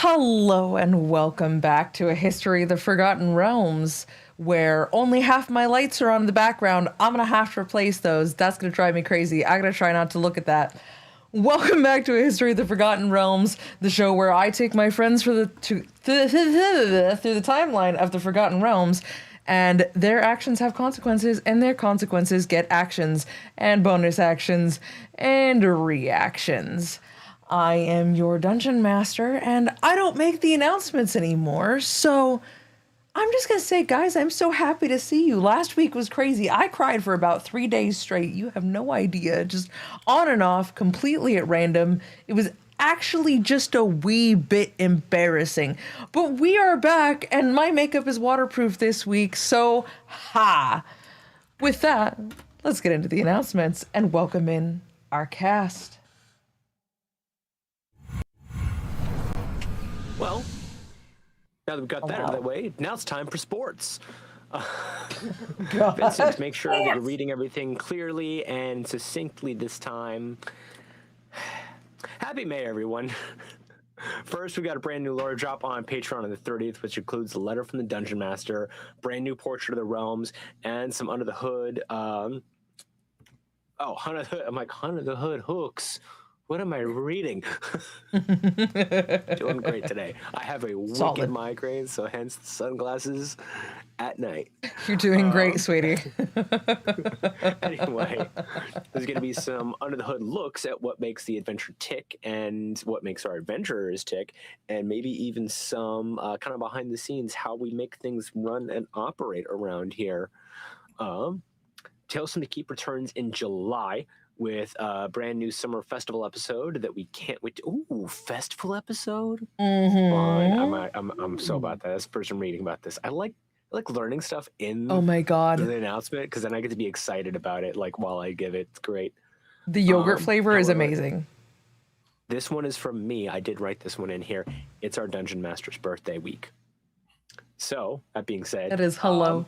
Hello and welcome back to A History of the Forgotten Realms, where only half my lights are on in the background. I'm gonna have to replace those. That's gonna drive me crazy. I gotta try not to look at that. Welcome back to A History of the Forgotten Realms, the show where I take my friends through the timeline of the Forgotten Realms, and their actions have consequences, and their consequences get actions, and bonus actions, and reactions. I am your dungeon master, and I don't make the announcements anymore, so I'm just gonna say, guys, I'm so happy to see you. Last week was crazy. I cried for about 3 days straight. You have no idea. Just on and off, completely at random. It was actually just a wee bit embarrassing. But we are back, and my makeup is waterproof this week, so ha! With that, let's get into the announcements and welcome in our cast. Well, now that we've got that out of the way, now it's time for sports. Vincent, make sure that you're reading everything clearly and succinctly this time. Happy May, everyone. First, we got a brand new lore drop on Patreon on the 30th, which includes a letter from the Dungeon Master, brand new Portrait of the Realms, and some Under the Hood. Under the Hood. I'm like, Under the Hood hooks. What am I reading? Doing great today. I have a wicked migraine, so hence the sunglasses at night. You're doing great, sweetie. Anyway, there's going to be some under the hood looks at what makes the adventure tick and what makes our adventurers tick, and maybe even some kind of behind the scenes how we make things run and operate around here. Tales from the Keep returns in July with a brand new summer festival episode that we can't wait to. Ooh, festival episode? Mm-hmm. I'm so about that. As a person reading about this, I like learning stuff in oh my god the announcement, because then I get to be excited about it like while I give it. It's great. The yogurt flavor is amazing. This one is from me. I did write this one in here. It's our Dungeon Master's birthday week. So, that being said, it is hello.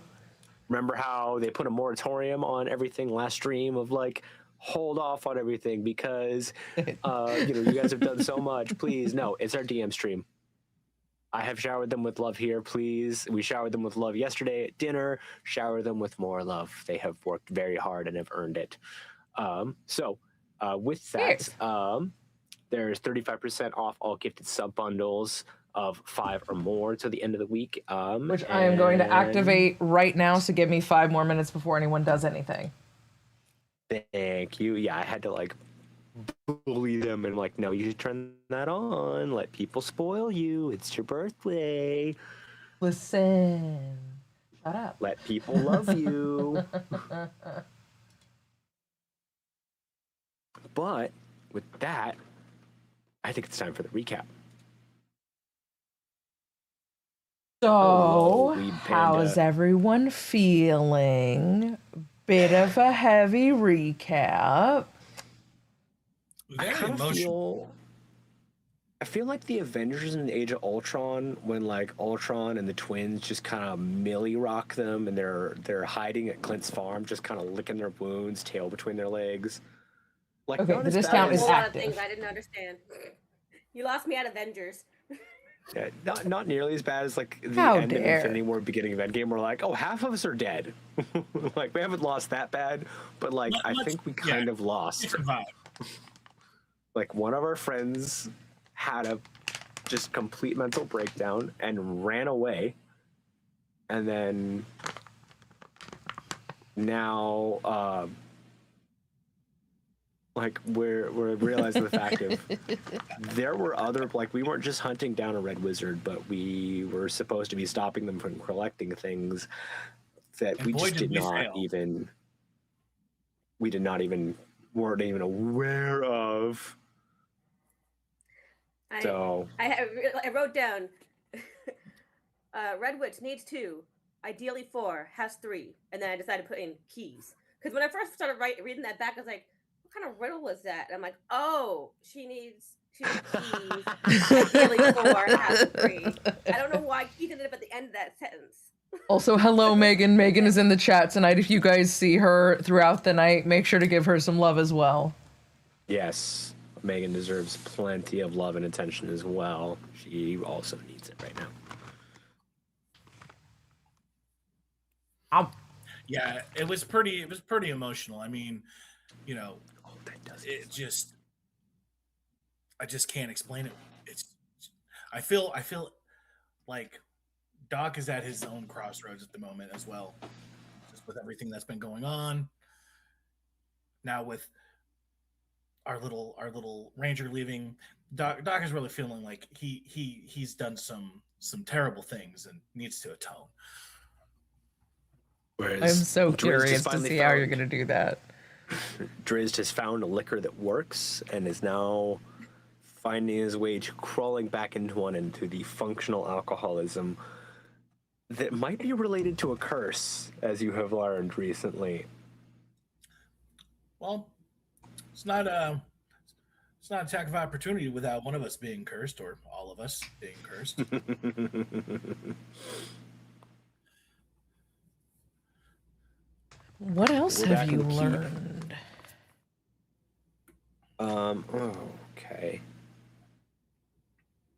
Remember how they put a moratorium on everything last stream of like, hold off on everything because you guys have done so much. Please, no, it's our DM stream. I have showered them with love here, please. We showered them with love yesterday at dinner. Shower them with more love. They have worked very hard and have earned it. With that, there's 35% off all gifted sub bundles of 5 or more to the end of the week. Which I am going to activate right now, so give me 5 more minutes before anyone does anything. Thank you. Yeah, I had to like bully them and like, no, you should turn that on. Let people spoil you. It's your birthday. Listen. Shut up. Let people love you. But with that, I think it's time for the recap. So, how's everyone feeling? Bit of a heavy recap. Very emotional. I feel like the Avengers in the Age of Ultron, when like Ultron and the twins just kind of millie rock them, and they're hiding at Clint's farm, just kind of licking their wounds, tail between their legs. Like, okay, the discount is active. A lot of things I didn't understand. You lost me at Avengers. Yeah, not nearly as bad as like the end of Infinity War, beginning of Endgame. We're like, oh, half of us are dead. Like, we haven't lost that bad, but like I think we kind of lost. Like, one of our friends had a just complete mental breakdown and ran away, and then now like we're realizing the fact of there were other, like, we weren't just hunting down a red wizard, but we were supposed to be stopping them from collecting things that we just weren't even aware of. I wrote down Red Witch needs 2, ideally 4, has 3, and then I decided to put in keys, because when I first started reading that back, I was like, what kind of riddle was that? And I'm like, oh, she needs 2 keys, ideally 4, has 3. I don't know why keys ended up at the end of that sentence. Also, hello, Megan. Megan is in the chat tonight. If you guys see her throughout the night, make sure to give her some love as well. Yes. Megan deserves plenty of love and attention as well. She also needs it right now. Yeah, it was pretty emotional. I mean, you know, it just, I just can't explain it. I feel like Doc is at his own crossroads at the moment as well, just with everything that's been going on. Now with our little ranger leaving, Doc is really feeling like he's done some terrible things and needs to atone. I'm so curious to see how you're going to do that. Drizzt has found a liquor that works and is now finding his way to crawling back into the functional alcoholism that might be related to a curse, as you have learned recently. Well, it's not an attack of opportunity without one of us being cursed, or all of us being cursed. What else have you learned? Okay.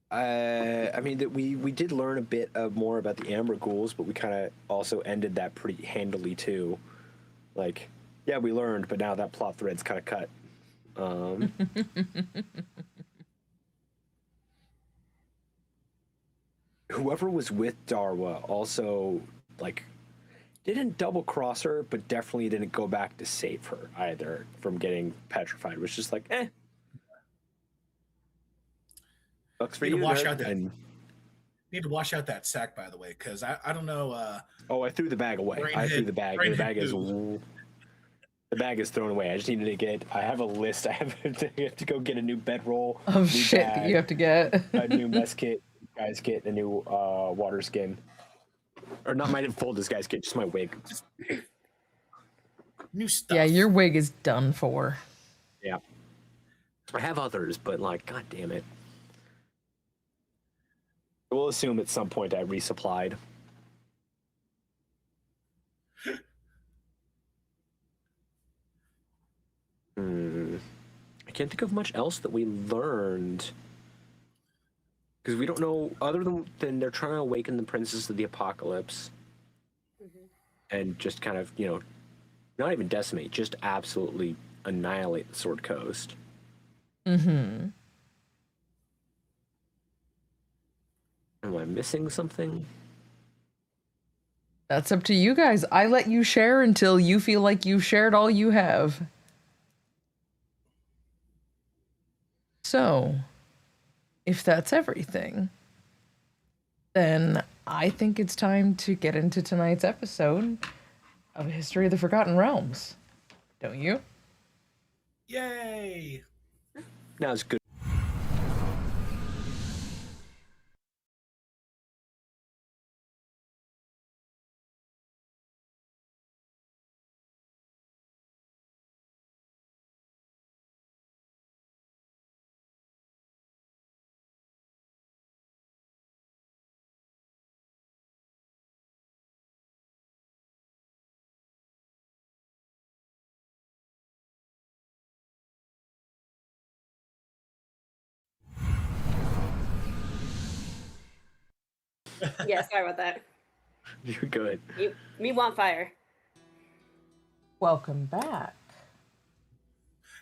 I mean, that we did learn a bit more about the Amber Ghouls, but we kind of also ended that pretty handily too. Like, yeah, we learned, but now that plot thread's kind of cut. Whoever was with Darwa also, like, didn't double cross her, but definitely didn't go back to save her either from getting petrified. It was just like, eh. Sucks for you. Need to wash out that sack, by the way, because I don't know. I threw the bag away. I threw the bag. The bag is thrown away. I just needed to get. I have a list. I have to go get a new bedroll. Oh shit! Bag, you have to get a new mess kit. Guys, get a new water skin. Or not my full disguise kit, just my wig. New stuff. Yeah, your wig is done for. Yeah. I have others, but like, god damn it. We'll assume at some point I resupplied. I can't think of much else that we learned. Because we don't know, other than they're trying to awaken the Princess of the Apocalypse. And just kind of, not even decimate, just absolutely annihilate the Sword Coast. Mm-hmm. Am I missing something? That's up to you guys. I let you share until you feel like you've shared all you have. So, if that's everything, then I think it's time to get into tonight's episode of History of the Forgotten Realms. Don't you? Yay! Now it's good. Yeah, sorry about that. You're good. Me want fire. Welcome back.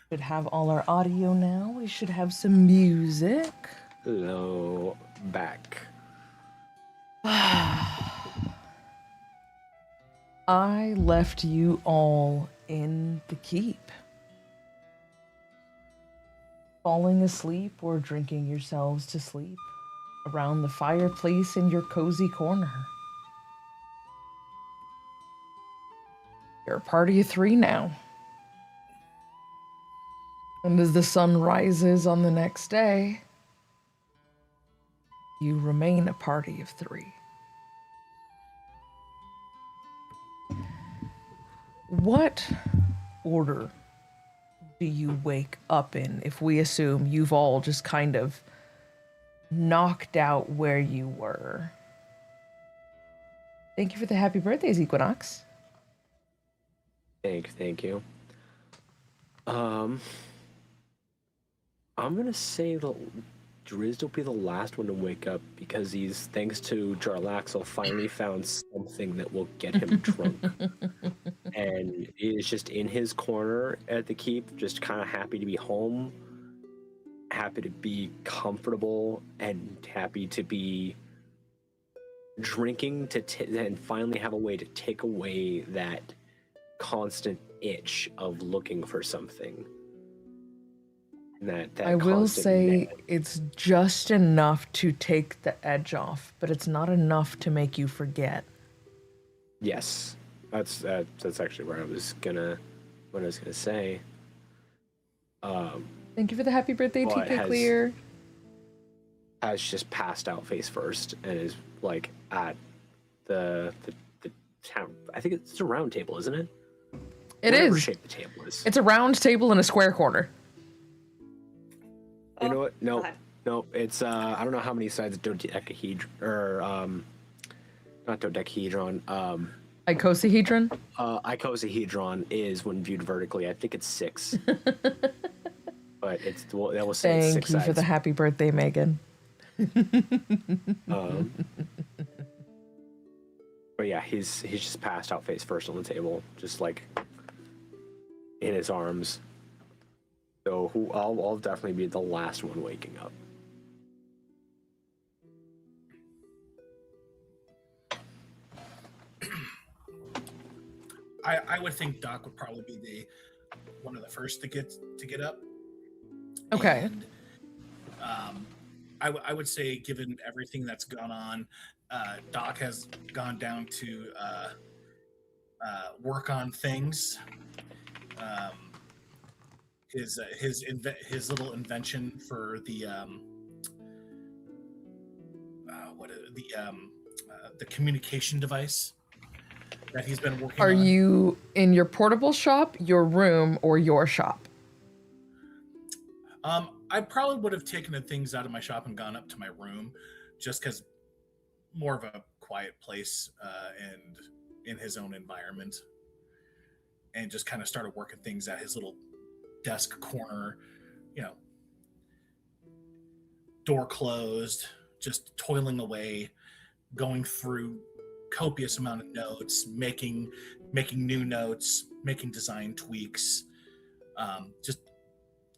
Should have all our audio now. We should have some music. Hello, back. I left you all in the keep, falling asleep or drinking yourselves to sleep around the fireplace in your cozy corner. You're a party of 3 now. And as the sun rises on the next day, you remain a party of 3. What order do you wake up in if we assume you've all just kind of knocked out where you were? Thank you for the happy birthdays, Equinox. Thank you. I'm gonna say the Drizzt will be the last one to wake up because he's, thanks to Jarlaxle, finally found something that will get him drunk. And he is just in his corner at the keep, just kind of happy to be home, happy to be comfortable, and happy to be drinking and finally have a way to take away that constant itch of looking for something. That I will constant say net. it's just enough to take the edge off, but it's not enough to make you forget. Yes, that's actually what I was gonna say. Thank you for the happy birthday, Well, TK Clear. Has just passed out face first and is like at the town. I think it's a round table, isn't it? It Whatever is. shape the table is. It's a round table in a square corner. You know what? No, God. no. It's I don't know how many sides dodecahedron or not dodecahedron. Icosahedron. Icosahedron is when viewed vertically. I think it's 6. But it's that will say it's Thank 6 you sides. for the happy birthday, Megan. But yeah, he's just passed out face first on the table, just like in his arms. So I'll definitely be the last one waking up. I would think Doc would probably be one of the first to get up. Okay. And, I would say, given everything that's gone on, Doc has gone down to work on things. His little invention for the the communication device that he's been working on. Are you in your portable shop, your room, or your shop? I probably would have taken the things out of my shop and gone up to my room, just because more of a quiet place and in his own environment, and just kind of started working things at his little desk corner, door closed, just toiling away, going through copious amount of notes, making new notes, making design tweaks, just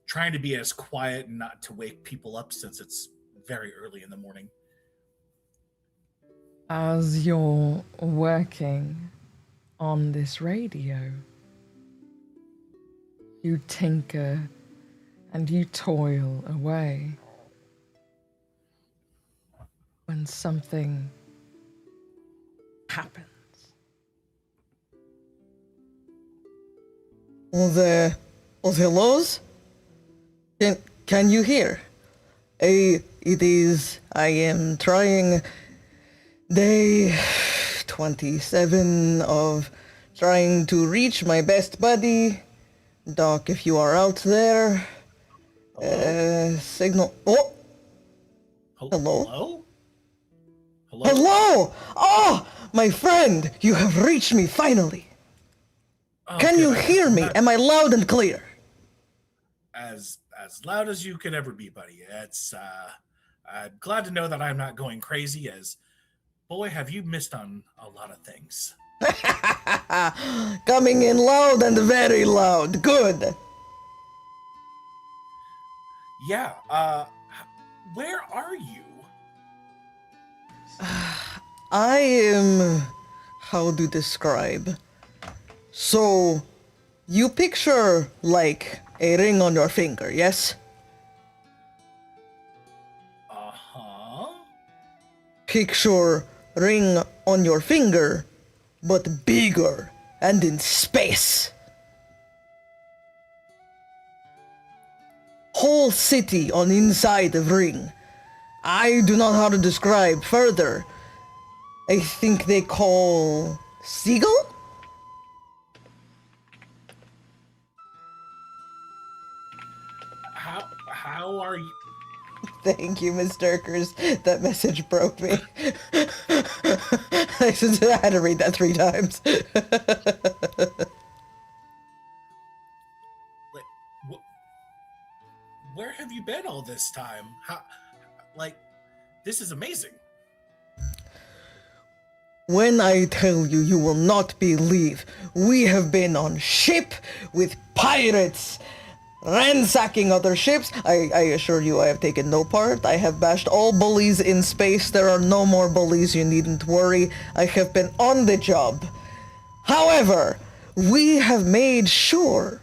trying to be as quiet and not to wake people up since it's very early in the morning. As you're working on this radio, you tinker and you toil away when something happens. Hellos? Can you hear? I am trying day 27 of trying to reach my best buddy. Doc, if you are out there, signal. Oh! Hello? Hello? Hello! Oh, my friend, you have reached me finally. Oh, Can you good. hear me? Am I loud and clear? As loud as you could ever be, buddy. It's I'm glad to know that I'm not going crazy, as boy, have you missed on a lot of things. Coming in loud and very loud. Good. Yeah, where are you? I am... how to describe? So, you picture, like, a ring on your finger, yes? Uh-huh. Picture ring on your finger, but bigger and in space. Whole city on inside of ring. I do not know how to describe further. I think they call Sigil? How are you? Thank you, Miss Durkers. That message broke me. I had to read that 3 times. where have you been all this time? How, like, this is amazing. When I tell you, you will not believe. We have been on ship with pirates, ransacking other ships. I assure you I have taken no part. I have bashed all bullies in space. There are no more bullies, you needn't worry. I have been on the job. However, we have made sure,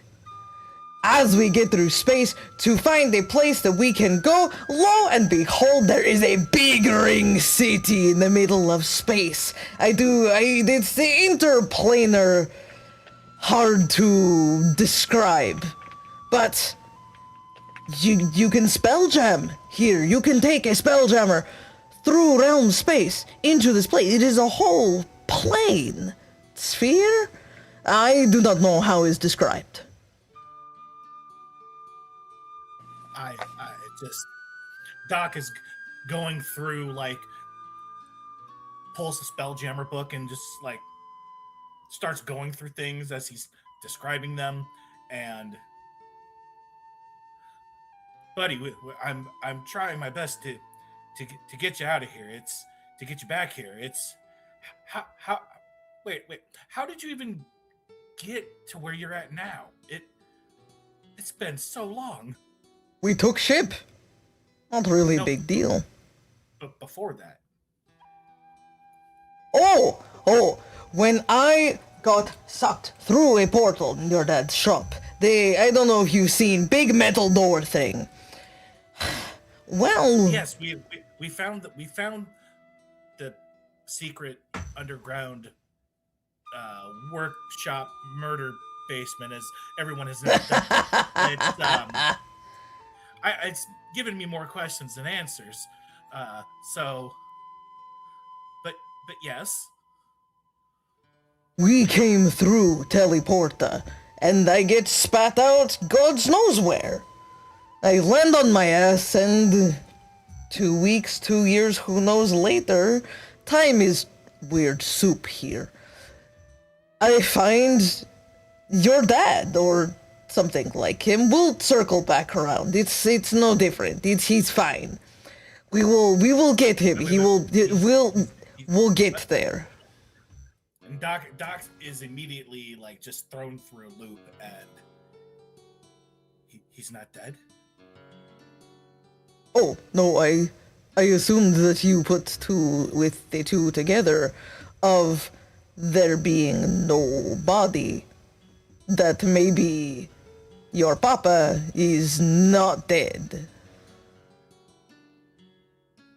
as we get through space, to find a place that we can go. Lo and behold, there is a big ring city in the middle of space. It's the interplanar, hard to describe. But you can spelljam here. You can take a spelljammer through realm space into this place. It is a whole plane. Sphere? I do not know how it's described. I just, Doc is going through, like, pulls the Spelljammer book and just, like, starts going through things as he's describing them. And, buddy, I'm trying my best to get you out of here. It's to get you back here. It's how wait, how did you even get to where you're at now? It's been so long. We took ship. Not really a big deal. But before that. Oh, when I got sucked through a portal in your dad's shop, I don't know if you've seen big metal door thing. Well, yes, we found the secret underground workshop murder basement, as everyone has now done. It's given me more questions than answers. But yes. We came through Teleporta, and I get spat out God knows where. I land on my ass, and 2 weeks, 2 years, who knows later, time is weird soup here. I find your dad, or something like him. We'll circle back around. It's no different. He's fine. We will get him. We'll get there. And Doc is immediately, like, just thrown through a loop, and he's not dead. Oh no, I assumed that you put the two together, of there being no body, that maybe your papa is not dead.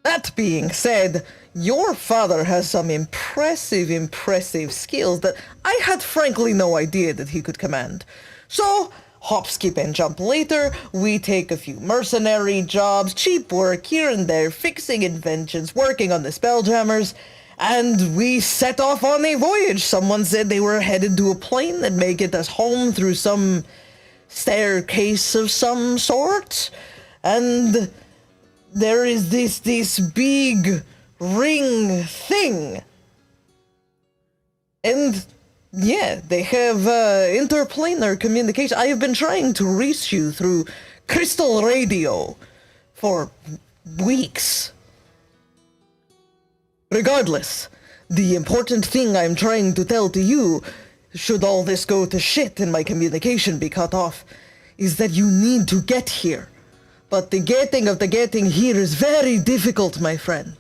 That being said, your father has some impressive skills that I had frankly no idea that he could command. So, hop, skip, and jump later, we take a few mercenary jobs, cheap work here and there, fixing inventions, working on the spelljammers, and we set off on a voyage. Someone said they were headed to a plane that may get us home through some staircase of some sort, and there is this big ring thing. And yeah, they have interplanar communication. I have been trying to reach you through crystal radio for weeks. Regardless, the important thing I'm trying to tell to you, should all this go to shit and my communication be cut off, is that you need to get here. But the getting here is very difficult, my friend.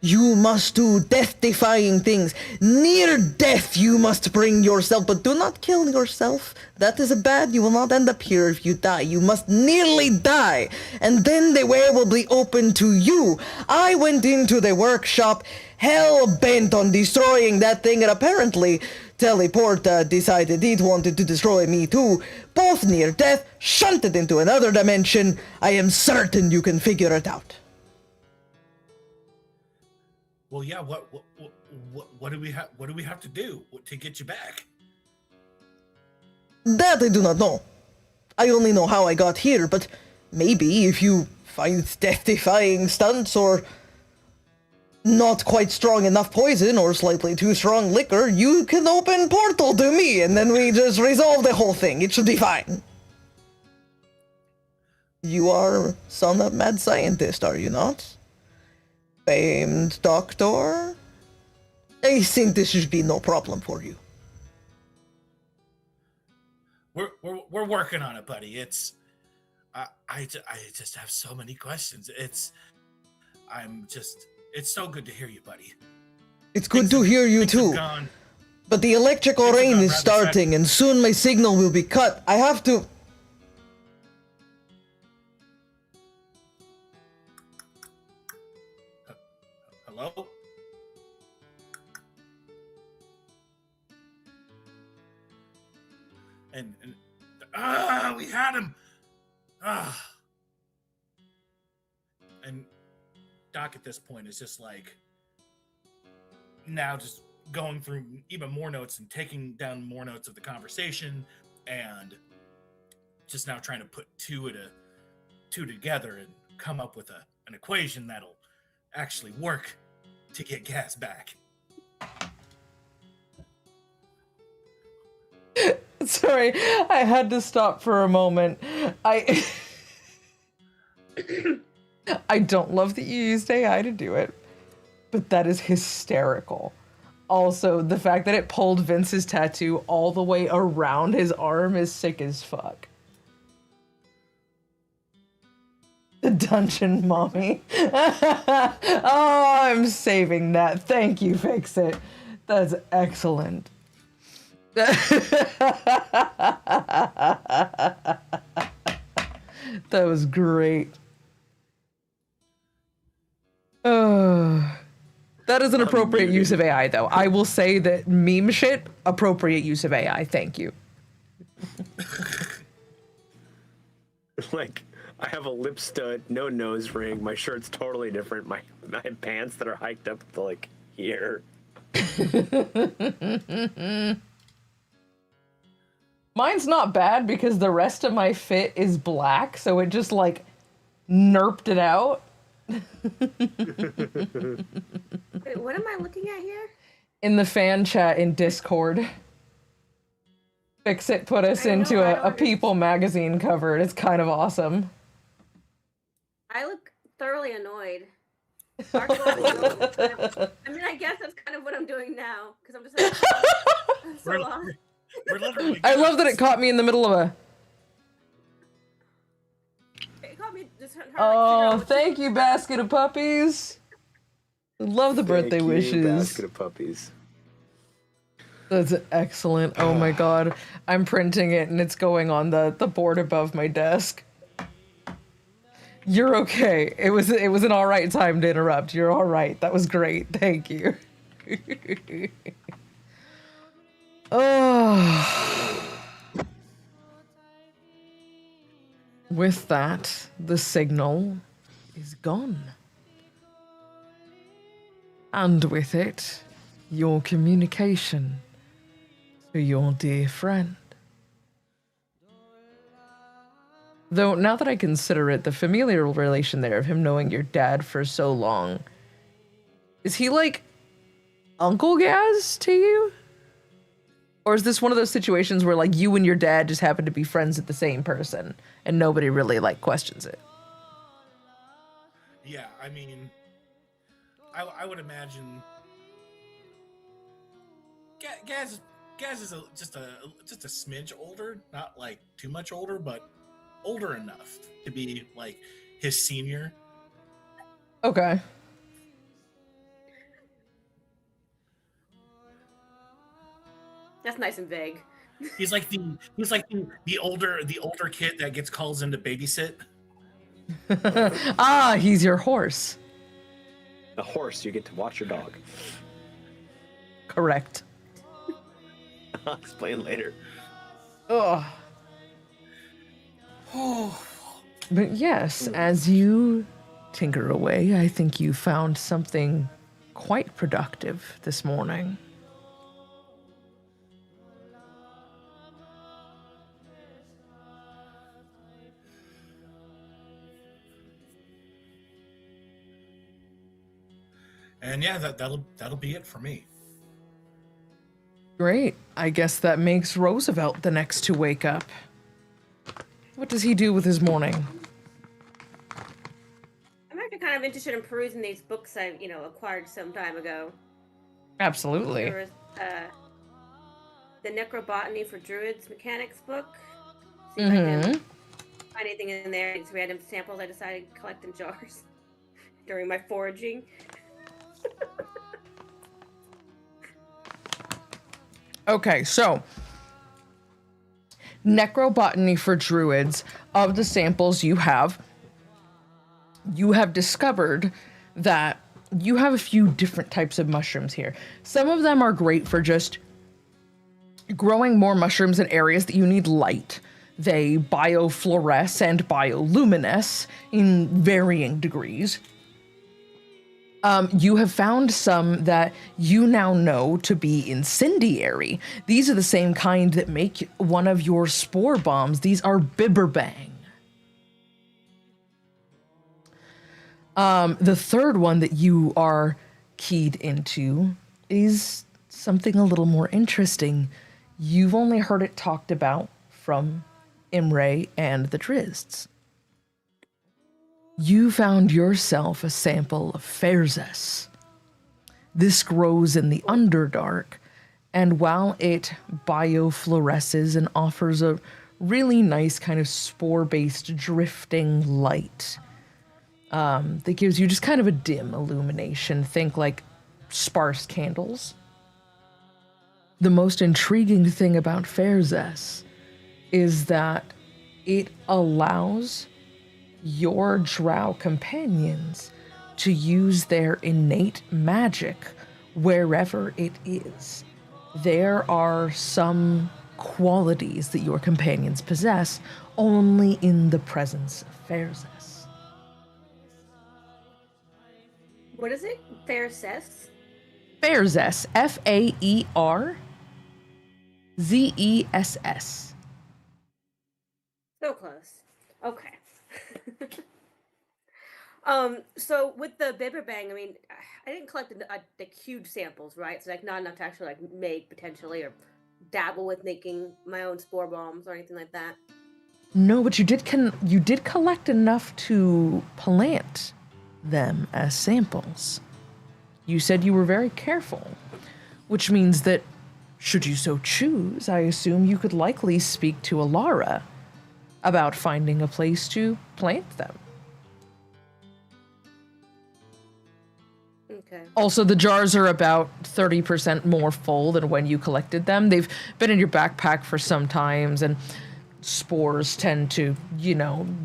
You must do death-defying things. Near death you must bring yourself, but do not kill yourself. That is bad. You will not end up here if you die. You must nearly die, and then the way will be open to you. I went into the workshop hell-bent on destroying that thing, and apparently Teleporta decided it wanted to destroy me too. Both near death, shunted into another dimension. I am certain you can figure it out. Well, yeah. What do we have? What do we have to do to get you back? That I do not know. I only know how I got here, but maybe if you find death-defying stunts or not quite strong enough poison or slightly too strong liquor, you can open portal to me, and then we just resolve the whole thing. It should be fine. You are son of mad scientist, are you not? Famed doctor? I think this should be no problem for you. We're working on it, buddy. I just have so many questions. It's so good to hear you, buddy. It's good to hear you too. But the electrical rain is starting and soon my signal will be cut. I have to... Hello? And we had him. And Doc at this point is just like now just going through even more notes and taking down more notes of the conversation and just now trying to put two together and come up with an equation that'll actually work to get gas back. Sorry, I had to stop for a moment. I don't love that you used AI to do it, but that is hysterical. Also, the fact that it pulled Vince's tattoo all the way around his arm is sick as fuck. The dungeon mommy. Oh, I'm saving that. Thank you, Fix It. That's excellent. That was great. That is an appropriate use of AI, though. I will say that meme shit, appropriate use of AI. Thank you. Like, I have a lip stud, no nose ring. My shirt's totally different. I have pants that are hiked up to like here. Mine's not bad because the rest of my fit is black, so it just like nerped it out. Wait, what am I looking at here? In the fan chat in Discord. Fix It put us into a People magazine cover. It's kind of awesome. I look thoroughly annoyed. I mean, I guess that's kind of what I'm doing now, because I'm just like, I'm so lost. We're literally I love that it caught me in the middle of a... It caught me just trying to Oh, thank you, Basket of Puppies. Love the birthday wishes. Basket of puppies. That's excellent. Oh my god. I'm printing it and it's going on the board above my desk. You're okay. It was an alright time to interrupt. You're alright. That was great. Thank you. Oh. With that, the signal is gone. And with it, your communication to your dear friend. Though, now that I consider it, the familial relation there of him knowing your dad for so long, is he like Uncle Gaz to you? Or is this one of those situations where like you and your dad just happen to be friends with the same person and nobody really like questions it? Yeah, I mean, I would imagine Gaz is just a smidge older, not like too much older, but older enough to be like his senior. Okay. That's nice and vague. He's like the older kid that gets calls in to babysit. Ah, he's your horse. A horse, you get to watch your dog. Correct. I'll explain later. Ugh. But yes, as you tinker away, I think you found something quite productive this morning. And yeah, that'll be it for me. Great. I guess that makes Roosevelt the next to wake up. What does he do with his morning? kind of interested in perusing these books I, acquired some time ago. Absolutely. There was the Necrobotany for Druids mechanics book. See if I can find anything in there. These random samples I decided to collect in jars during my foraging. Okay, so Necrobotany for Druids, of the samples you have discovered that you have a few different types of mushrooms here. Some of them are great for just growing more mushrooms in areas that you need light. They biofluoresce and bioluminesce in varying degrees. You have found some that you now know to be incendiary. These are the same kind that make one of your spore bombs. These are Bibberbang. The third one that you are keyed into is something a little more interesting. You've only heard it talked about from Imrae and the Drizzt. You found yourself a sample of Phyr'eyl. This grows in the Underdark, and while it biofluoresces and offers a really nice kind of spore-based drifting light, that gives you just kind of a dim illumination. Think like sparse candles. The most intriguing thing about Phyr'eyl is that it allows your drow companions to use their innate magic wherever it is. There are some qualities that your companions possess only in the presence of Phyr'eyl. What is it? Phyr'eyl? Phyr'eyl, F-A-E-R-Z-E-S-S. So close. Okay. So with the Bibberbang, I mean, I didn't collect the huge samples, right? So like not enough to actually like make potentially or dabble with making my own spore bombs or anything like that. No, but you did collect enough to plant them as samples. You said you were very careful, which means that should you so choose, I assume you could likely speak to Alara about finding a place to plant them. Okay. Also, the jars are about 30% more full than when you collected them. They've been in your backpack for some times, and spores tend to,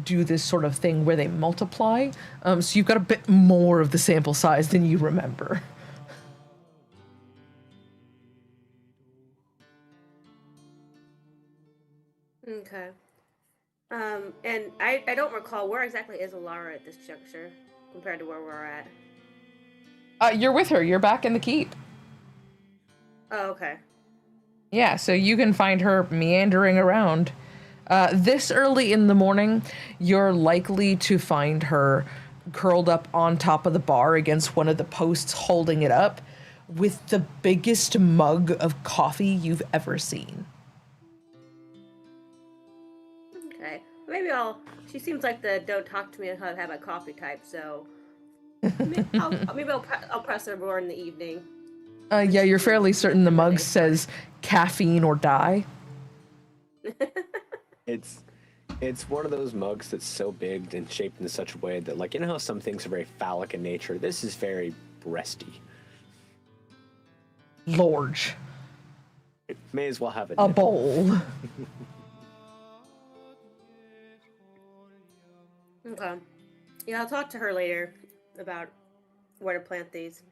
do this sort of thing where they multiply. So you've got a bit more of the sample size than you remember. Okay. And I don't recall where exactly is Alara at this juncture compared to where we're at. You're with her. You're back in the keep. Oh, okay. Yeah, so you can find her meandering around. This early in the morning, you're likely to find her curled up on top of the bar against one of the posts holding it up with the biggest mug of coffee you've ever seen. Okay. Maybe she seems like the don't talk to me until I've had my coffee type, so maybe I'll press her more in the evening. Yeah, you're fairly certain the mug says caffeine or die. It's one of those mugs that's so big and shaped in such a way that, like, how some things are very phallic in nature. This is very breasty. Large. It may as well have a bowl. Okay. Yeah, I'll talk to her later about where to plant these.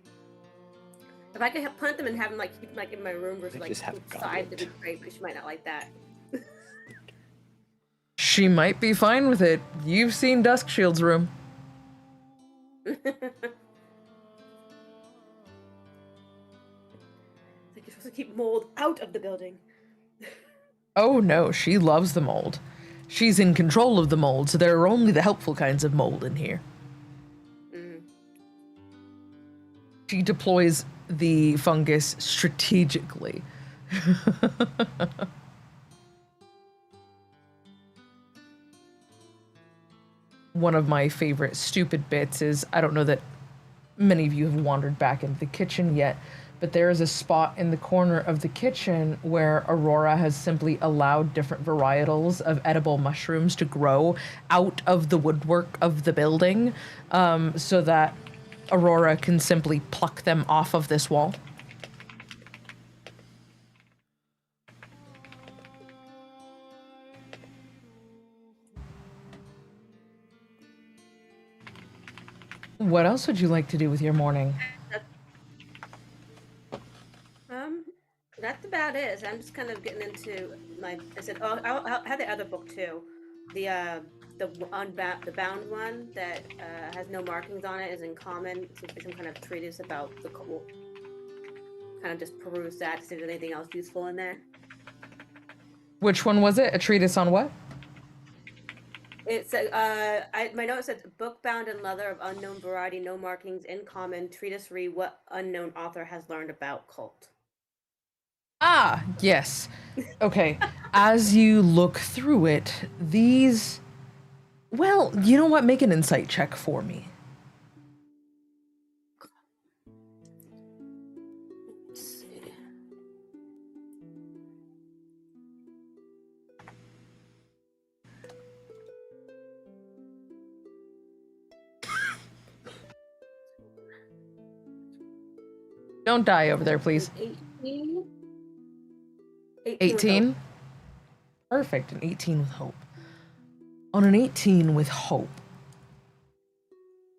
If I could plant them and have them keep them in my room versus outside, that'd be great. But she might not like that. She might be fine with it. You've seen Duskshield's room. Like you're supposed to keep mold out of the building. Oh no, she loves the mold. She's in control of the mold, so there are only the helpful kinds of mold in here. Mm. She deploys the fungus strategically. one of my favorite stupid bits is, I don't know that many of you have wandered back into the kitchen yet, but there is a spot in the corner of the kitchen where Aurora has simply allowed different varietals of edible mushrooms to grow out of the woodwork of the building, so that Aurora can simply pluck them off of this wall. What else would you like to do with your morning? That's about it. I'm just kind of getting into my. I said, oh, I'll have the other book too, the bound one that has no markings on it is in common. It seems like some kind of treatise about the cult. Kind of just peruse that to see if there's anything else useful in there. Which one was it? A treatise on what? It said, my note said, book bound in leather of unknown variety, no markings, in common. Treatise re what unknown author has learned about cult. Ah, yes. Okay. As you look through it, these... Well, you know what? Make an insight check for me. Let's see. Don't die over there, please. 18? 18? Perfect, an 18 with hope. On an 18 with hope,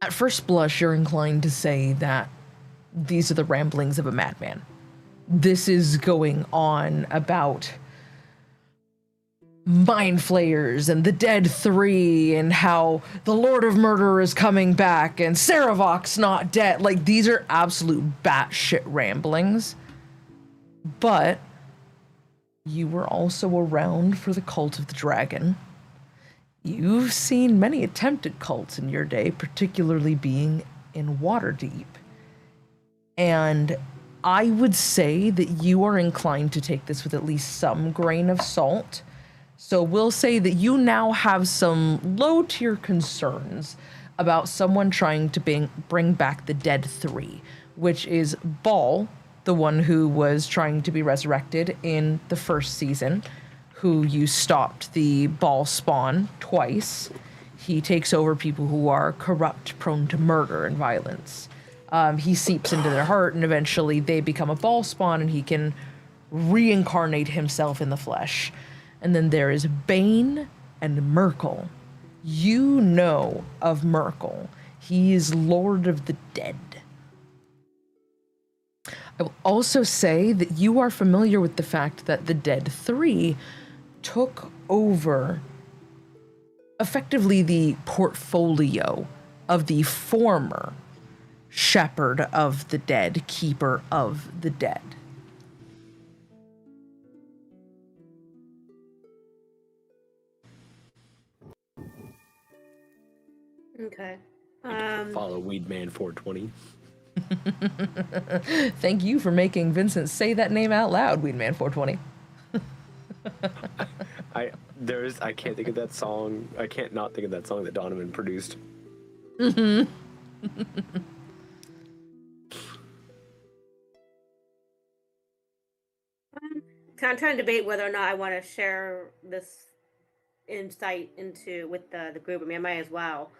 at first blush, you're inclined to say that these are the ramblings of a madman. This is going on about mind flayers and the dead three and how the Lord of Murder is coming back and Saravok's not dead. Like, these are absolute batshit ramblings. But you were also around for the Cult of the Dragon. You've seen many attempted cults in your day, particularly being in Waterdeep. And I would say that you are inclined to take this with at least some grain of salt. So we'll say that you now have some low-tier concerns about someone trying to bring back the dead three, which is Ball, the one who was trying to be resurrected in the first season, who you stopped the Ball spawn twice. He takes over people who are corrupt, prone to murder and violence. He seeps into their heart, and eventually they become a Ball spawn, and he can reincarnate himself in the flesh. And then there is Bane and Merkel. You know of Merkel. He is Lord of the Dead. I will also say that you are familiar with the fact that the Dead Three took over effectively the portfolio of the former Shepherd of the Dead, Keeper of the Dead. Okay. Follow Weedman 420. Thank you for making Vincent say that name out loud, Weedman 420. I can't think of that song. I can't not think of that song that Donovan produced. Mm-hmm. I'm trying to debate whether or not I want to share this insight with the group. I mean, I might as well.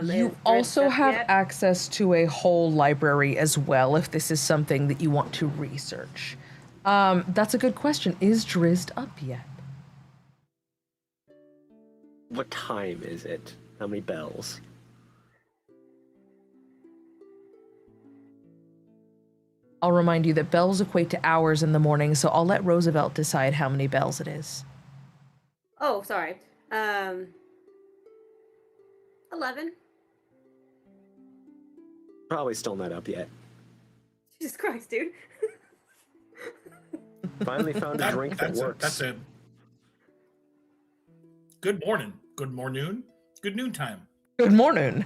You also have access to a whole library as well, if this is something that you want to research. That's a good question. Is Drizzt up yet? What time is it? How many bells? I'll remind you that bells equate to hours in the morning, so I'll let Roosevelt decide how many bells it is. Oh, sorry. 11. Probably still not up yet. Jesus Christ, dude. Finally found a drink that works. That's it. Good morning. Good mornoon. Good noontime. Good morning.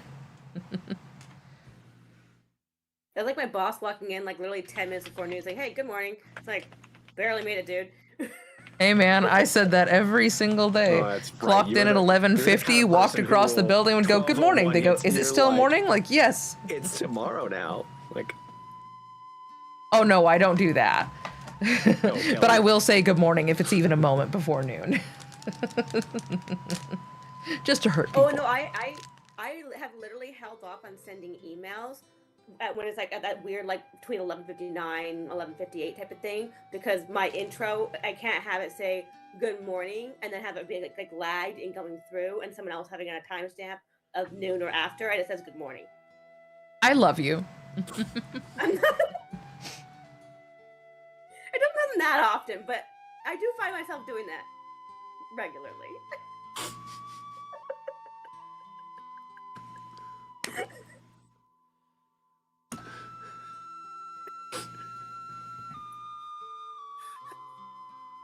It's like my boss walking in like literally 10 minutes before noon. He's like, hey, good morning. It's like, barely made it, dude. Hey man, I said that every single day. Oh, that's right. Clocked You're in at the- you're the 11:50, kind of walked person who across the will building and go, "Good morning." They go, 12:01 "Is it you're still like, morning?" Like, yes. It's tomorrow now. Like, Oh no, I don't do that. no, But I will say good morning if it's even a moment before noon. Just to hurt people. Oh no, I have literally held off on sending emails when it's like at that weird like between 11:59, 11:58 type of thing, because my intro, I can't have it say good morning and then have it be like lagged in going through and someone else having a timestamp of noon or after, and it says good morning. I love you. I'm not, it doesn't happen that often, but I do find myself doing that regularly.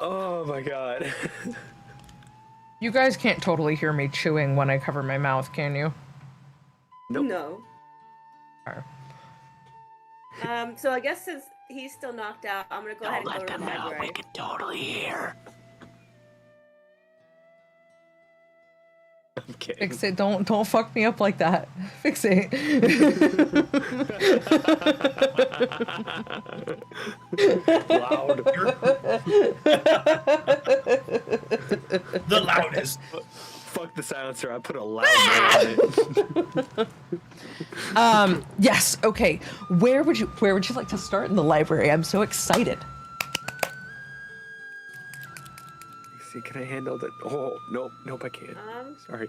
oh my god. You guys can't totally hear me chewing when I cover my mouth, can you? Nope. No. Alright. So I guess since he's still knocked out, I'm gonna go ahead and go to the library. We can totally hear. I'm kidding. Fix it. Don't fuck me up like that. Fix it. Loud. The loudest. Fuck the silencer. I put a loud note on it. Yes. Okay. Where would you like to start in the library? I'm so excited. See, can I handle that? Oh, nope, I can't. Sorry.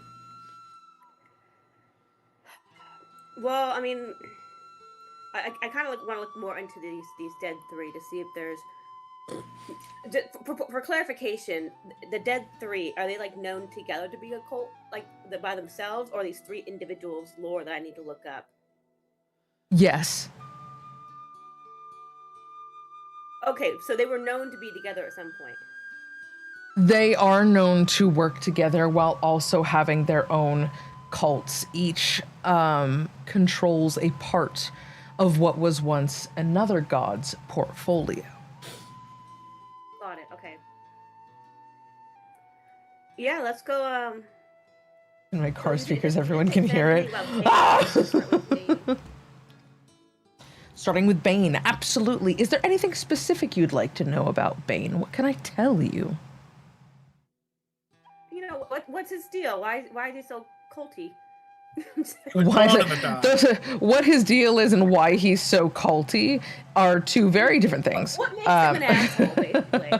Well, I mean, I kind of want to look more into these dead three to see if there's. For clarification, the dead three, are they like known together to be a cult, like by themselves, or are these three individuals' lore that I need to look up? Yes. Okay, so they were known to be together at some point. They are known to work together while also having their own cults. Each controls a part of what was once another god's portfolio. Got it. Okay. Yeah, let's go. In my car so speakers, if everyone you can said hear it. anything about Bane, start with Bane. Starting with Bane, absolutely. Is there anything specific you'd like to know about Bane? What can I tell you? You know what's his deal? Why is he so culty? What his deal is and why he's so culty are two very different things. What makes him an asshole, basically?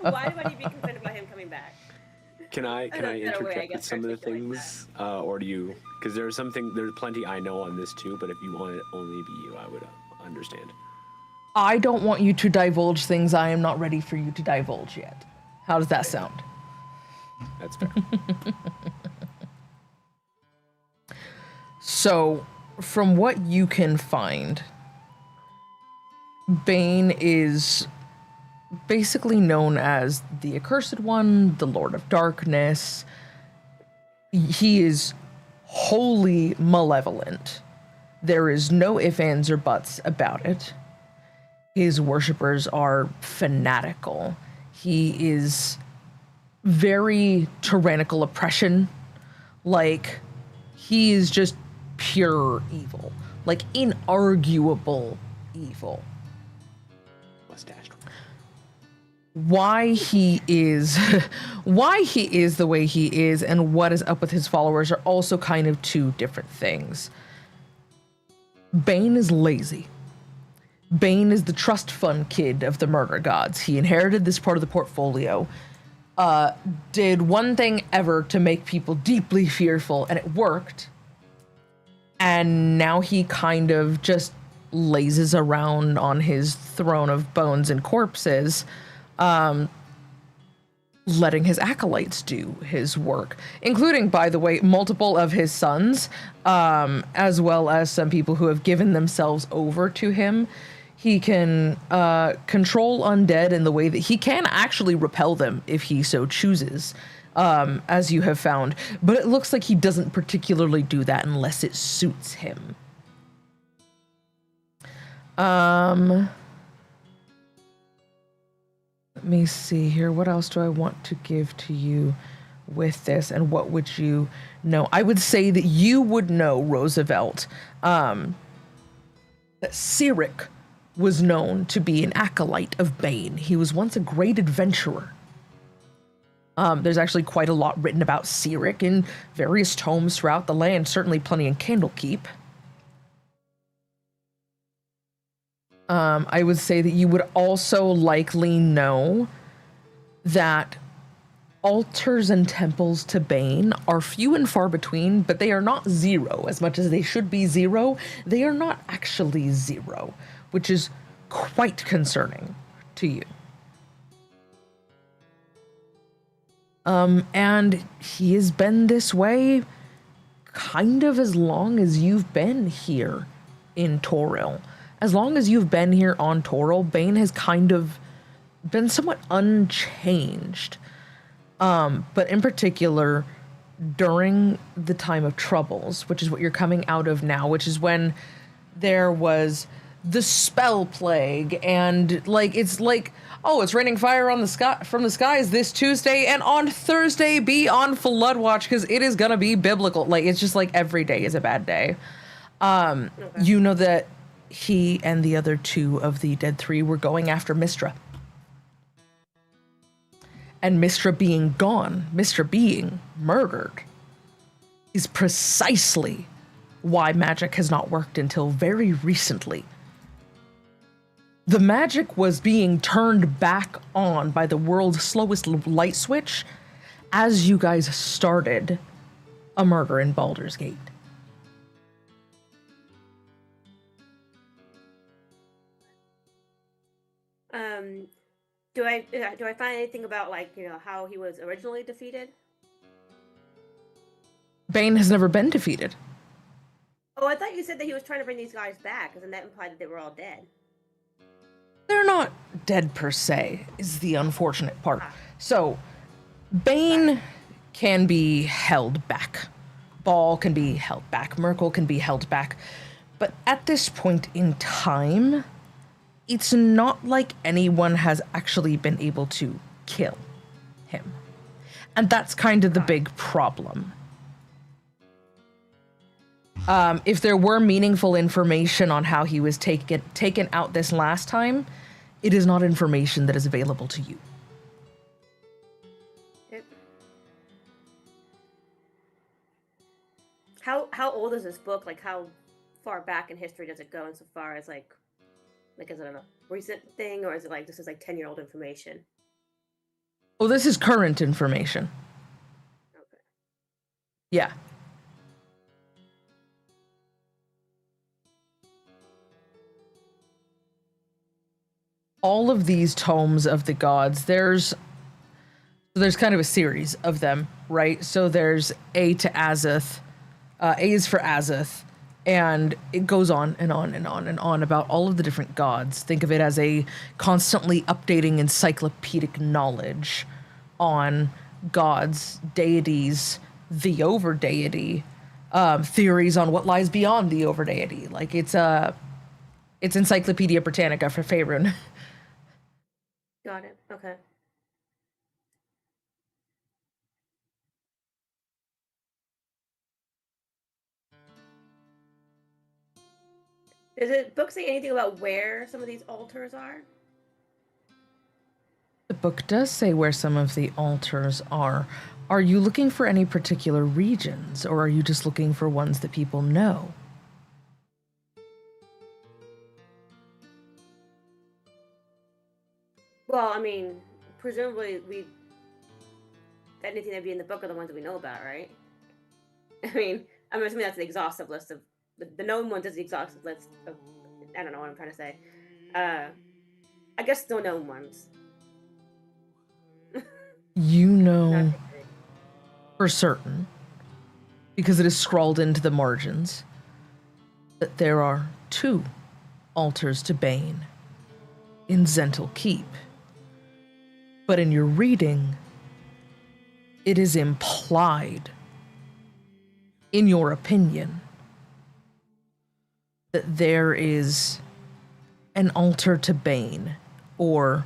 Why do I need to be concerned about him coming back? Can I interject with some of the articulate things, or do you? Because there's plenty I know on this too. But if you want it only be you, I would understand. I don't want you to divulge things I am not ready for you to divulge yet. How does that sound? That's fair. So, from what you can find, Bane is basically known as the Accursed One, the Lord of Darkness. He is wholly malevolent. There is no ifs, ands, or buts about it. His worshippers are fanatical. He is very tyrannical oppression. Like, he is just pure evil. Like, inarguable evil. Mustache. Why he is the way he is and what is up with his followers are also kind of two different things. Bane is lazy. Bane is the trust fund kid of the murder gods. He inherited this part of the portfolio, did one thing ever to make people deeply fearful, and it worked. And now he kind of just lazes around on his throne of bones and corpses, letting his acolytes do his work, including, by the way, multiple of his sons, as well as some people who have given themselves over to him. He can control undead in the way that he can actually repel them if he so chooses, as you have found. But it looks like he doesn't particularly do that unless it suits him. Let me see here. What else do I want to give to you with this? And what would you know? I would say that you would know, Roosevelt, that Cyric was known to be an acolyte of Bane. He was once a great adventurer. There's actually quite a lot written about Cyric in various tomes throughout the land, certainly plenty in Candlekeep. I would say that you would also likely know that altars and temples to Bane are few and far between, but they are not zero. As much as they should be zero, they are not actually zero, which is quite concerning to you. And he has been this way kind of as long as you've been here in Toril. As long as you've been here on Toril, Bane has kind of been somewhat unchanged. But in particular, during the time of Troubles, which is what you're coming out of now, which is when there was the spell plague, and like it's like, oh, it's raining fire on the sky from the skies this Tuesday, and on Thursday be on flood watch because it is gonna be biblical. Like, it's just like every day is a bad day. Okay. You know that he and the other two of the Dead Three were going after Mystra. And Mystra being gone, Mystra being murdered, is precisely why magic has not worked until very recently. The magic was being turned back on by the world's slowest light switch as you guys started a murder in Baldur's Gate. Do I find anything about, like, you know, how he was originally defeated? Bane has never been defeated. Oh, I thought you said that he was trying to bring these guys back, and that implied that they were all dead. They're not dead per se, is the unfortunate part. So, Bane can be held back. Ball can be held back. Merkel can be held back. But at this point in time, it's not like anyone has actually been able to kill him. And that's kind of the big problem. If there were meaningful information on how he was taken out this last time, it is not information that is available to you. How old is this book? Like, how far back in history does it go insofar as, like is it a recent thing, or is it like this is like 10-year-old information? Oh, this is current information. Okay. Yeah. All of these tomes of the gods, there's kind of a series of them, right? So there's A to Azoth. A is for Azoth. And it goes on and on and on and on about all of the different gods. Think of it as a constantly updating encyclopedic knowledge on gods, deities, the overdeity, theories on what lies beyond the overdeity. Like, it's Encyclopedia Britannica for Faerun. Got it. Okay. Does the book say anything about where some of these altars are? The book does say where some of the altars are. Are you looking for any particular regions, or are you just looking for ones that people know? Well, I mean, presumably anything that'd be in the book are the ones that we know about, right? I mean, I'm assuming that's the exhaustive list of the known ones is the exhaustive list of, I don't know what I'm trying to say. I guess the known ones. You know for certain, because it is scrawled into the margins, that there are 2 altars to Bane in Zental Keep. But in your reading, it is implied, in your opinion, that there is an altar to Bane, or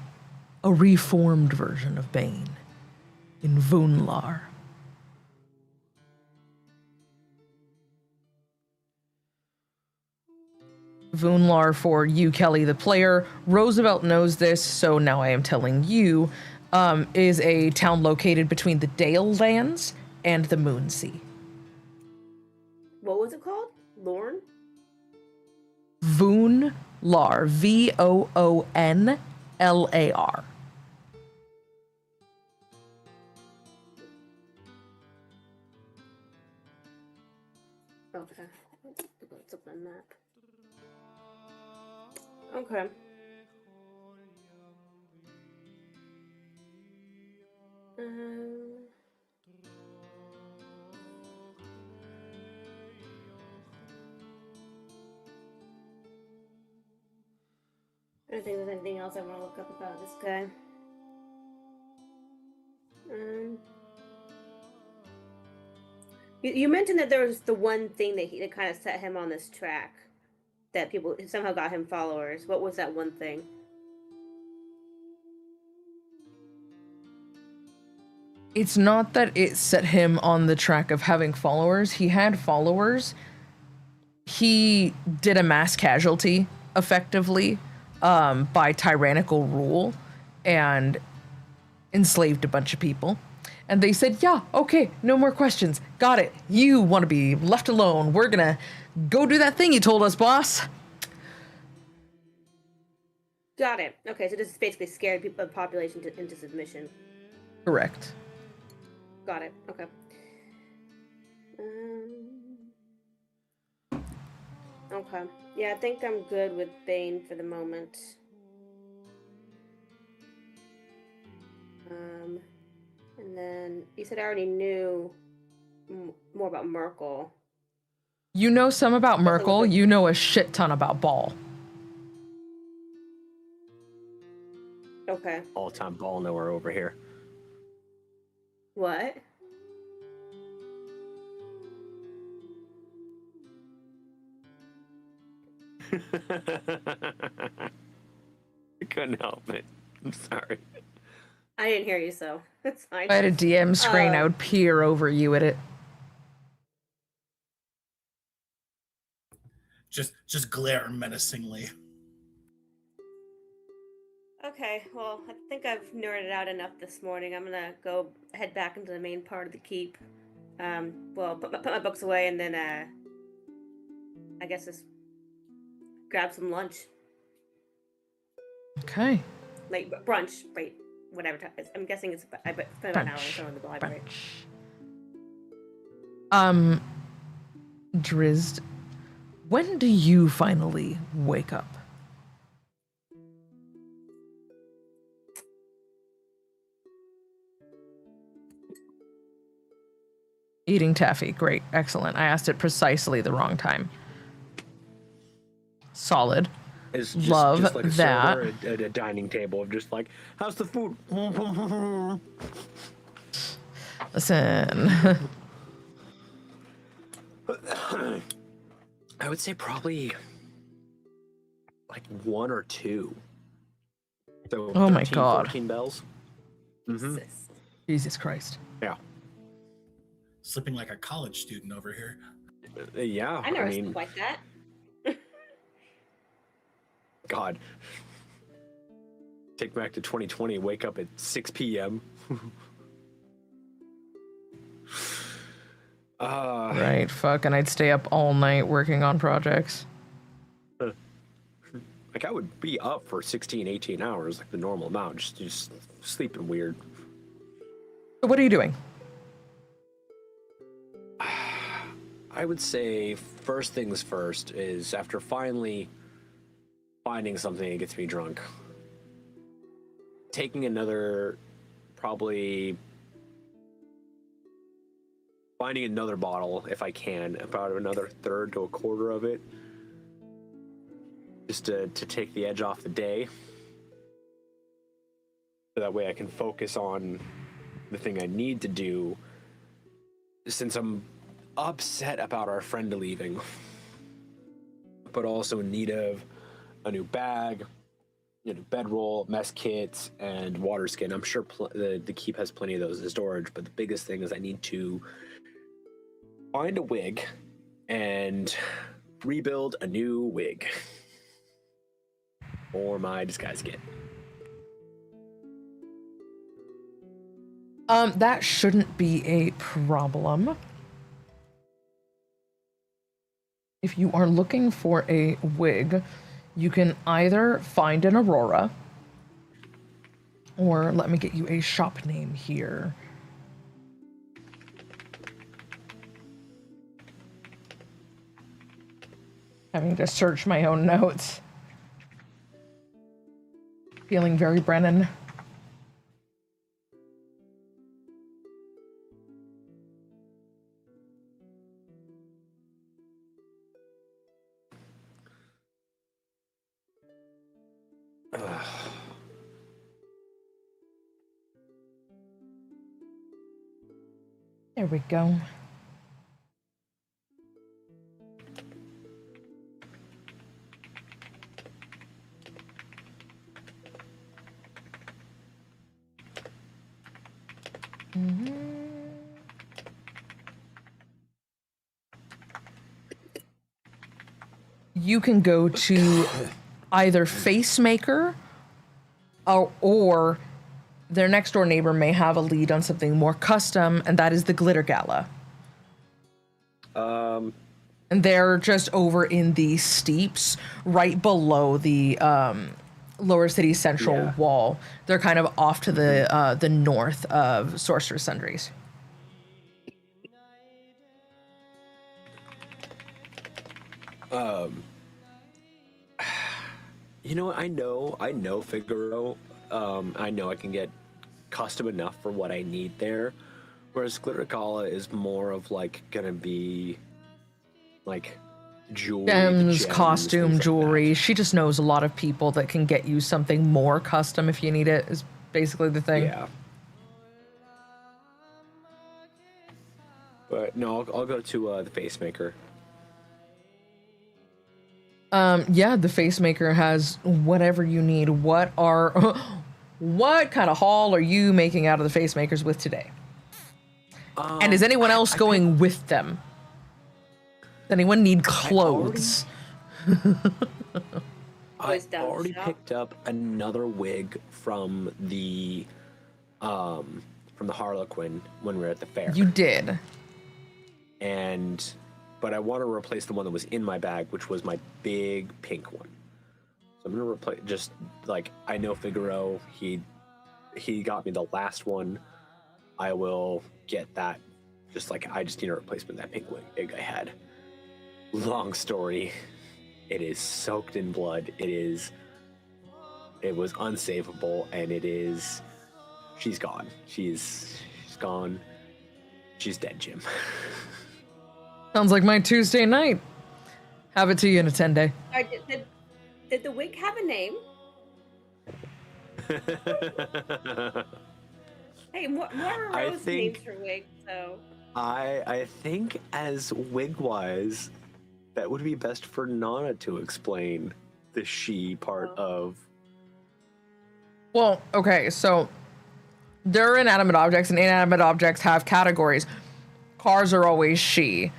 a reformed version of Bane in Voonlar. Voonlar for you, Kelly, the player. Roosevelt knows this, so now I am telling you, is a town located between the Dale Lands and the Moonsea. What was it called? Lorne? Voonlar. Voonlar. Okay. Let's look on map. Okay. I don't think there's anything else I want to look up about this guy. You mentioned that there was the one thing that kind of set him on this track, that people somehow got him followers. What was that one thing? It's not that it set him on the track of having followers. He had followers. He did a mass casualty, effectively, by tyrannical rule, and enslaved a bunch of people. And they said, yeah, okay, no more questions. Got it. You want to be left alone. We're gonna go do that thing you told us, boss. Got it. Okay, so this is basically scared people, the population into submission. Correct. Got it. Okay. Okay. Yeah, I think I'm good with Bane for the moment. And then you said I already knew more about Merkel. You know some about Merkel. You know a shit ton about Ball. Okay. All-time ball knower over here. What? I couldn't help it. I'm sorry. I didn't hear you, so it's fine. If I had a DM screen, I would peer over you at it. Just glare menacingly. Okay, well, I think I've nerded out enough this morning. I'm gonna go head back into the main part of the keep. Well, put my books away, and then I guess just grab some lunch. Okay. Like brunch, right? Whatever time. I'm guessing it's about an hour or so in the library. Drizzt, when do you finally wake up? Eating taffy. Great. Excellent. I asked it precisely the wrong time. Solid. It's Love just like a that. server at a dining table of just like, how's the food? Listen. I would say probably like 1 or 2. So Oh my 13, God. 14 bells. Mm-hmm. Jesus Christ. Yeah. Slipping like a college student over here. Yeah. I never mean, slept like that. God. Take back to 2020, wake up at 6 p.m. Right, fuck, and I'd stay up all night working on projects. Like, I would be up for 16, 18 hours, like the normal amount, just sleeping weird. So what are you doing? I would say first things first is after finally finding something that gets me drunk, taking another, probably finding another bottle if I can, about another third to a quarter of it, just to take the edge off the day. So that way I can focus on the thing I need to do, since I'm upset about our friend leaving, but also in need of a new bag, bedroll, mess kits, and water skin. I'm sure the keep has plenty of those in storage, but the biggest thing is I need to find a wig and rebuild a new wig for my disguise kit. That shouldn't be a problem. If you are looking for a wig, you can either find an Aurora, or let me get you a shop name here. Having to search my own notes. Feeling very Brennan. There we go. You can go to either Facemaker or their next door neighbor may have a lead on something more custom, and that is the Glitter Gala. And they're just over in the steeps, right below the Lower City Central wall. They're kind of off to the north of Sorcerer's Sundries. You know what? I know Phyr'eyl. I know I can get custom enough for what I need there. Whereas Glitter Gala is more of like gonna be like jewelry, Gems, costume, things like jewelry. that. She just knows a lot of people that can get you something more custom if you need it, is basically the thing. Yeah. But no, I'll go to the Facemaker. Yeah, the Facemaker has whatever you need. What kind of haul are you making out of the Facemakers with today? And is anyone else going with them? Does anyone need clothes? I already picked up another wig from the Harlequin when we were at the fair. You did. But I want to replace the one that was in my bag, which was my big pink one. So I'm gonna replace. Just like I know Phyr'eyl, he got me the last one. I will get that. Just like I just need a replacement of that pink wig I had. Long story. It is soaked in blood. It was unsavable, and she's gone. She's gone. She's dead, Jim. Sounds like my Tuesday night. Have it to you in a 10-day. Did the wig have a name? Hey, Moira Rose names her wig, so. I think as wig-wise, that would be best for Nana to explain the she part of. Well, okay, so there are inanimate objects, and inanimate objects have categories. Cars are always she.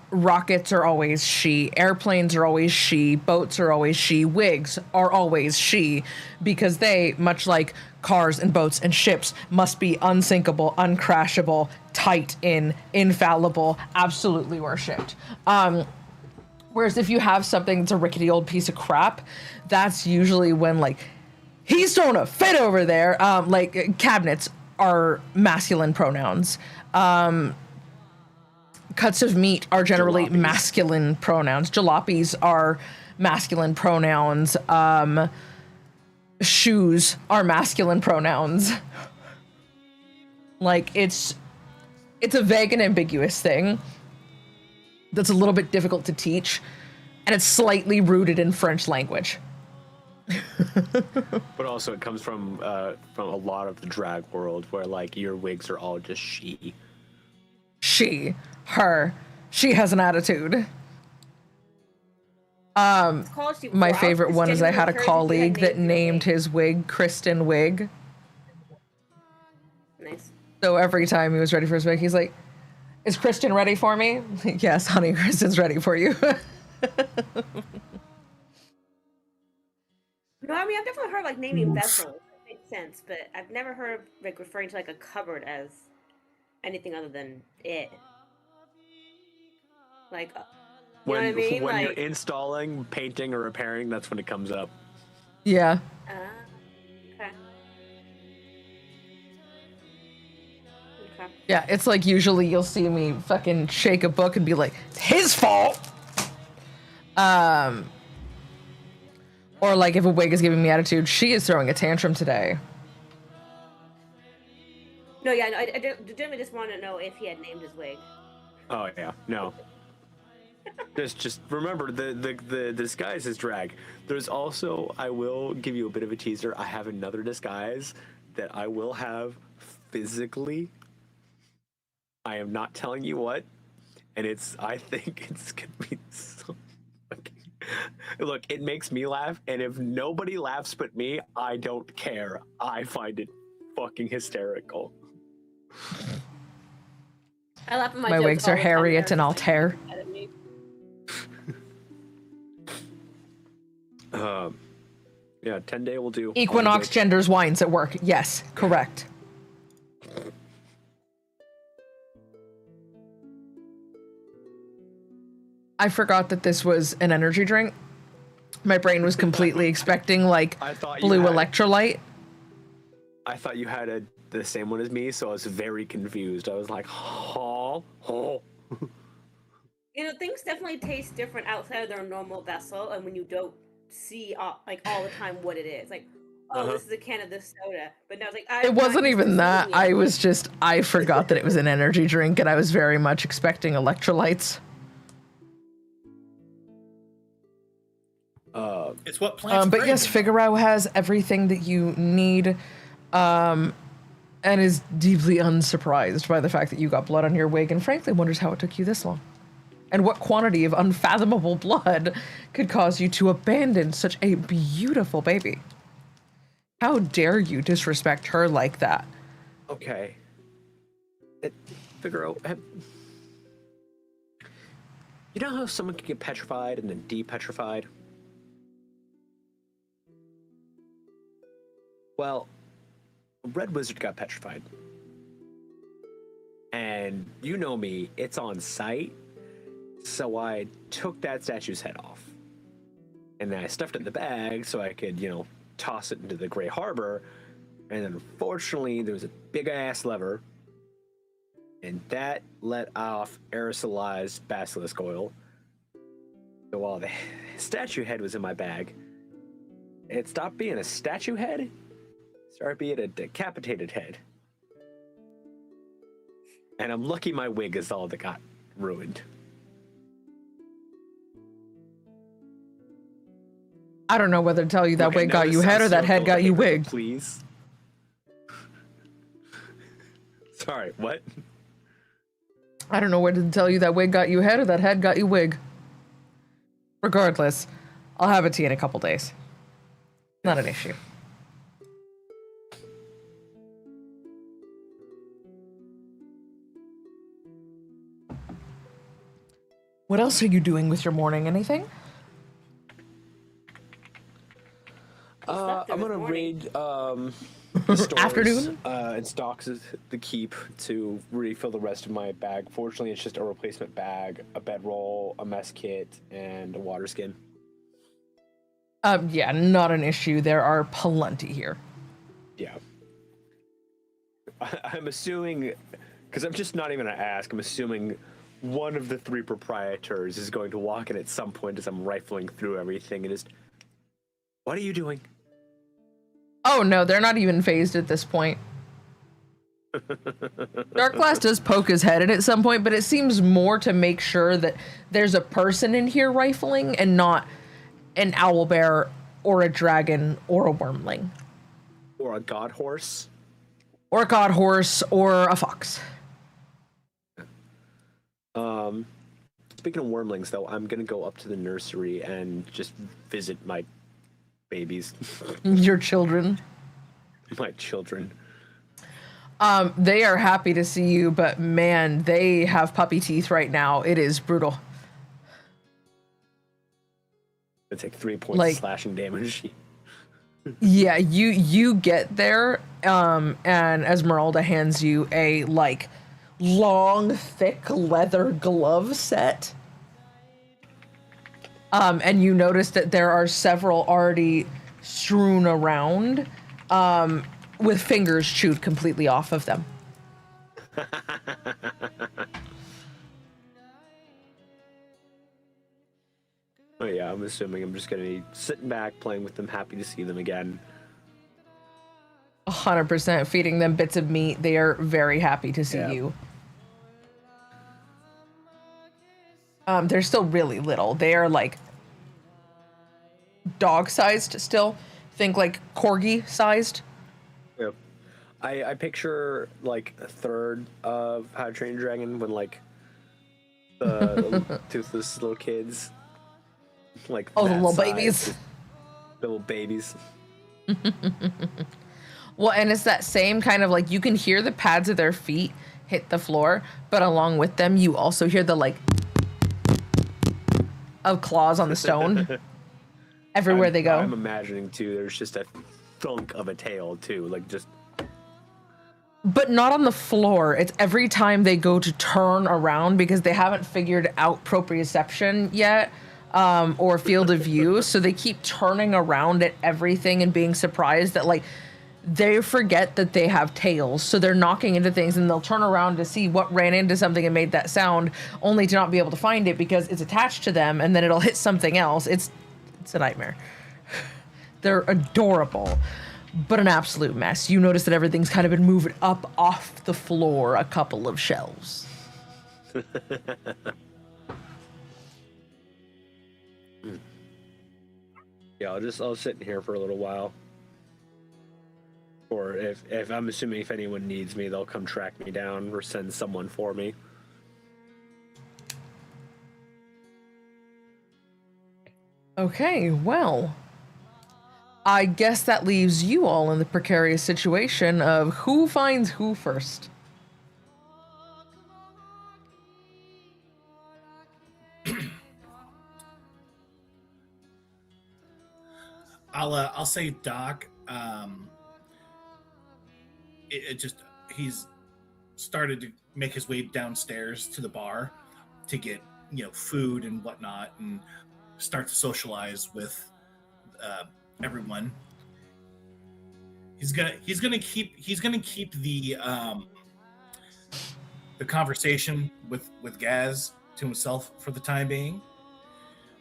Rockets are always she. Airplanes are always she. Boats are always she. Wigs are always she, because they, much like cars and boats and ships, must be unsinkable, uncrashable, tight in, infallible, absolutely worshipped. Whereas if you have something that's a rickety old piece of crap, that's usually when, like, he's throwing a fit over there. Like, cabinets are masculine pronouns. Cuts of meat are generally masculine pronouns. Jalopies are masculine pronouns. Shoes are masculine pronouns. Like, it's a vague and ambiguous thing that's a little bit difficult to teach, and it's slightly rooted in French language. But also it comes from a lot of the drag world where, like, your wigs are all just she. She, her, she has an attitude. It's called she My wore. I was favorite just one is I had a genuinely curious if you had colleague that your named wig. his wig Kristen Wig. Nice. So every time he was ready for his wig, he's like, "Is Kristen ready for me?" Yes, honey, Kristen's ready for you. No, I mean I've definitely heard like naming vessels. It makes sense, but I've never heard of like referring to like a cupboard as anything other than it. Like, you know what I mean? When you're Like, installing, painting, or repairing, that's when it comes up. Yeah. okay. Okay. Yeah, it's like usually you'll see me fucking shake a book and be like, "It's his fault." Or like if a wig is giving me attitude, she is throwing a tantrum today. No, yeah, no, I legitimately just wanted to know if he had named his wig. Oh yeah, no. just remember the disguise is drag. There's also, I will give you a bit of a teaser. I have another disguise that I will have physically. I am not telling you what, and I think it's gonna be so fucking. Look, it makes me laugh, and if nobody laughs but me, I don't care. I find it fucking hysterical. I laugh at My jokes wigs all are the time, Harriet and Aaron's just Altair. like, at me. Yeah, 10-day will do. Equinox genders wines at work. Yes, correct. I forgot that this was an energy drink. My brain was completely expecting like I thought blue you had- electrolyte. I thought you had the same one as me, so I was very confused. I was like, oh. You know, things definitely taste different outside of their normal vessel, and when you don't see like all the time what it is, like, oh, this is a can of this soda, but now it's like It wasn't even that. I forgot that it was an energy drink, and I was very much expecting electrolytes. It's what plants. But crave, yes, you know? Figaro has everything that you need, and is deeply unsurprised by the fact that you got blood on your wig, and frankly wonders how it took you this long. And what quantity of unfathomable blood could cause you to abandon such a beautiful baby? How dare you disrespect her like that? Okay. Figaro, you know how someone can get petrified and then de-petrified? Well, Red Wizard got petrified. And you know me, it's on site. So I took that statue's head off. And then I stuffed it in the bag so I could, toss it into the Grey Harbor. And then unfortunately, there was a big ass lever. And that let off aerosolized basilisk oil. So while the statue head was in my bag, it stopped being a statue head, started being a decapitated head. And I'm lucky my wig is all that got ruined. I don't know whether to tell you that Okay, wig now got this you head or sounds that so head got you delightful, wigged. Please. Sorry, what? I don't know whether to tell you that wig got you head or that head got you wig. Regardless, I'll have it to you in a couple days. Not an issue. What else are you doing with your morning? Anything? I'm gonna raid the stores, Afternoon? and stocks the keep to refill the rest of my bag. Fortunately, it's just a replacement bag, a bedroll, a mess kit, and a water skin. Yeah, not an issue. There are plenty here. Yeah. I'm assuming, because I'm just not even gonna ask, I'm assuming one of the three proprietors is going to walk in at some point as I'm rifling through everything and just, what are you doing? Oh no, they're not even phased at this point. Darkglass does poke his head in at some point, but it seems more to make sure that there's a person in here rifling and not an owlbear or a dragon or a wormling. Or a god horse? Or a god horse or a fox. speaking of wormlings, though, I'm gonna go up to the nursery and just visit my babies, Your children. my children. They are happy to see you, but man, they have puppy teeth right now. It is brutal. I take 3 points Like- of slashing damage. Yeah, you get there, and Esmeralda hands you a like long, thick leather glove set. And you notice that there are several already strewn around, with fingers chewed completely off of them. Oh yeah, I'm assuming I'm just gonna be sitting back, playing with them, happy to see them again. 100% feeding them bits of meat. They are very happy to see Yeah. you. They're still really little. They are like dog-sized still. Think like corgi-sized. Yep. I picture like a third of How to Train Your Dragon when like the toothless little kids, like Oh, the that little size, babies. just little babies. Well, and it's that same kind of like you can hear the pads of their feet hit the floor, but along with them, you also hear the like of claws on the stone everywhere they go. I'm imagining too. There's just a thunk of a tail too, like just. But not on the floor. It's every time they go to turn around because they haven't figured out proprioception yet, or field of view. So they keep turning around at everything and being surprised that like they forget that they have tails. So they're knocking into things and they'll turn around to see what ran into something and made that sound, only to not be able to find it because it's attached to them and then it'll hit something else. It's a nightmare. They're adorable, but an absolute mess. You notice that everything's kind of been moved up off the floor a couple of shelves. Yeah, I'll sit in here for a little while. Or if I'm assuming if anyone needs me, they'll come track me down or send someone for me. Okay, well, I guess that leaves you all in the precarious situation of who finds who first. I'll say Doc. He's started to make his way downstairs to the bar to get food and whatnot, and start to socialize with everyone. He's gonna keep the conversation with Gaz to himself for the time being.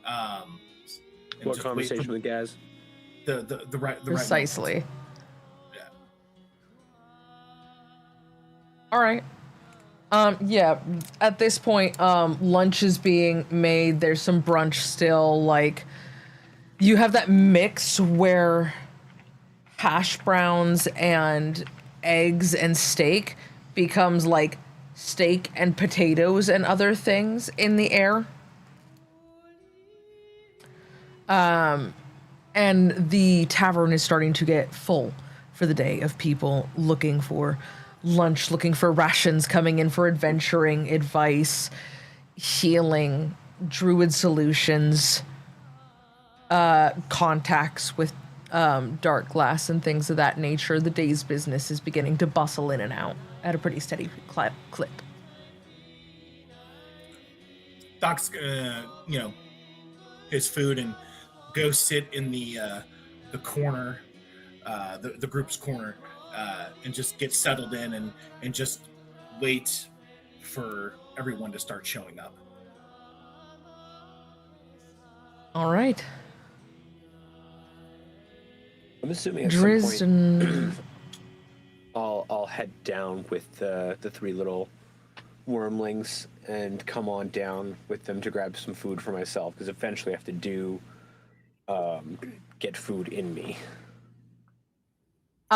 And What just wait conversation for with Gaz? the right Precisely. moment. Yeah. All right. Yeah, at this point, lunch is being made. There's some brunch still. Like, you have that mix where hash browns and eggs and steak becomes like steak and potatoes and other things in the air. And the tavern is starting to get full for the day of people looking for lunch, looking for rations, coming in for adventuring, advice, healing, druid solutions, contacts with dark glass and things of that nature. The day's business is beginning to bustle in and out at a pretty steady clip. Doc's his food and go sit in the corner, the group's corner, and just get settled in and just wait for everyone to start showing up. All right. I'm assuming at Drizzt some point I'll head down with the three little wormlings and come on down with them to grab some food for myself, because eventually I have to get food in me.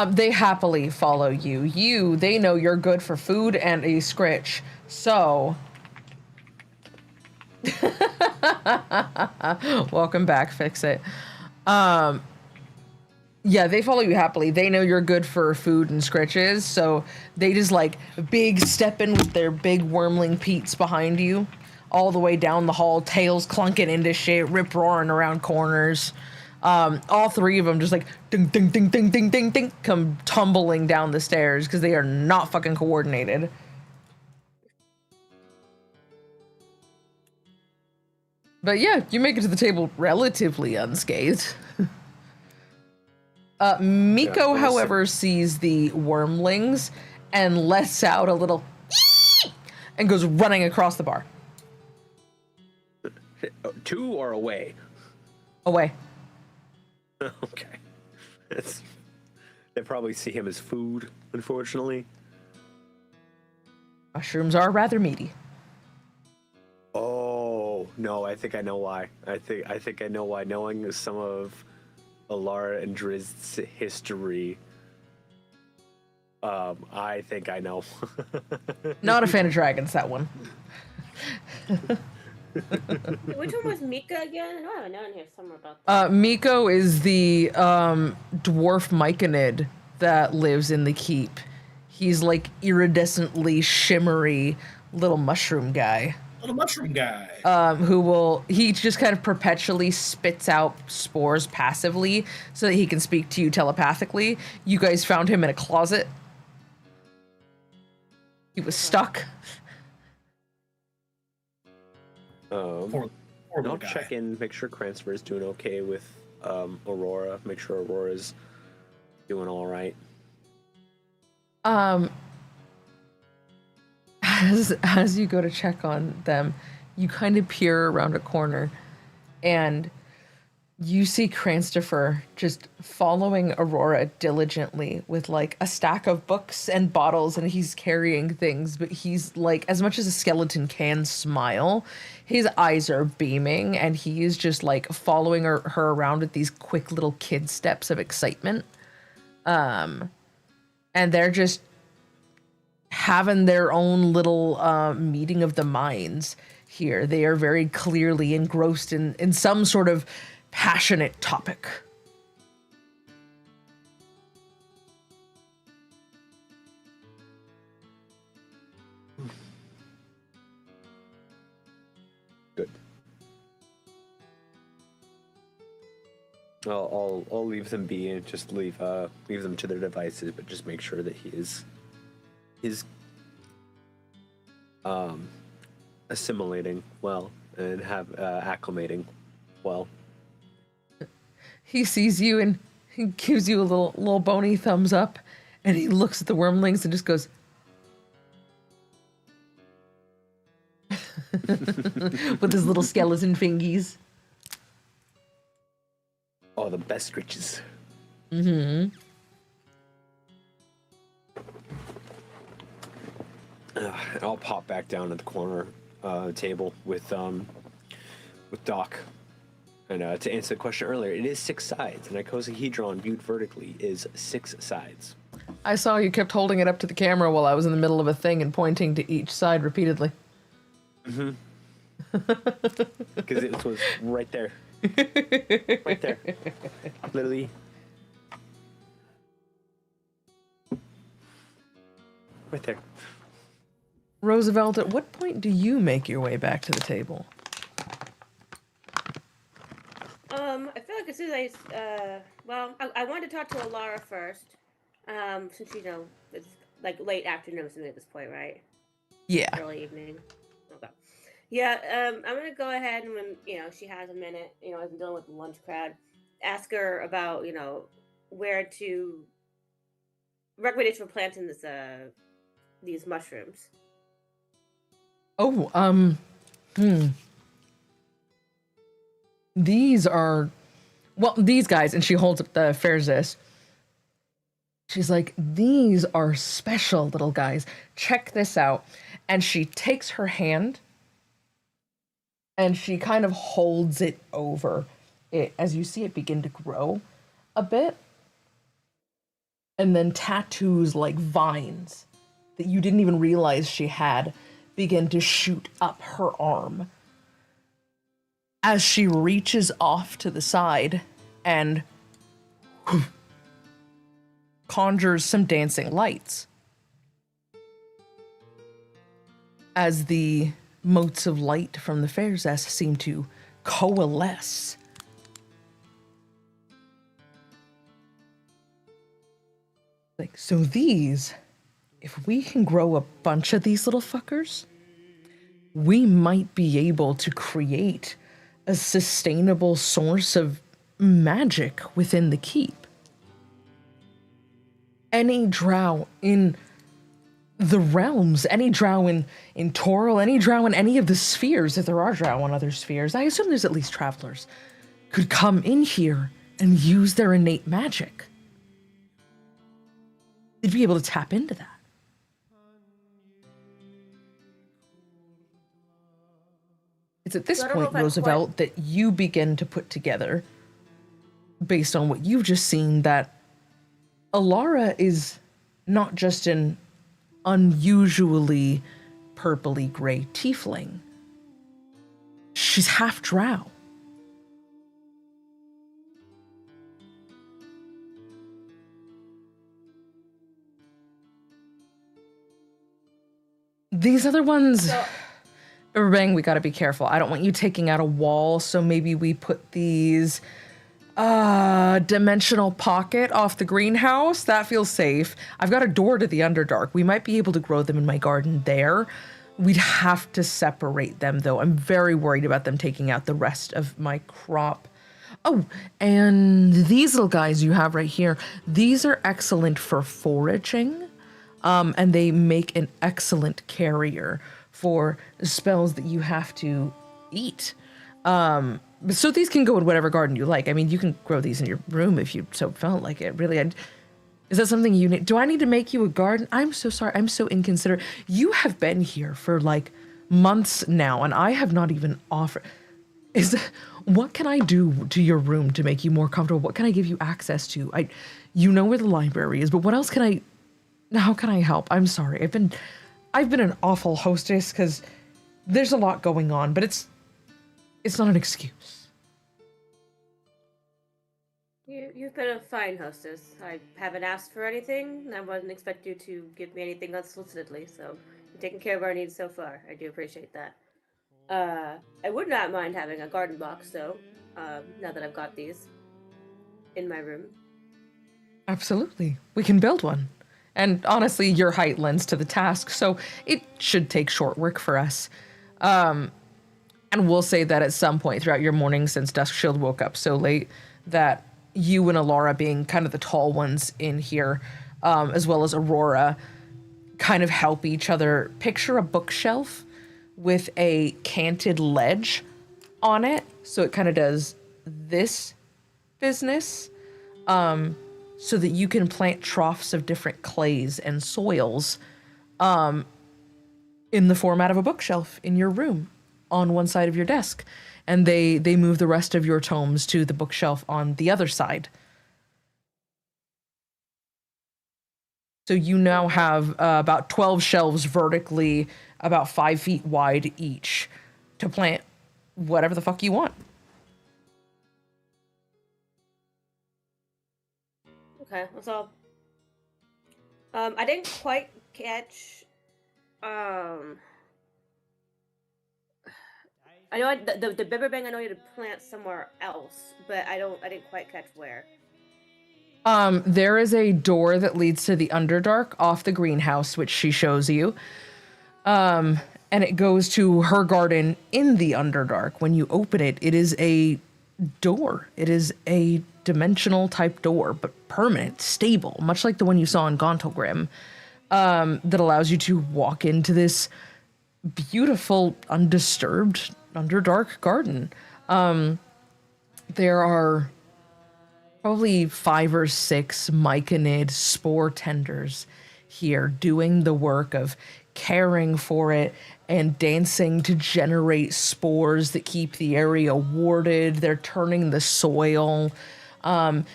They happily follow you. They know you're good for food and a scritch. So, Welcome back, fix it. Yeah, they follow you happily. They know you're good for food and scritches, so they just like big step in with their big wormling Pete's behind you, all the way down the hall, tails clunking into shit, rip roaring around corners. All three of them just like ding ding ding ding ding ding ding come tumbling down the stairs because they are not fucking coordinated. But yeah, you make it to the table relatively unscathed. Miko, however, sees the wormlings and lets out a little and goes running across the bar. To or away? Away. Okay. They probably see him as food, unfortunately. Mushrooms are rather meaty. Oh, no, I think I know why. I think I know why. Knowing some of Alara and Drizzt's history, I think I know. Not a fan of dragons, that one. Which one was Mika again? I know I have a note in here somewhere about that. Miko is the dwarf myconid that lives in the keep. He's like iridescently shimmery little mushroom guy. Little mushroom guy. He just kind of perpetually spits out spores passively so that he can speak to you telepathically. You guys found him in a closet. He was stuck. Poor I'll guy. check in, make sure Cransford is doing okay with Aurora. Make sure Aurora's doing all right. As you go to check on them, you kind of peer around a corner and you see Cranstifer just following Aurora diligently with like a stack of books and bottles, and he's carrying things, but he's like, as much as a skeleton can smile, his eyes are beaming and he is just like following her around with these quick little kid steps of excitement. And they're just having their own little meeting of the minds here. They are very clearly engrossed in some sort of passionate topic. Good. I'll leave them be and just leave them to their devices, but just make sure that he is assimilating well and acclimating well. He sees you and he gives you a little bony thumbs up, and he looks at the wormlings and just goes with his little skeleton fingies. Oh, the best riches. Mm-hmm. I'll pop back down at the corner table with Doc. And to answer the question earlier, it is 6 sides. An icosahedron viewed vertically is 6 sides. I saw you kept holding it up to the camera while I was in the middle of a thing and pointing to each side repeatedly. Mm-hmm. Because it was right there. Right there. Literally. Right there. Roosevelt, at what point do you make your way back to the table? I feel like as soon as I wanted to talk to Alara first, since it's like late afternoon at this point, right? Yeah. Early evening. Okay. Yeah, I'm gonna go ahead and when she has a minute, as I'm dealing with the lunch crowd, ask her about where to recommendation for planting these mushrooms. Oh, these are, well, these guys, and she holds up the Phyr'eyl. She's like, these are special little guys. Check this out. And she takes her hand and she kind of holds it over it as you see it begin to grow a bit. And then tattoos like vines that you didn't even realize she had begin to shoot up her arm. as she reaches off to the side and conjures some dancing lights. As the motes of light from the Phyr'eyl seem to coalesce. Like, so these, if we can grow a bunch of these little fuckers, we might be able to create a sustainable source of magic within the keep. Any drow in the realms, any drow in Toril, any drow in any of the spheres, if there are drow on other spheres, I assume there's at least travelers, could come in here and use their innate magic. They'd be able to tap into that. It's at this point, Roosevelt, that you begin to put together, based on what you've just seen, that Alara is not just an unusually purpley gray tiefling. She's half drow. These other ones, bang, we gotta be careful. I don't want you taking out a wall, so maybe we put these dimensional pocket off the greenhouse. That feels safe. I've got a door to the Underdark. We might be able to grow them in my garden there. We'd have to separate them, though. I'm very worried about them taking out the rest of my crop. Oh, and these little guys you have right here, these are excellent for foraging. And they make an excellent carrier for spells that you have to eat. So these can go in whatever garden you like. I mean, you can grow these in your room if you so felt like it. Really, is that something you need? Do I need to make you a garden? I'm so sorry. I'm so inconsiderate. You have been here for like months now, and I have not even offered. What can I do to your room to make you more comfortable? What can I give you access to? You know where the library is, but what else can I? How can I help? I'm sorry. I've been an awful hostess because there's a lot going on, but it's not an excuse. You've been a fine hostess. I haven't asked for anything, and I wouldn't expect you to give me anything unsolicitedly, so you're taking care of our needs so far. I do appreciate that. I would not mind having a garden box, though, now that I've got these in my room. Absolutely. We can build one. And honestly, your height lends to the task, so it should take short work for us. And we'll say that at some point throughout your morning, since Duskshield woke up so late, that you and Alara, being kind of the tall ones in here, as well as Aurora, kind of help each other. Picture a bookshelf with a canted ledge on it, so it kind of does this business. So that you can plant troughs of different clays and soils in the format of a bookshelf in your room on one side of your desk. And they move the rest of your tomes to the bookshelf on the other side. So you now have about 12 shelves vertically, about 5 feet wide each, to plant whatever the fuck you want. Okay, that's all. I didn't quite catch. I know the Bibberbang. I know you had to plant somewhere else, but I didn't quite catch where. There is a door that leads to the Underdark off the greenhouse, which she shows you. And it goes to her garden in the Underdark. When you open it, it is a door. It is a dimensional type door, but permanent, stable, much like the one you saw in Gauntlgrim, that allows you to walk into this beautiful, undisturbed Underdark garden. There are probably 5 or 6 myconid spore tenders here doing the work of caring for it and dancing to generate spores that keep the area warded. They're turning the soil.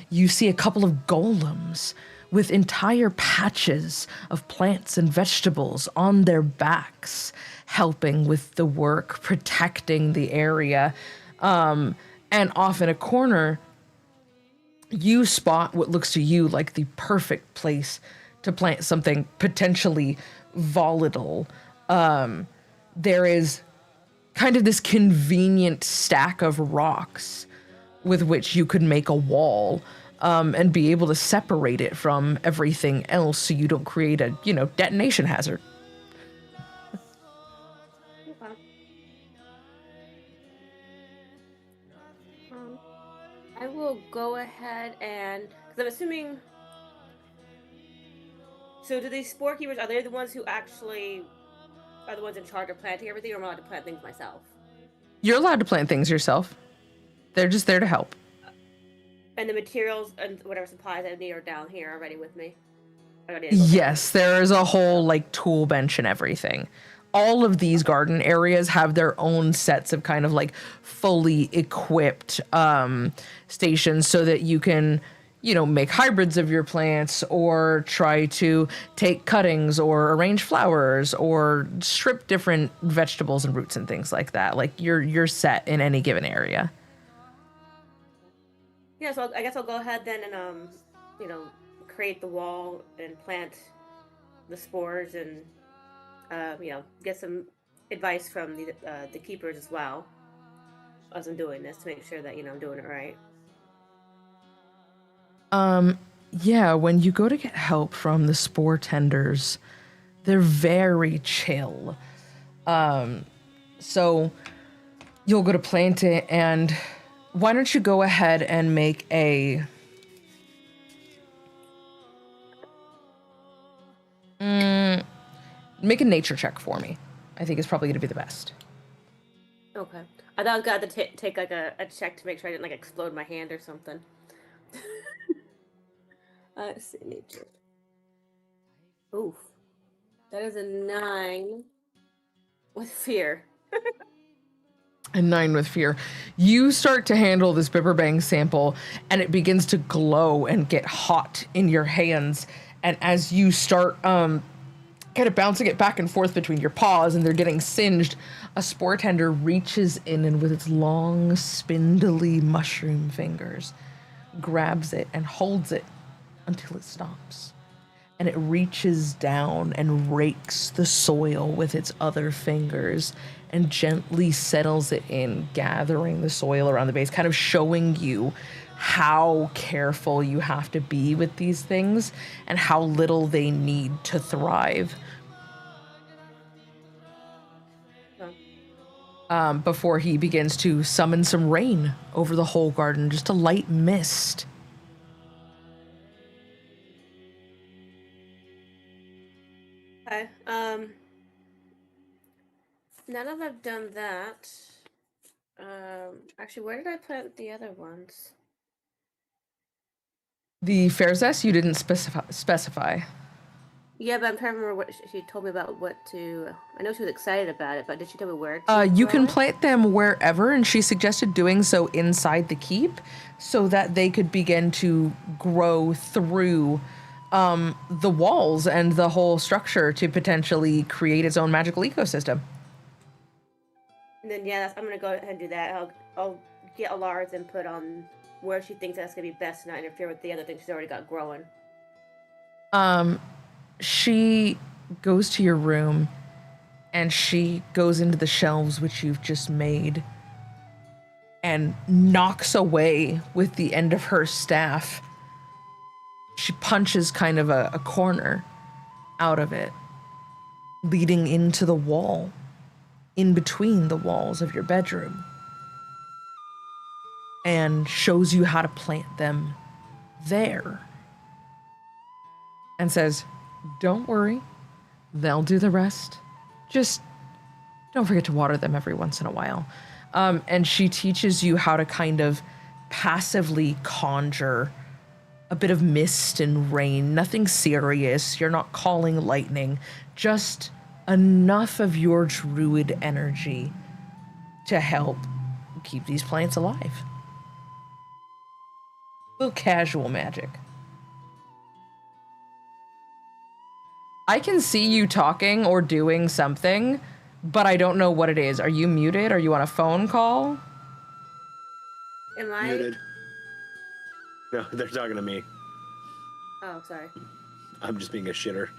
You see a couple of golems with entire patches of plants and vegetables on their backs, helping with the work, protecting the area. And off in a corner, you spot what looks to you like the perfect place to plant something potentially volatile. There is kind of this convenient stack of rocks with which you could make a wall, and be able to separate it from everything else so you don't create a, detonation hazard. Okay. I will go ahead and, because I'm assuming. So, do these spore keepers, are they the ones who actually are the ones in charge of planting everything, or am I allowed to plant things myself? You're allowed to plant things yourself. They're just there to help. And the materials and whatever supplies I need are down here already with me. Yes, there is a whole tool bench and everything. All of these garden areas have their own sets of kind of fully equipped stations so that you can, make hybrids of your plants, or try to take cuttings or arrange flowers or strip different vegetables and roots and things like that. You're set in any given area. Yeah, so I guess I'll go ahead then and create the wall and plant the spores and get some advice from the keepers as well as I'm doing this to make sure that I'm doing it right. Yeah, when you go to get help from the spore tenders, they're very chill. So you'll go to plant it, and why don't you go ahead and make a nature check for me. I think it's probably going to be the best. Okay. I thought I was going to take a check to make sure I didn't explode my hand or something. Let's see, nature. Oof. That is a 9 with fear. A 9 with fear. You start to handle this Bibberbang sample, and it begins to glow and get hot in your hands. And as you start kind of bouncing it back and forth between your paws and they're getting singed, a spore tender reaches in and with its long, spindly mushroom fingers, grabs it and holds it until it stops. And it reaches down and rakes the soil with its other fingers and gently settles it in, gathering the soil around the base, kind of showing you how careful you have to be with these things and how little they need to thrive. Before he begins to summon some rain over the whole garden, just a light mist. Okay. Now that I've done that, actually, where did I plant the other ones? The Phyr'eyl you didn't specify. Yeah, but I'm trying to remember what she told me about what to. I know she was excited about it, but did she tell me where? You can plant them wherever, and she suggested doing so inside the keep so that they could begin to grow through the walls and the whole structure to potentially create its own magical ecosystem. And then I'm gonna go ahead and do that. I'll get Alar's input on where she thinks that's gonna be best, and not interfere with the other things she's already got growing. She goes to your room, and she goes into the shelves which you've just made, and knocks away with the end of her staff. She punches kind of a corner out of it, leading into the wall, in between the walls of your bedroom, and shows you how to plant them there. And says, don't worry, they'll do the rest. Just don't forget to water them every once in a while. And she teaches you how to kind of passively conjure a bit of mist and rain. Nothing serious. You're not calling lightning. Just enough of your druid energy to help keep these plants alive. A little casual magic. I can see you talking or doing something, but I don't know what it is. Are you muted? Are you on a phone call? Am I? Muted. No, they're talking to me. Oh, sorry. I'm just being a shitter.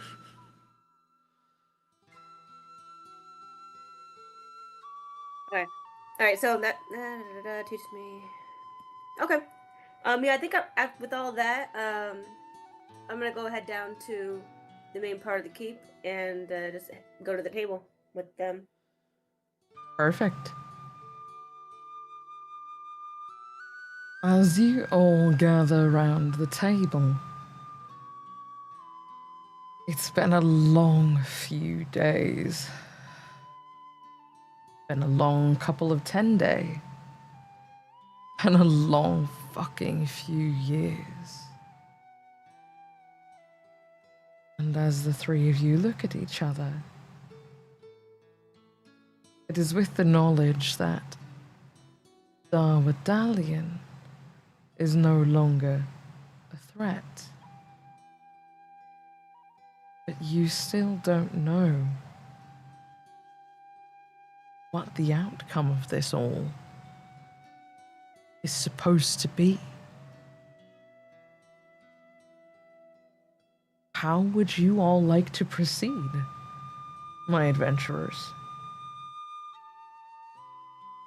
Okay. All right. So that teaches me. Okay. Yeah, I think with all that, I'm gonna go head down to the main part of the keep and just go to the table with them. Perfect. As you all gather around the table, it's been a long few days. Been a long couple of 10-day. And a long fucking few years. And as the three of you look at each other, it is with the knowledge that Darwadalian is no longer a threat. But you still don't know what the outcome of this all is supposed to be. How would you all like to proceed, my adventurers?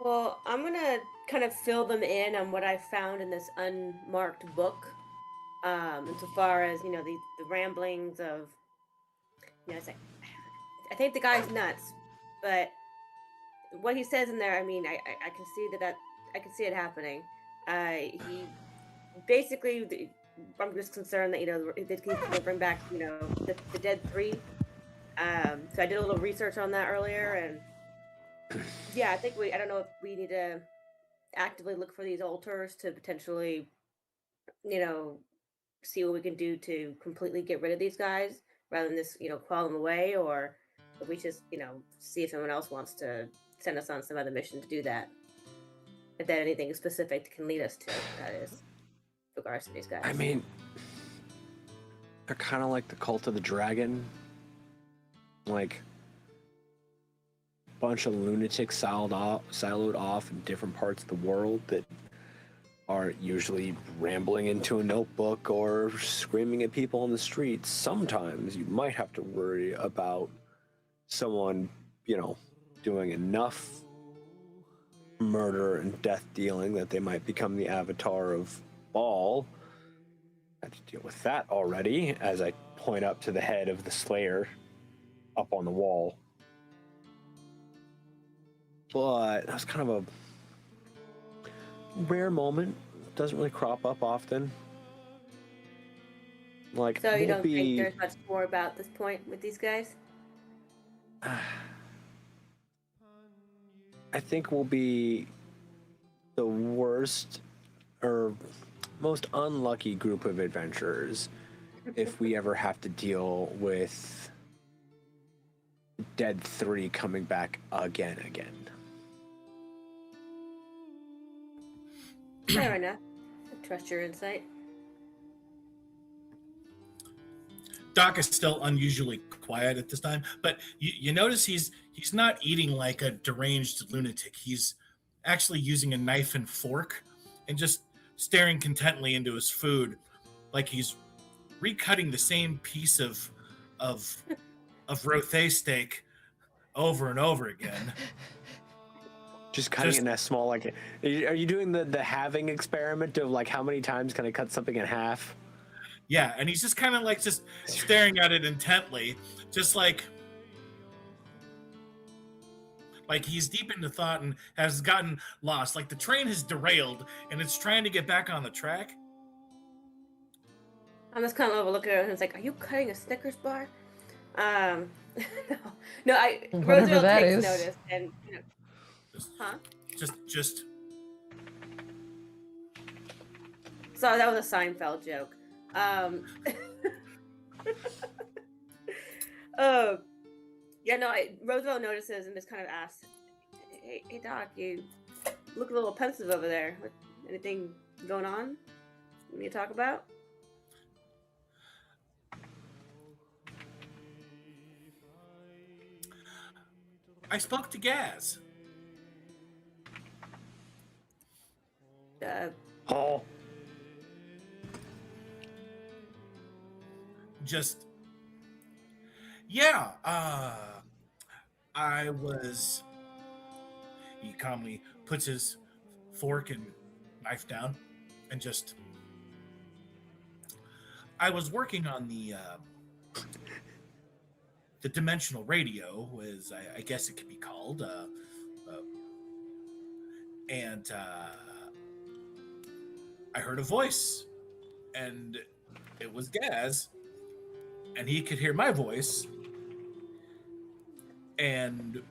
Well, I'm gonna kind of fill them in on what I found in this unmarked book. Insofar as the ramblings of it's like, I think the guy's nuts, but what he says in there, I mean, I can see that I can see it happening. He basically, I'm just concerned that he's gonna bring back the dead three. So I did a little research on that earlier, and yeah, I think I don't know if we need to actively look for these altars to potentially, see what we can do to completely get rid of these guys rather than just, call them away, or if we just, see if someone else wants to send us on some other mission to do that. If that anything specific can lead us to, that is, with regards to these guys. I mean, they're kind of like the cult of the dragon. Like, a bunch of lunatics siloed off in different parts of the world that are usually rambling into a notebook or screaming at people on the streets. Sometimes you might have to worry about someone, doing enough murder and death dealing that they might become the avatar of Baal. I had to deal with that already, as I point up to the head of the Slayer up on the wall. But that was kind of a rare moment. Doesn't really crop up often. Like, So you don't think there's much more about this point with these guys? I think we'll be the worst or most unlucky group of adventurers if we ever have to deal with Dead 3 coming back again. Fair enough. I trust your insight. Doc is still unusually quiet at this time, but you notice he's not eating like a deranged lunatic. He's actually using a knife and fork and just staring contently into his food, like he's recutting the same piece of rothe steak over and over again. Just cutting it in that small, like, are you doing the halving experiment of like how many times can I cut something in half? Yeah, and he's just kind of like just staring at it intently, just like he's deep into thought and has gotten lost. Like the train has derailed and it's trying to get back on the track. I'm just kind of looking at it and it's like, are you cutting a Snickers bar? No, Roosevelt takes notice and Just. Sorry, that was a Seinfeld joke. Roosevelt notices and just kind of asks, "Hey, Doc, you look a little pensive over there. Anything going on? You need to talk about?" I spoke to Gaz. Oh. Just yeah. I was. He calmly puts his fork and knife down, and just. I was working on the dimensional radio, as I guess it could be called, and I heard a voice, and it was Gaz, and he could hear my voice, and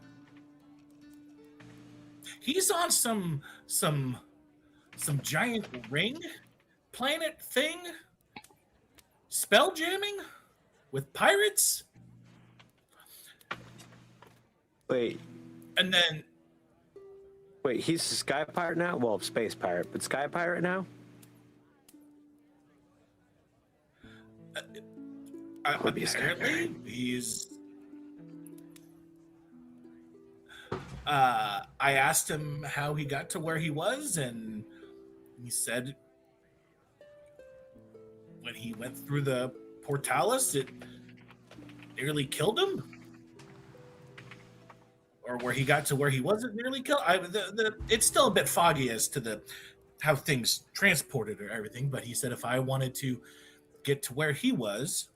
he's on some giant ring planet thing, spell jamming with pirates. Wait, And then he's a sky pirate now? Well, space pirate, but sky pirate now? apparently he's. I asked him how he got to where he was, and he said when he went through the portalis, it nearly killed him. Or where he got to where he wasn't nearly killed. It's still a bit foggy as to how things transported or everything, but he said if I wanted to get to where he was,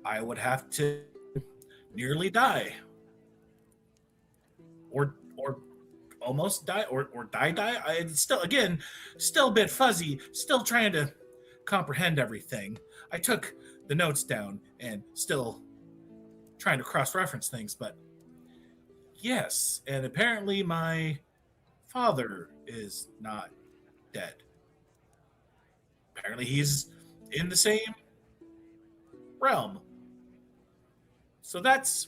I would have to nearly die. Or almost die, or die. It's still a bit fuzzy, still trying to comprehend everything. I took the notes down and still trying to cross-reference things, but yes, and apparently my father is not dead. Apparently he's in the same realm. So that's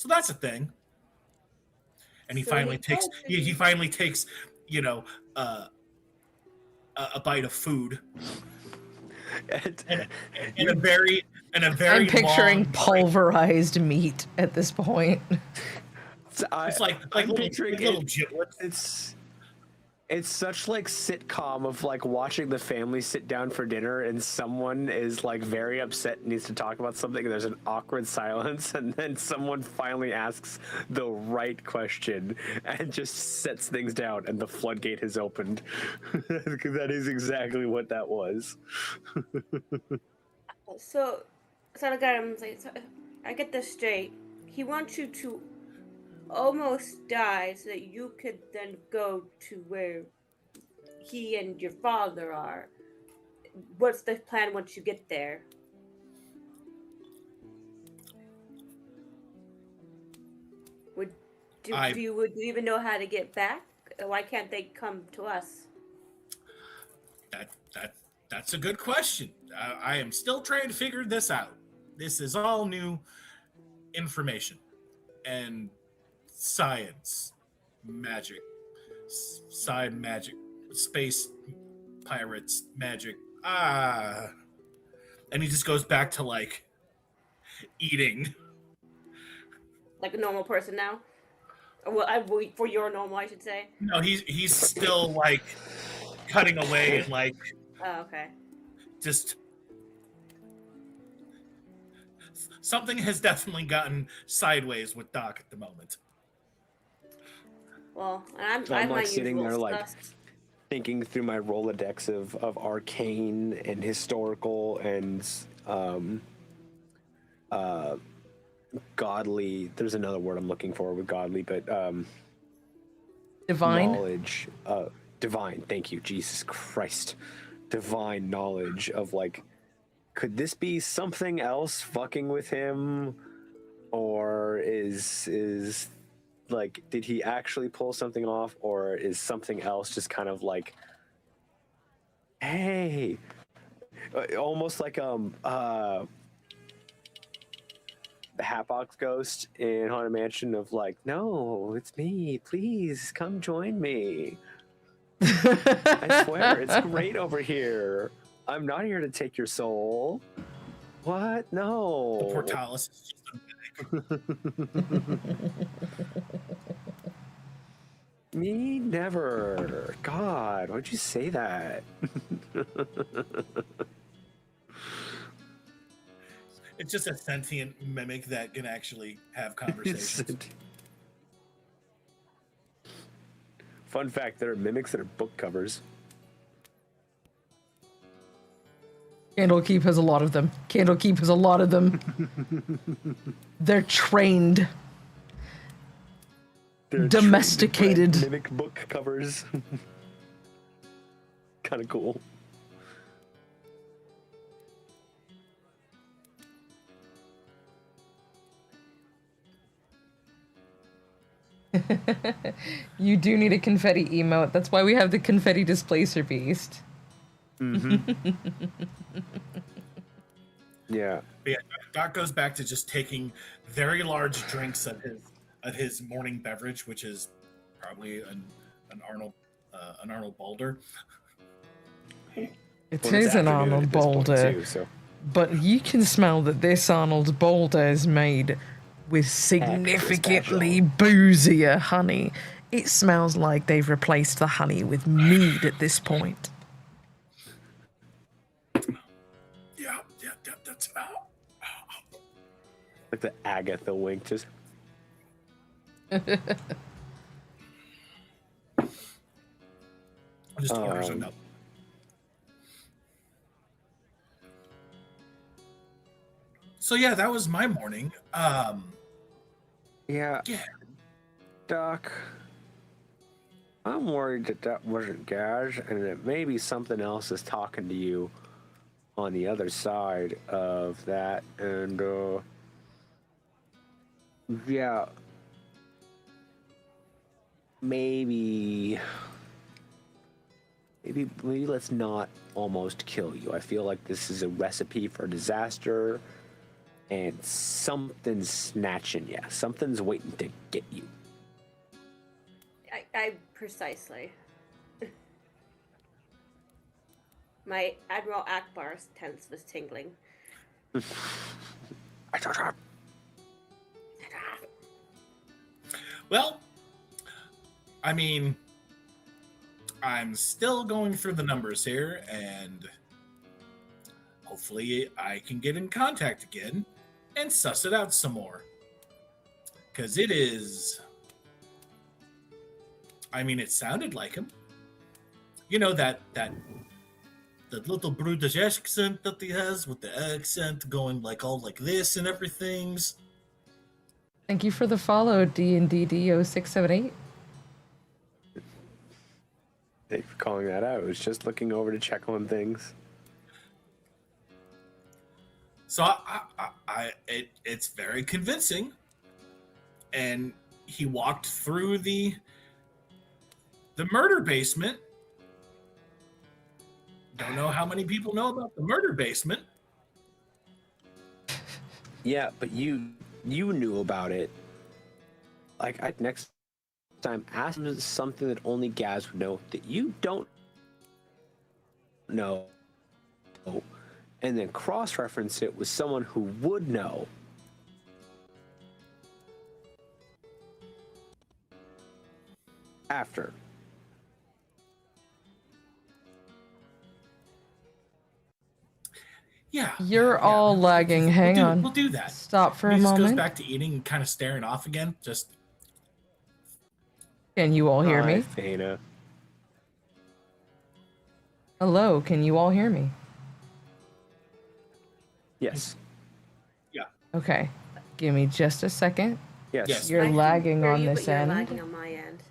a thing. And he So finally he takes told you- he finally takes, a bite of food. And a very I'm picturing long break. pulverized meat at this point. It's like I'm little, picturing little it- giblets. It's such like sitcom of like watching the family sit down for dinner and someone is like very upset and needs to talk about something and there's an awkward silence and then someone finally asks the right question and just sets things down and the floodgate has opened. That is exactly what that was. So I got him. Like, so I get this straight. He wants you to almost die so that you could then go to where he and your father are. What's the plan once you get there? Do you even know how to get back? Why can't they come to us? That's a good question. I am still trying to figure this out. This is all new information and science, magic, side magic, space pirates, magic. And he just goes back to like eating. Like a normal person now? Well, for your normal, I should say. No, he's still like cutting away and like. Oh, okay. Just something has definitely gotten sideways with Doc at the moment. Well, I'm like my sitting usual there like sus. thinking through my Rolodex of arcane and historical and godly. There's another word I'm looking for with godly, but Divine. knowledge. Divine. Thank you, Jesus Christ. Divine knowledge of like, could this be something else fucking with him, or is like, did he actually pull something off, or is something else just kind of like, hey, almost like the Hatbox Ghost in Haunted Mansion of like, no, it's me, please come join me. I swear, it's great over here. I'm not here to take your soul. What? No. The Portalis is just Me never. God, why'd you say that? It's just a sentient mimic that can actually have conversations. Fun fact, there are mimics that are book covers. Candlekeep has a lot of them. Candlekeep has a lot of them. They're trained. They're Domesticated. trained mimic book covers. Kind of cool. You do need a confetti emote. That's why we have the confetti displacer beast. Yeah. But yeah, Doc goes back to just taking very large drinks of his morning beverage, which is probably an Arnold Boulder. It Well, is it's an afternoon Arnold at this point, Boulder, too, so. but you can smell that this Arnold Boulder is made with significantly boozier honey. It smells like they've replaced the honey with mead at this point. Yeah, that's about. Like the Agatha wink, just. Just orders a note. So yeah, that was my morning. Yeah. Yeah. Doc, I'm worried that wasn't Gaz, and that maybe something else is talking to you on the other side of that, and yeah, maybe let's not almost kill you. I feel like this is a recipe for disaster, and something's snatching you. Something's waiting to get you. I precisely. My Admiral Akbar tense was tingling. Well, I mean, I'm still going through the numbers here, and hopefully I can get in contact again and suss it out some more. Because it is... I mean, it sounded like him. You know, that little British accent that he has, with the accent going like all like this and everything's. Thank you for the follow, DNDD0678. Thank you for calling that out. I was just looking over to check on things. So it's very convincing. And he walked through the murder basement. Don't know how many people know about the murder basement. Yeah, but you knew about it. Like, next time, ask him something that only Gaz would know that you don't know, and then cross-reference it with someone who would know. After. Yeah. You're all lagging. Hang on. We'll do that. Stop for a He just moment. goes back to eating and kind of staring off again. Just. Can you all hear Hi, me? Thana. Hello, can you all hear me? Yes. Yeah. Okay. Give me just a second. Yes. Yes. You're I can lagging hear on you, this but you're end. lagging on my end.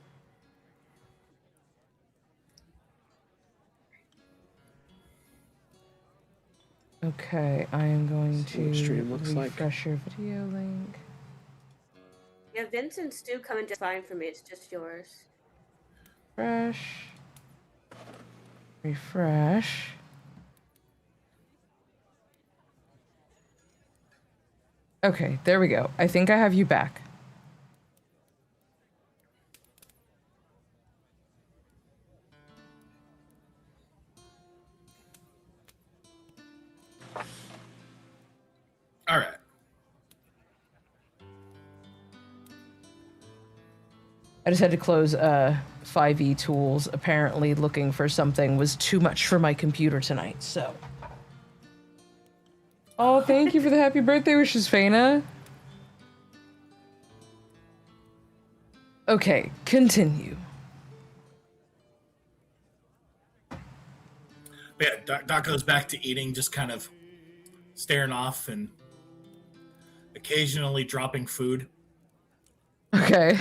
Okay, I am going See what to stream looks like. refresh your video link. Yeah, Vince and Stu coming just fine for me. It's just yours. Refresh. Refresh. Okay, there we go. I think I have you back. All right. I just had to close 5E tools. Apparently looking for something was too much for my computer tonight, so. Oh, thank you for the happy birthday wishes, Faina. Okay, continue. But yeah, Doc goes back to eating, just kind of staring off and occasionally dropping food. Okay.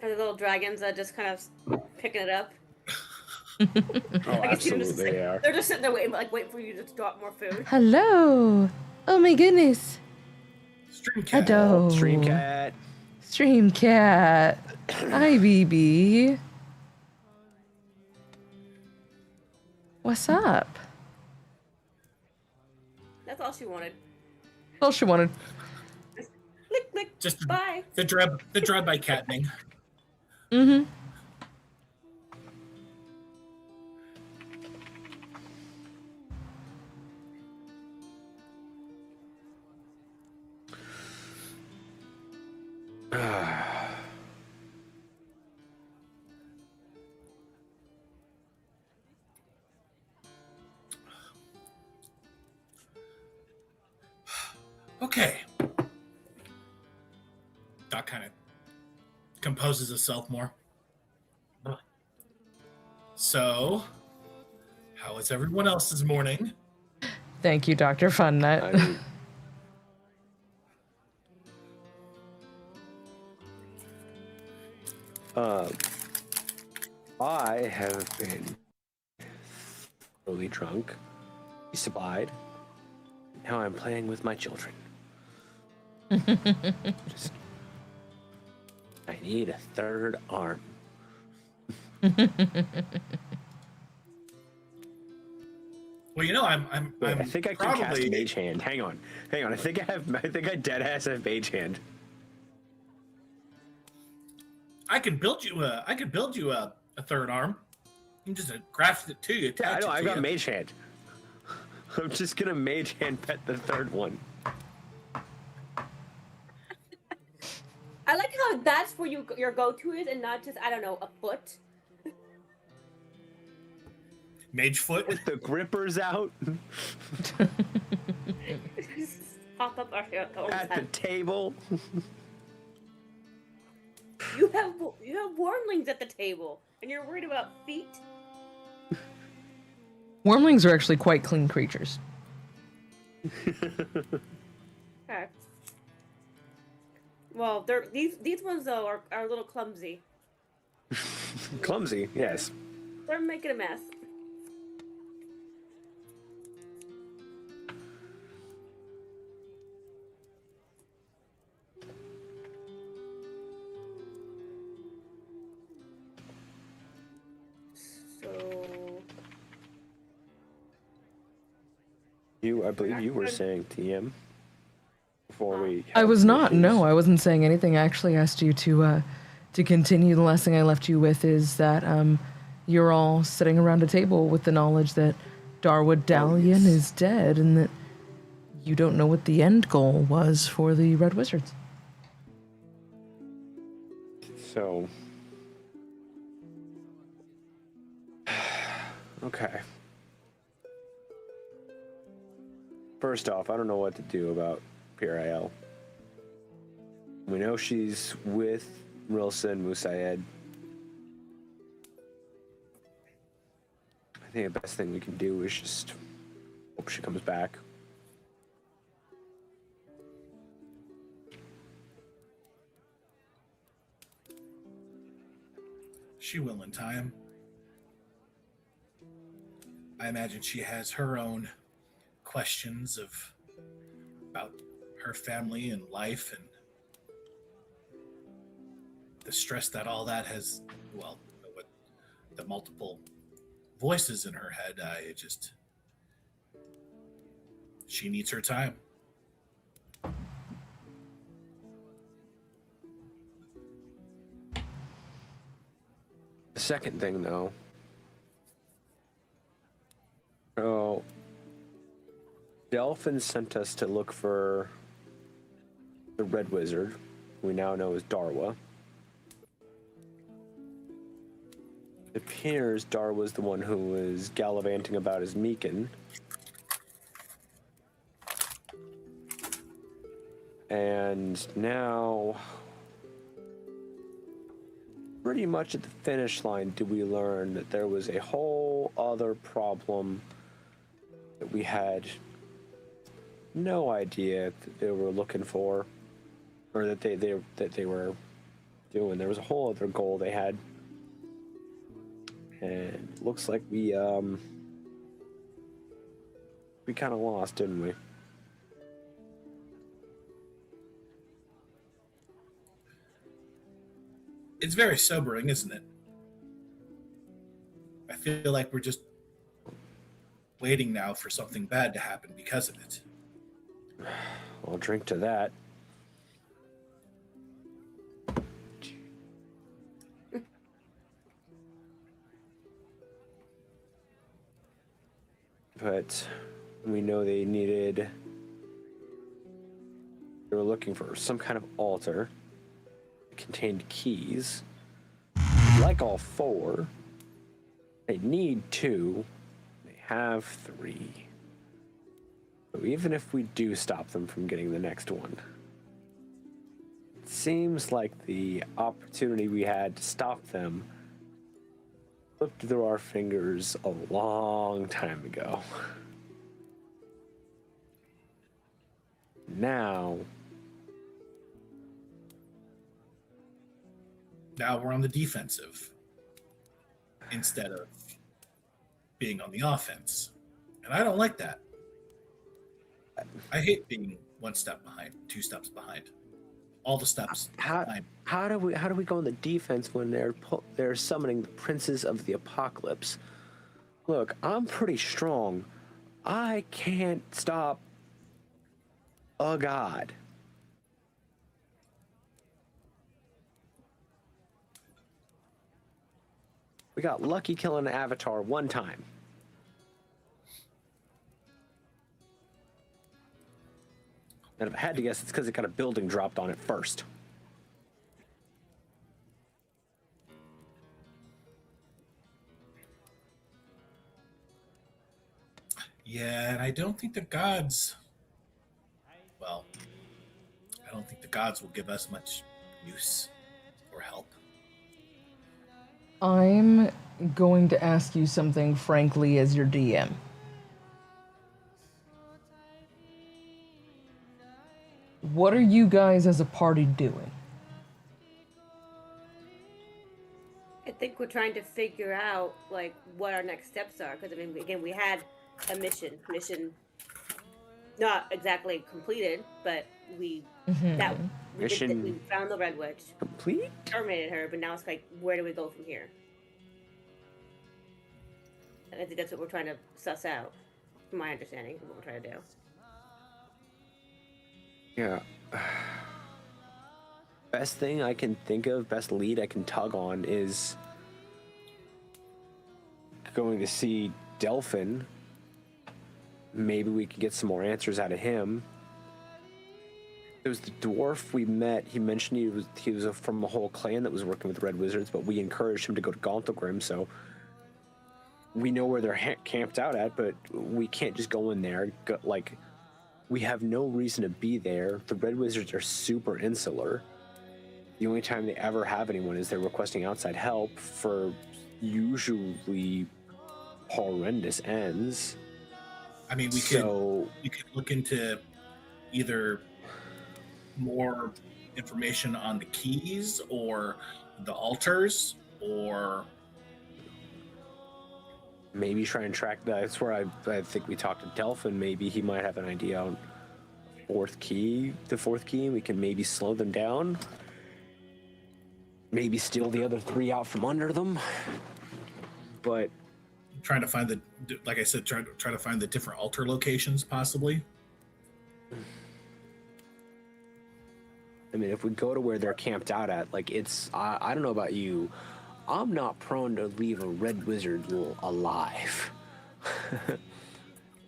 Are the little dragons that just kind of picking it up? Oh, I guess you just absolutely they are. they're just sitting there waiting for you to drop more food. Hello. Oh my goodness. Stream cat. Hello. Stream cat. Stream cat. Hi, BB. What's up? That's all she wanted. All she wanted. Click, click. Just Bye. the drive-by catning. Mm-hmm. Okay. Doc kind of composes himself more. So, how is everyone else's morning? Thank you, Dr. Funnut. I have been thoroughly drunk, supplied. Now I'm playing with my children. Just, I need a third arm. Well, you know, I'm Wait, I think I can cast probably Mage Hand. Hang on. I think I dead ass have Mage Hand. I can build you a third arm. You can just graft it to you. Yeah, I attach know. it I to got you. Mage Hand. I'm just gonna Mage Hand pet the third one. I like how that's where your go-to is, and not just I don't know a foot. Mage foot. With the grippers out Pop up our at the table. You have wormlings at the table, and you're worried about feet. Wormlings are actually quite clean creatures. Okay. Well, these ones though are a little clumsy. Clumsy, yes. They're making a mess. So I believe you were saying TM before we. I was not. issues. No, I wasn't saying anything. I actually asked you to continue. The last thing I left you with is that you're all sitting around a table with the knowledge that Darwood Dalian is dead, and that you don't know what the end goal was for the Red Wizards. So. Okay. First off, I don't know what to do about Phyr'eyl. We know she's with Rilsa and Musaid. I think the best thing we can do is just hope she comes back. She will in time. I imagine she has her own questions about her family and life and the stress that all that has, well, with the multiple voices in her head. She needs her time. The second thing, though. So, Delphin sent us to look for the Red Wizard, who we now know as Darwa. It appears Darwa's the one who was gallivanting about as Meekin. And now, pretty much at the finish line, did we learn that there was a whole other problem that we had no idea that they were looking for, or that they were doing. There was a whole other goal they had, and looks like we kind of lost, didn't we? It's very sobering, isn't it? I feel like we're just waiting now for something bad to happen because of it. I'll drink to that. But we know they were looking for some kind of altar that contained keys. Like all 4, they need 2. They have 3. So even if we do stop them from getting the next one, it seems like the opportunity we had to stop them slipped through our fingers a long time ago. Now we're on the defensive instead of being on the offense. And I don't like that. I hate being 1 step behind, 2 steps behind. All the steps behind. How do we go on the defense when they're summoning the princes of the apocalypse? Look, I'm pretty strong. I can't stop a god. We got lucky killing an avatar 1 time. And if I had to guess, it's because it got a building dropped on it first. Yeah, and I don't think the gods... Well, I don't think the gods will give us much use or help. I'm going to ask you something frankly as your DM. What are you guys as a party doing? I think we're trying to figure out like what our next steps are, because I mean, again, we had a mission not exactly completed, but we we found the Red Witch, Complete? terminated her, but now it's like, where do we go from here? And I think that's what we're trying to suss out, from my understanding of what we're trying to do. Yeah. Best thing I can think of, best lead I can tug on is going to see Delphin. Maybe we could get some more answers out of him. It was the dwarf we met. He mentioned he was from a whole clan that was working with Red Wizards, but we encouraged him to go to Gauntlegrim, so we know where they're camped out at, but we can't just go in there. Like, we have no reason to be there. The Red Wizards are super insular. The only time they ever have anyone is they're requesting outside help for usually horrendous ends. I mean, we could look into either more information on the keys or the altars, or maybe try and track that. That's where I think we talked to Delphin. Maybe he might have an idea on the fourth key. We can maybe slow them down. Maybe steal the other 3 out from under them. But trying to find like I said, try to find the different altar locations, possibly. I mean, if we go to where they're camped out at, like, it's, I don't know about you, I'm not prone to leave a Red Wizard alive.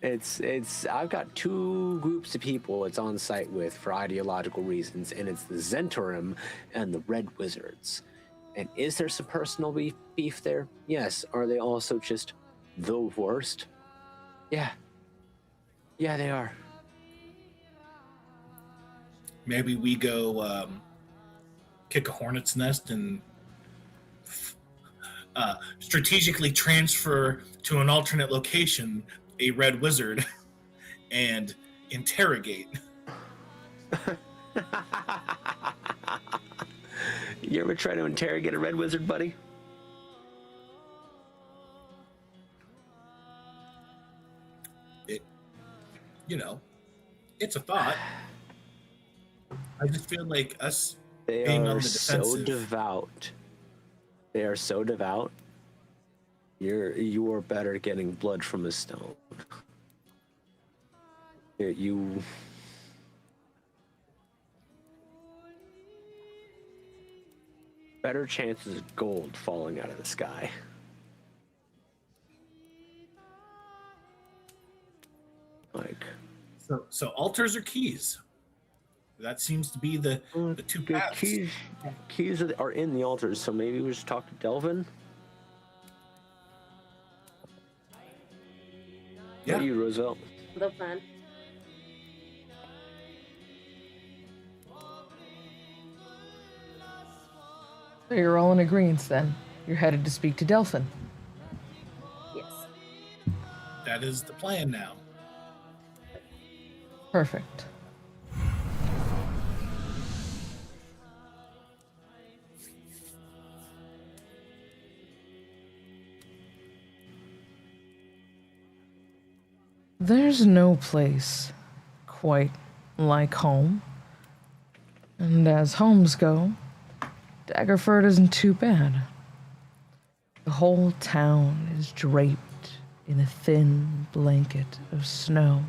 It's I've got two groups of people it's on site with for ideological reasons, and it's the Zentarim and the Red Wizards. And is there some personal beef there? Yes. Are they also just the worst? Yeah. Yeah, they are. Maybe we go kick a hornet's nest and strategically transfer to an alternate location a red wizard and interrogate. You ever try to interrogate a red wizard, buddy? It's a thought. I just feel like us They being on are the so defensive. devout. They are so devout. You are better getting blood from a stone. You. Better chances of gold falling out of the sky. Like. So altars or keys? That seems to be the two The paths. keys are in the altars, so maybe we just talk to Delvin. Yeah. What are you, Roosevelt? The plan. So you're all in agreement then. You're headed to speak to Delphin. Yes. That is the plan now. Perfect. There's no place quite like home. And as homes go, Daggerford isn't too bad. The whole town is draped in a thin blanket of snow.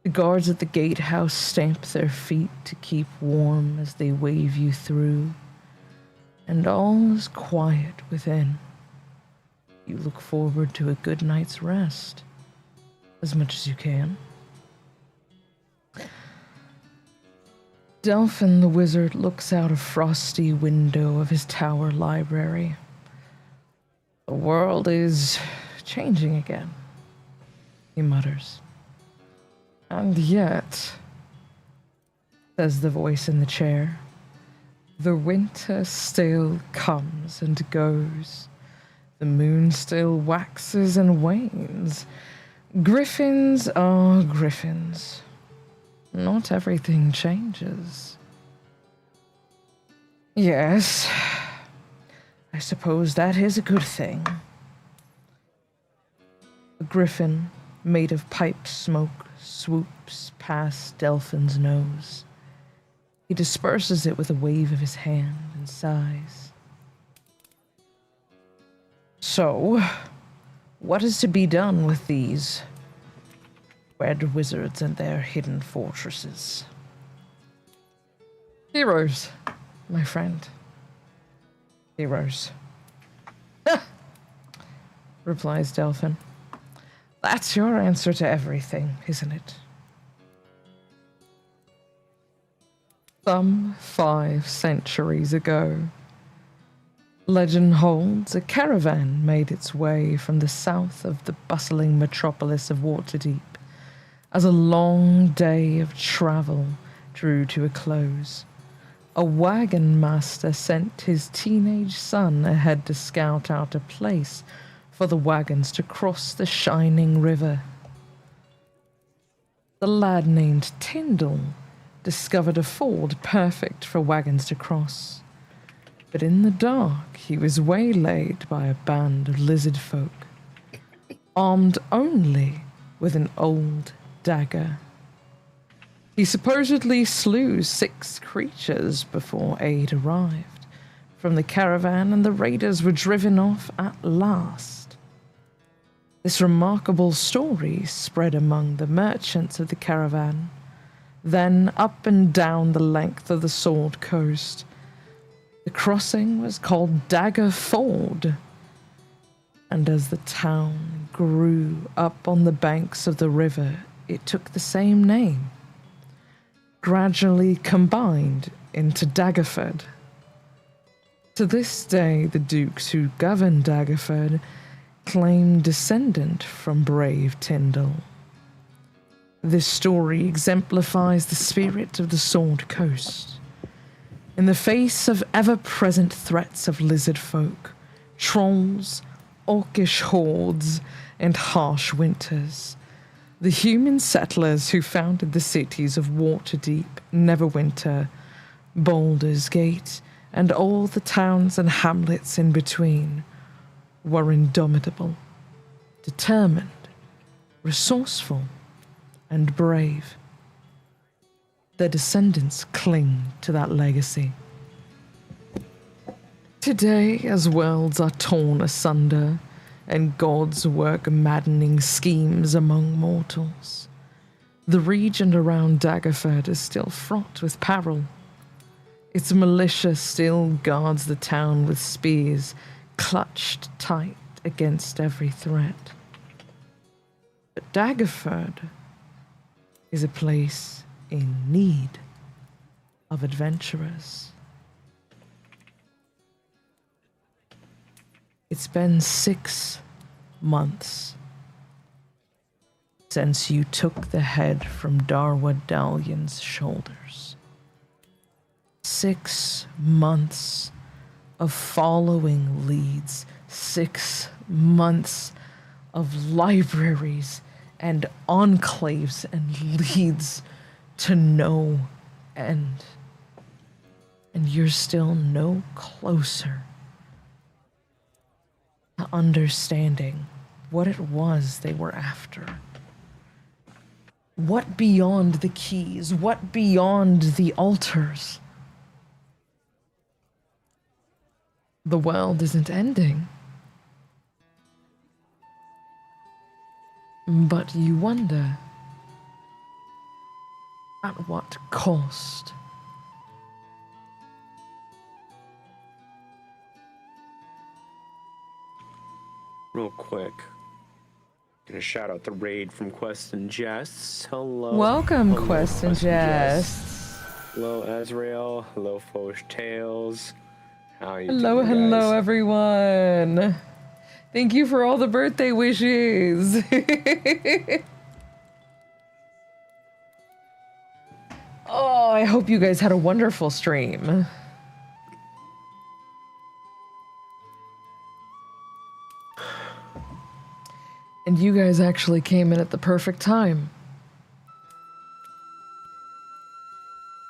The guards at the gatehouse stamp their feet to keep warm as they wave you through, and all is quiet within. You look forward to a good night's rest, as much as you can. Delphin the wizard looks out a frosty window of his tower library. The world is changing again, he mutters. And yet, says the voice in the chair, the winter still comes and goes. The moon still waxes and wanes. Griffins are griffins. Not everything changes. Yes, I suppose that is a good thing. A griffin made of pipe smoke swoops past Delphin's nose. He disperses it with a wave of his hand and sighs. So, what is to be done with these red wizards and their hidden fortresses? Heroes, my friend. Heroes. Replies Delphin. That's your answer to everything, isn't it? Some 5 centuries ago, legend holds a caravan made its way from the south of the bustling metropolis of Waterdeep as a long day of travel drew to a close. A wagon master sent his teenage son ahead to scout out a place for the wagons to cross the shining river. The lad named Tyndall discovered a ford perfect for wagons to cross. But in the dark, he was waylaid by a band of lizard folk, armed only with an old dagger. He supposedly slew 6 creatures before aid arrived from the caravan, and the raiders were driven off at last. This remarkable story spread among the merchants of the caravan, then up and down the length of the Sword Coast. The crossing was called Dagger Ford. And as the town grew up on the banks of the river, it took the same name, gradually combined into Daggerford. To this day, the dukes who govern Daggerford claim descendant from brave Tyndall. This story exemplifies the spirit of the Sword Coast. In the face of ever-present threats of lizard folk, trolls, orcish hordes, and harsh winters, the human settlers who founded the cities of Waterdeep, Neverwinter, Baldur's Gate, and all the towns and hamlets in between were indomitable, determined, resourceful, and brave. Their descendants cling to that legacy. Today, as worlds are torn asunder and gods work maddening schemes among mortals, the region around Daggerford is still fraught with peril. Its militia still guards the town with spears clutched tight against every threat. But Daggerford is a place in need of adventurers. It's been 6 months since you took the head from Darwa Dalian's shoulders. 6 months of following leads, 6 months of libraries and enclaves and leads to no end. And you're still no closer to understanding what it was they were after. What beyond the keys? What beyond the altars? The world isn't ending. But you wonder, at what cost? Real quick, gonna shout out the raid from Quest and Jests. Hello. Welcome, Hello, Quest and Jests. Hello, Azrael. Hello, Foch Tales. How you Hello, doing, hello, guys? everyone. Thank you for all the birthday wishes. Oh, I hope you guys had a wonderful stream. And you guys actually came in at the perfect time.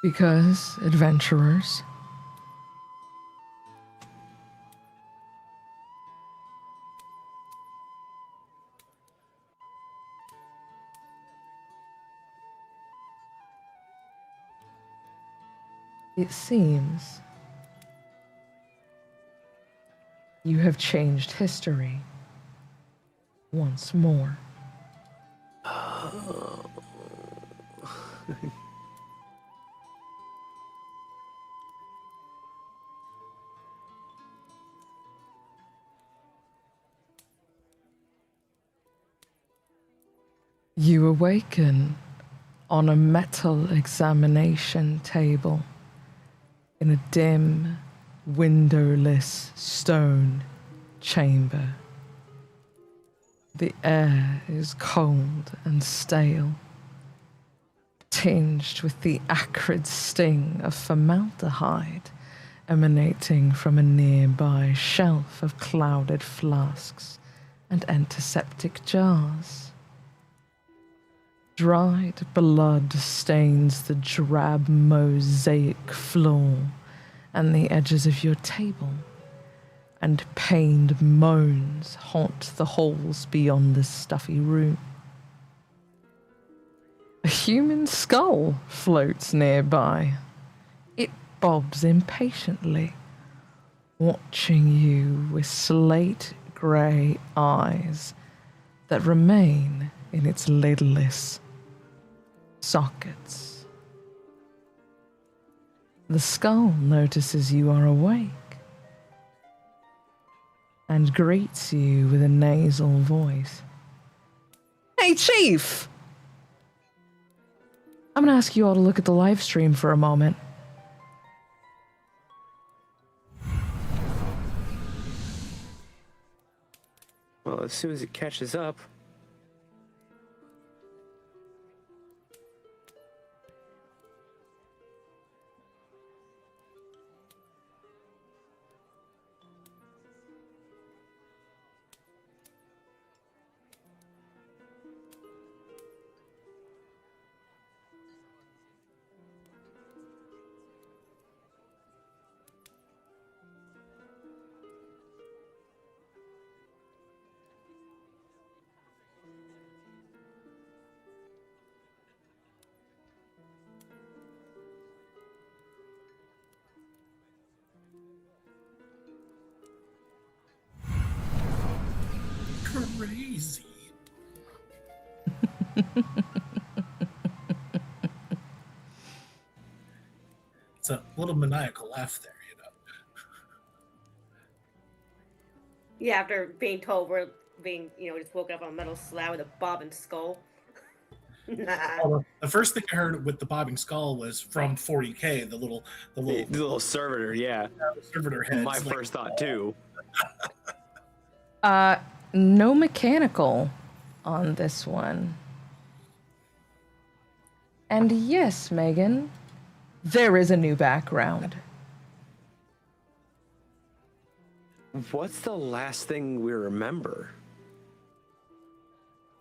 Because, adventurers, it seems you have changed history once more. You awaken on a metal examination table in a dim, windowless stone chamber. The air is cold and stale, tinged with the acrid sting of formaldehyde emanating from a nearby shelf of clouded flasks and antiseptic jars. Dried blood stains the drab mosaic floor and the edges of your table, and pained moans haunt the halls beyond the stuffy room. A human skull floats nearby. It bobs impatiently, watching you with slate-grey eyes that remain in its lidless sockets. The skull notices you are awake. and greets you with a nasal voice. Hey, Chief! I'm gonna ask you all to look at the live stream for a moment. Well, as soon as it catches up. Crazy. It's a little maniacal laugh there, you know. Yeah, after being told we're being, just woken up on a metal slab with a bobbing skull. Well, the first thing I heard with the bobbing skull was from 40K, the little servitor, yeah. servitor head. My first thought too. No mechanical on this one. And yes, Megan, there is a new background. What's the last thing we remember?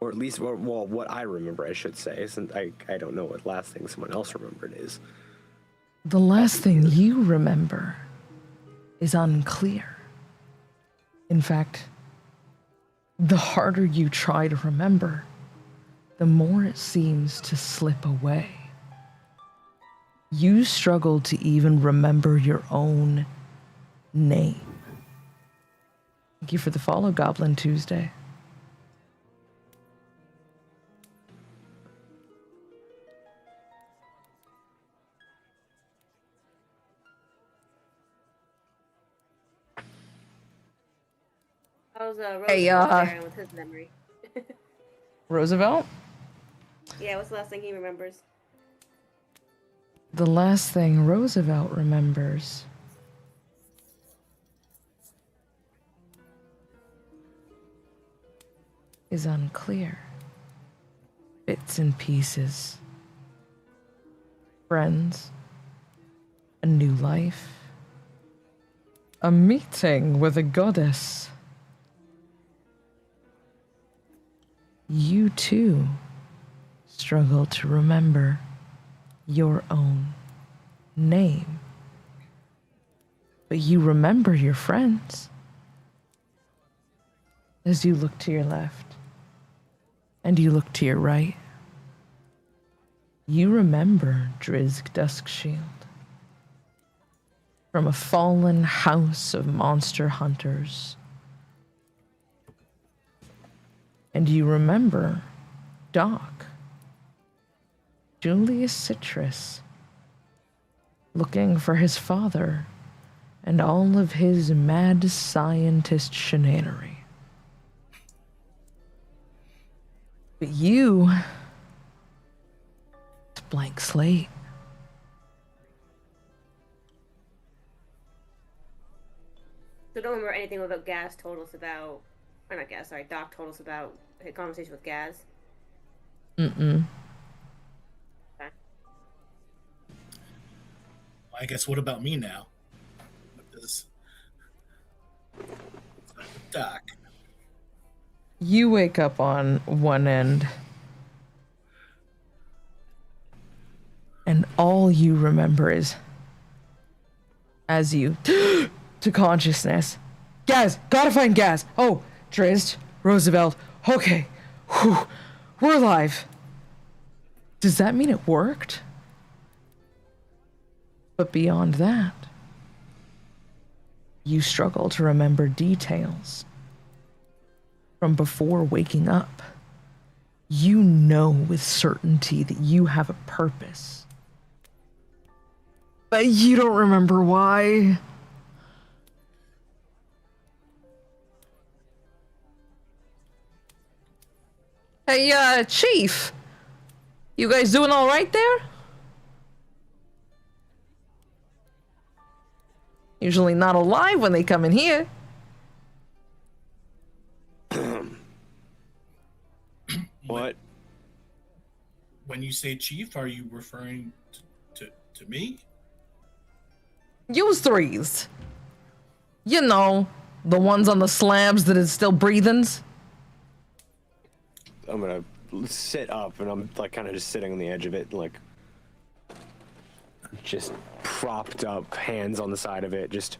Or at least, well, what I remember, I should say, since I don't know what last thing someone else remembered is. The last thing you remember is unclear. In fact, the harder you try to remember, the more it seems to slip away. You struggle to even remember your own name. Thank you for the follow, Goblin Tuesday. How's Roosevelt Hey, faring with his memory? Roosevelt? Yeah, what's the last thing he remembers? The last thing Roosevelt remembers is unclear. Bits and pieces. Friends. A new life. A meeting with a goddess. You too struggle to remember your own name. But you remember your friends. As you look to your left and you look to your right, you remember Drizzt Duskshield from a fallen house of monster hunters. And you remember Doc, Julius Citrus, looking for his father and all of his mad scientist shenanery. But you, it's a blank slate. So don't remember anything about Gaz told us about, or not Gaz, sorry, Doc told us about his conversation with Gaz. Mm-mm. Okay. Well, I guess what about me now? What does Doc? You wake up on one end, and all you remember is, as you to consciousness, Gaz, gotta find Gaz. Oh, Drizzt, Roosevelt. Okay, whew, we're alive. Does that mean it worked? But beyond that, you struggle to remember details from before waking up. You know with certainty that you have a purpose, but you don't remember why. Hey, Chief. You guys doing all right there? Usually not alive when they come in here. What? When you say chief, are you referring to me? Use threes. You know, the ones on the slabs that is still breathing. I'm gonna sit up, and I'm like kind of just sitting on the edge of it, like just propped up, hands on the side of it, just.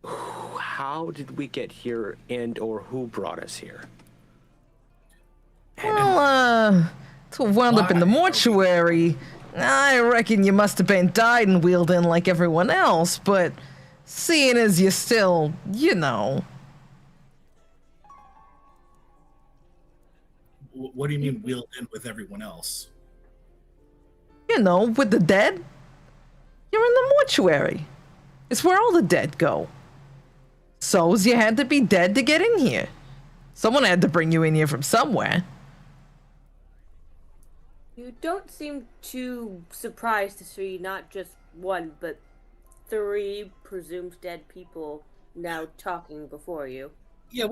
How did we get here, and/or who brought us here? Well, to wound up in the mortuary, I reckon you must have been died and wheeled in like everyone else, but seeing as you still, you know. What do you mean wheeled in with everyone else? You know, with the dead. You're in the mortuary. It's where all the dead go. So's you had to be dead to get in here. Someone had to bring you in here from somewhere. You don't seem too surprised to see not just one, but 3 presumed dead people now talking before you. Yeah,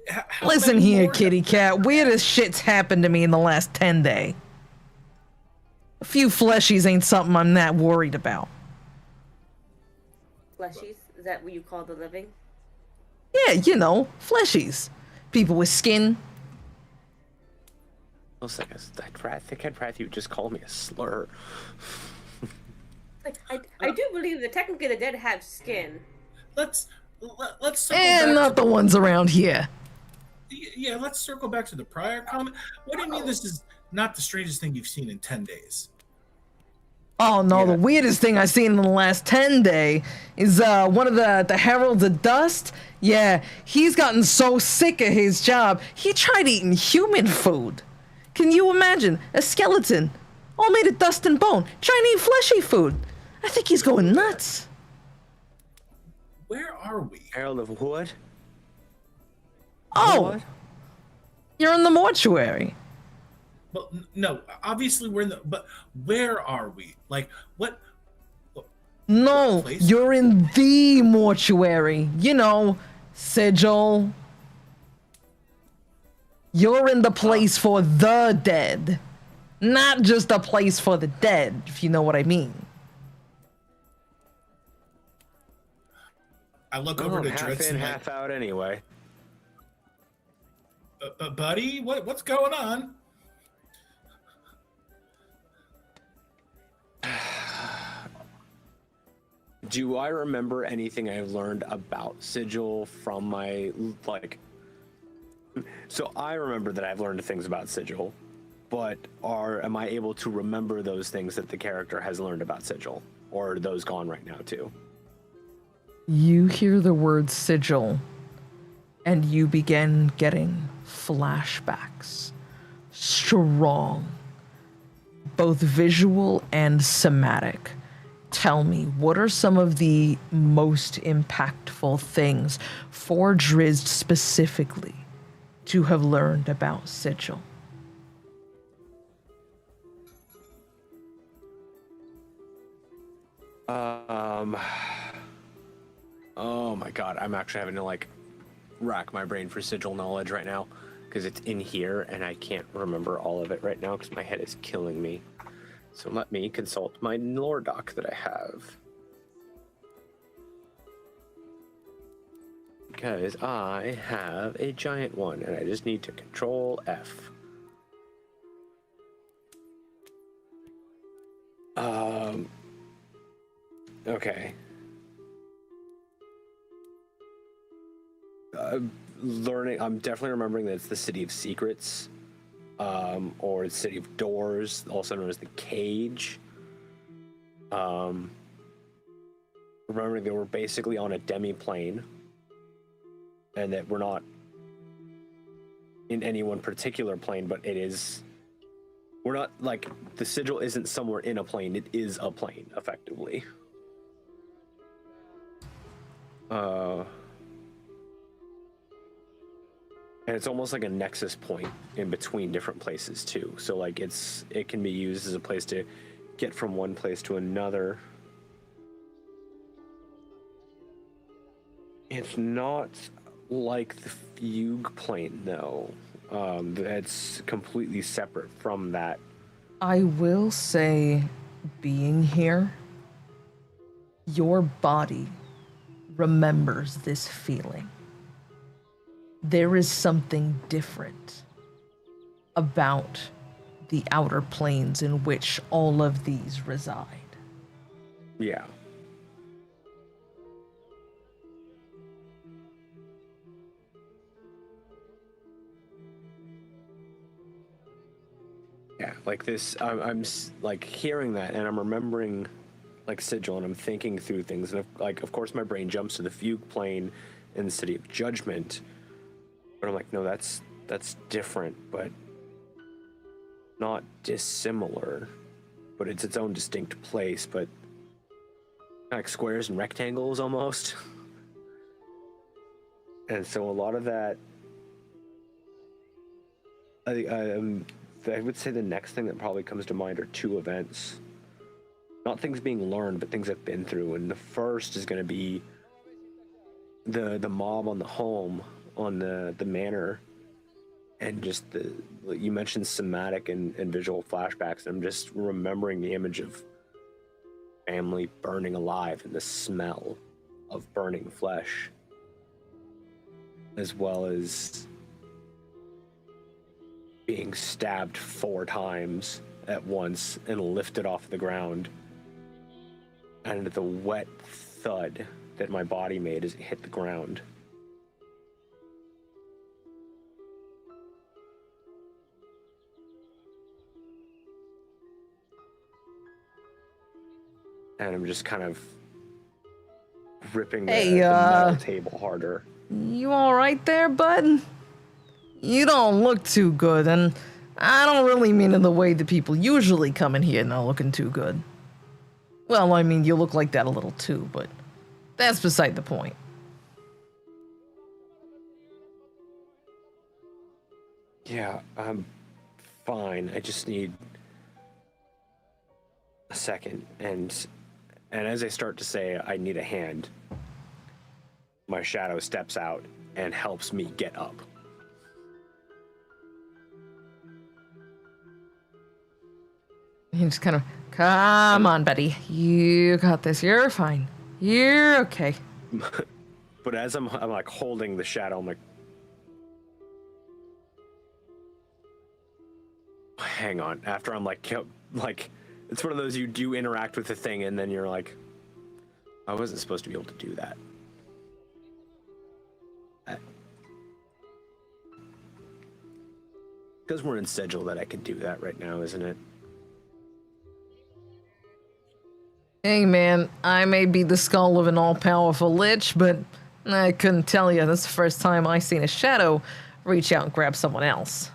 how Listen many here, more kitty cat. Weirdest shit's happened to me in the last 10 days. A few fleshies ain't something I'm that worried about. Fleshies? Is that what you call the living? Yeah, you know, fleshies. People with skin. I was like, I think I'd rather you just call me a slur. I do believe that technically the dead have skin. Let's circle And back not to the ones around here. Yeah, let's circle back to the prior comment. What do you mean this is not the strangest thing you've seen in 10 days? Oh no, Yeah. the weirdest thing I've seen in the last 10 days is one of the Heralds of Dust. Yeah, he's gotten so sick of his job, he tried eating human food. Can you imagine? A skeleton, all made of dust and bone, trying to eat fleshy food. I think he's going nuts. Where are we? Herald of what? Oh, What? you're in the mortuary. Well, no, obviously we're in the. But where are we? Like, what No, place? you're in the mortuary. You know, Sigil. You're in the place for the dead. Not just a place for the dead, if you know what I mean. I look Well, over I'm to half Dredson in, like, half out anyway. buddy, what's going on? Do I remember anything I've learned about Sigil from my, like... So I remember that I've learned things about Sigil, but am I able to remember those things that the character has learned about Sigil? Or are those gone right now, too? You hear the word sigil, and you begin getting flashbacks. Strong. Both visual and somatic. Tell me, what are some of the most impactful things for Drizzt specifically to have learned about Sigil? Oh my god, I'm actually having to, like, rack my brain for Sigil knowledge right now, because it's in here, and I can't remember all of it right now, because my head is killing me. So let me consult my lore doc that I have. Because I have a giant one, and I just need to control F. Okay. I'm definitely remembering that it's the City of Secrets, or the City of Doors, also known as the Cage. Remembering that we're basically on a demi-plane, and that we're not in any one particular plane, but we're not, like, the Sigil isn't somewhere in a plane, it is a plane, effectively. And it's almost like a nexus point in between different places too. So like it can be used as a place to get from one place to another. It's not like the fugue plane though. That's completely separate from that. I will say, being here, your body remembers this feeling. There is something different about the outer planes in which all of these reside. Yeah. Yeah, like this, I'm like hearing that, and I'm remembering like Sigil, and I'm thinking through things, and like of course my brain jumps to the fugue plane in the City of Judgment, but I'm like, no, that's different, but not dissimilar, but it's its own distinct place, but like squares and rectangles almost. And so a lot of that, I would say the next thing that probably comes to mind are two events. Not things being learned, but things I've been through. And the first is going to be the mob on the home, on the manor, and just you mentioned somatic and visual flashbacks. And I'm just remembering the image of family burning alive and the smell of burning flesh, as well as being stabbed 4 times at once and lifted off the ground, and the wet thud that my body made as it hit the ground. And I'm just kind of gripping the metal table harder. You all right there, bud? You don't look too good, and I don't really mean in the way that people usually come in here not looking too good. Well, I mean, you look like that a little too, but that's beside the point. Yeah, I'm fine. I just need a second. And as I start to say I need a hand, my shadow steps out and helps me get up. He just kind of, come on, buddy. You got this. You're fine. You're okay. But as I'm like holding the shadow, I'm like, hang on. After I'm like it's one of those, you do interact with the thing and then you're like, I wasn't supposed to be able to do that. Because we're in Sigil that I can do that right now, isn't it? Hey, man, I may be the skull of an all-powerful lich, but I couldn't tell you. That's the first time I seen a shadow reach out and grab someone else.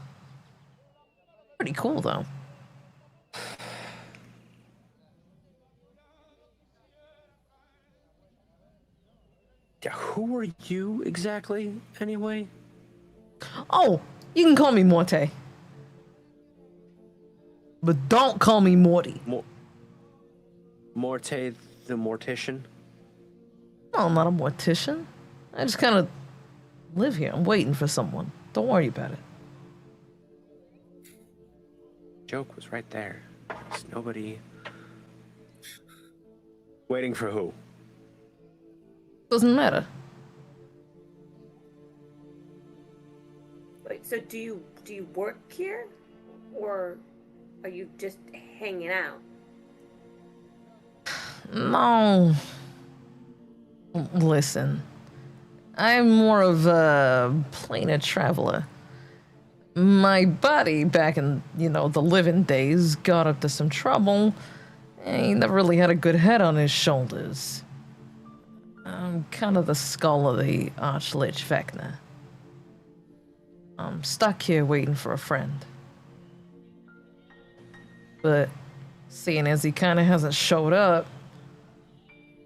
Pretty cool, though. Yeah, who are you exactly, anyway? Oh, you can call me Morte. But don't call me Morty. Morte the Mortician? No, I'm not a mortician. I just kind of live here. I'm waiting for someone. Don't worry about it. Joke was right there. There's nobody... Waiting for who? Doesn't matter. Wait, so do you work here, or are you just hanging out? No. Listen, I'm more of a plainer traveler. My body, back in, the living days, got up to some trouble. He never really had a good head on his shoulders. I'm kind of the skull of the Archlich Vecna. I'm stuck here waiting for a friend. But seeing as he kind of hasn't showed up,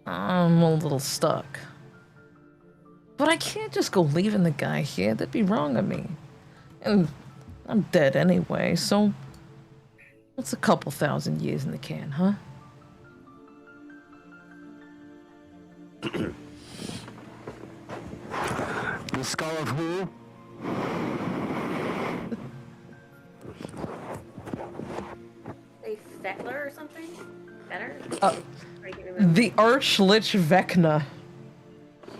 I'm a little stuck. But I can't just go leaving the guy here. That'd be wrong of me. And I'm dead anyway, so what's a couple thousand years in the can, huh? The skull of who? A Fettler or something? Better? The Archlich Vecna.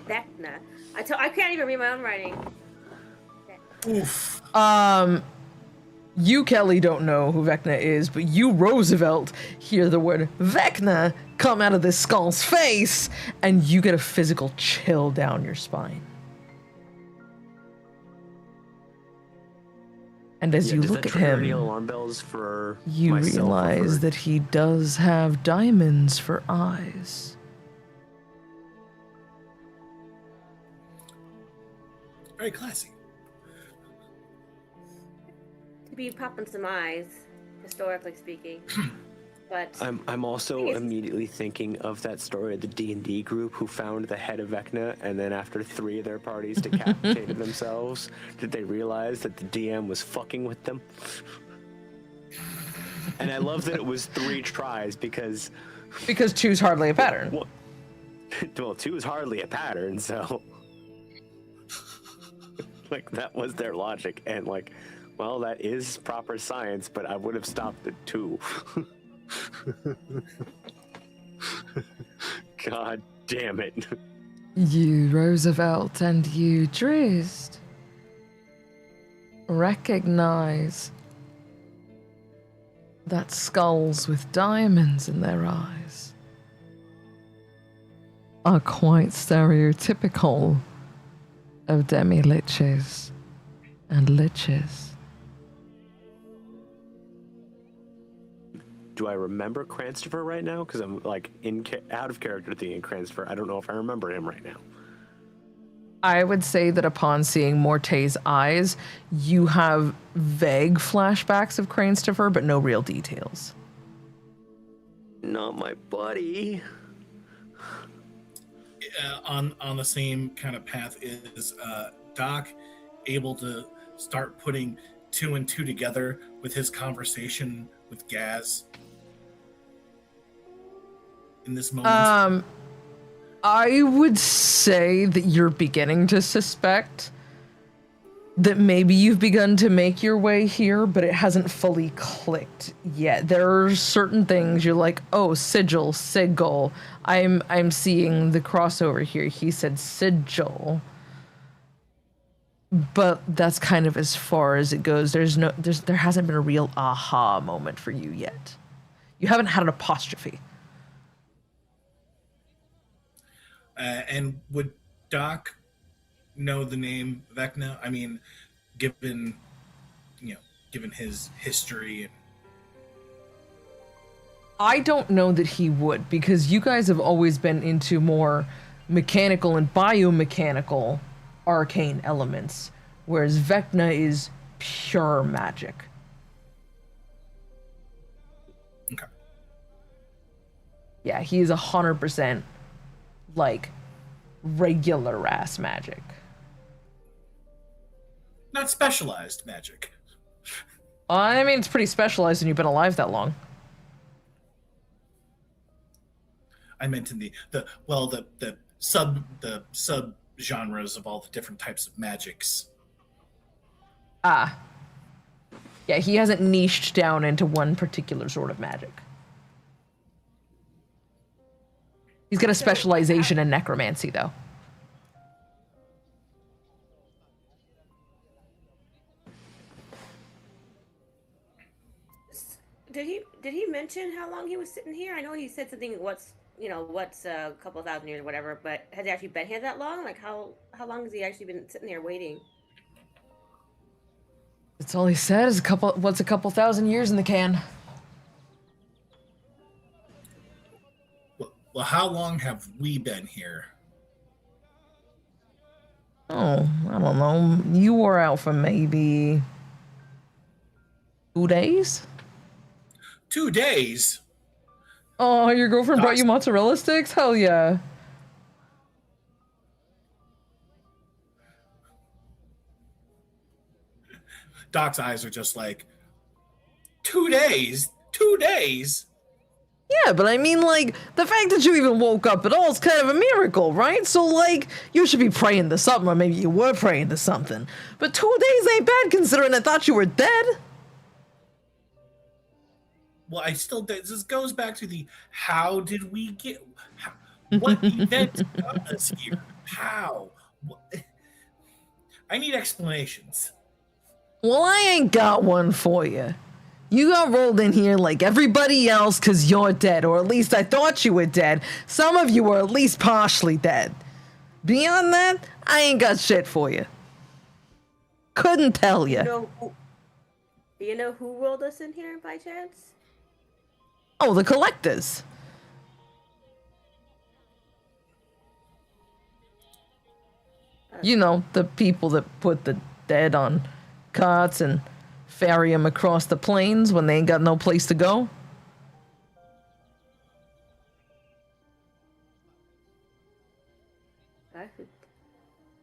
Vecna. I can't even read my own writing. Oof. You, Kelly, don't know who Vecna is, but you, Roosevelt, hear the word Vecna come out of this skull's face, and you get a physical chill down your spine. And as you look at him, alarm bells for you realize that he does have diamonds for eyes. Very classy. To be popping some eyes, historically speaking. But I'm also immediately thinking of that story of the D&D group who found the head of Vecna, and then after 3 of their parties decapitated themselves, did they realize that the DM was fucking with them? And I love that it was 3 tries because 2's hardly a pattern. Well, 2 is hardly a pattern, so like that was their logic, and like, well, that is proper science, but I would have stopped at 2. God damn it. You, Roosevelt, and you, Drizzt, recognize that skulls with diamonds in their eyes are quite stereotypical of demi-liches and liches. Do I remember Cranstover right now? Because I'm like out of character thinking Cranstover. I don't know if I remember him right now. I would say that upon seeing Morte's eyes, you have vague flashbacks of Cranstover, but no real details. Not my buddy. On the same kind of path is Doc able to start putting 2 and 2 together with his conversation with Gaz in this moment? I would say that you're beginning to suspect that maybe you've begun to make your way here, but it hasn't fully clicked yet. There are certain things you're like, oh, Sigil. I'm seeing the crossover here. He said Sigil. But that's kind of as far as it goes. There hasn't been a real aha moment for you yet. You haven't had an apostrophe. And would Doc know the name Vecna? I mean, given his history. And I don't know that he would, because you guys have always been into more mechanical and biomechanical arcane elements, whereas Vecna is pure magic. Okay. Yeah, he is 100% like regular ass magic. Not specialized magic. I mean, it's pretty specialized when you've been alive that long. I meant in the sub genres of all the different types of magics. Ah. Yeah, he hasn't niched down into one particular sort of magic. He's got a specialization in necromancy, though. Did he mention how long he was sitting here? I know he said something. What's a couple thousand years or whatever. But has he actually been here that long? Like how long has he actually been sitting there waiting? That's all he said is a couple thousand years in the can. Well, how long have we been here? Oh, I don't know. You were out for maybe 2 days? 2 days? Oh, your girlfriend brought you mozzarella sticks? Hell yeah. Doc's eyes are just like, 2 days? 2 days? Yeah, but I mean, like, the fact that you even woke up at all is kind of a miracle, right? So, like, you should be praying to something, or maybe you were praying to something. But 2 days ain't bad considering I thought you were dead. Well, this goes back to the how did we get, what event got us here? How? What? I need explanations. Well, I ain't got one for you. You got rolled in here like everybody else because you're dead, or at least I thought you were dead. Some of you were at least partially dead. Beyond that, I ain't got shit for you. Couldn't tell you. Do you know who rolled us in here by chance? Oh, the collectors. You know, the people that put the dead on carts and ferry them across the plains when they ain't got no place to go.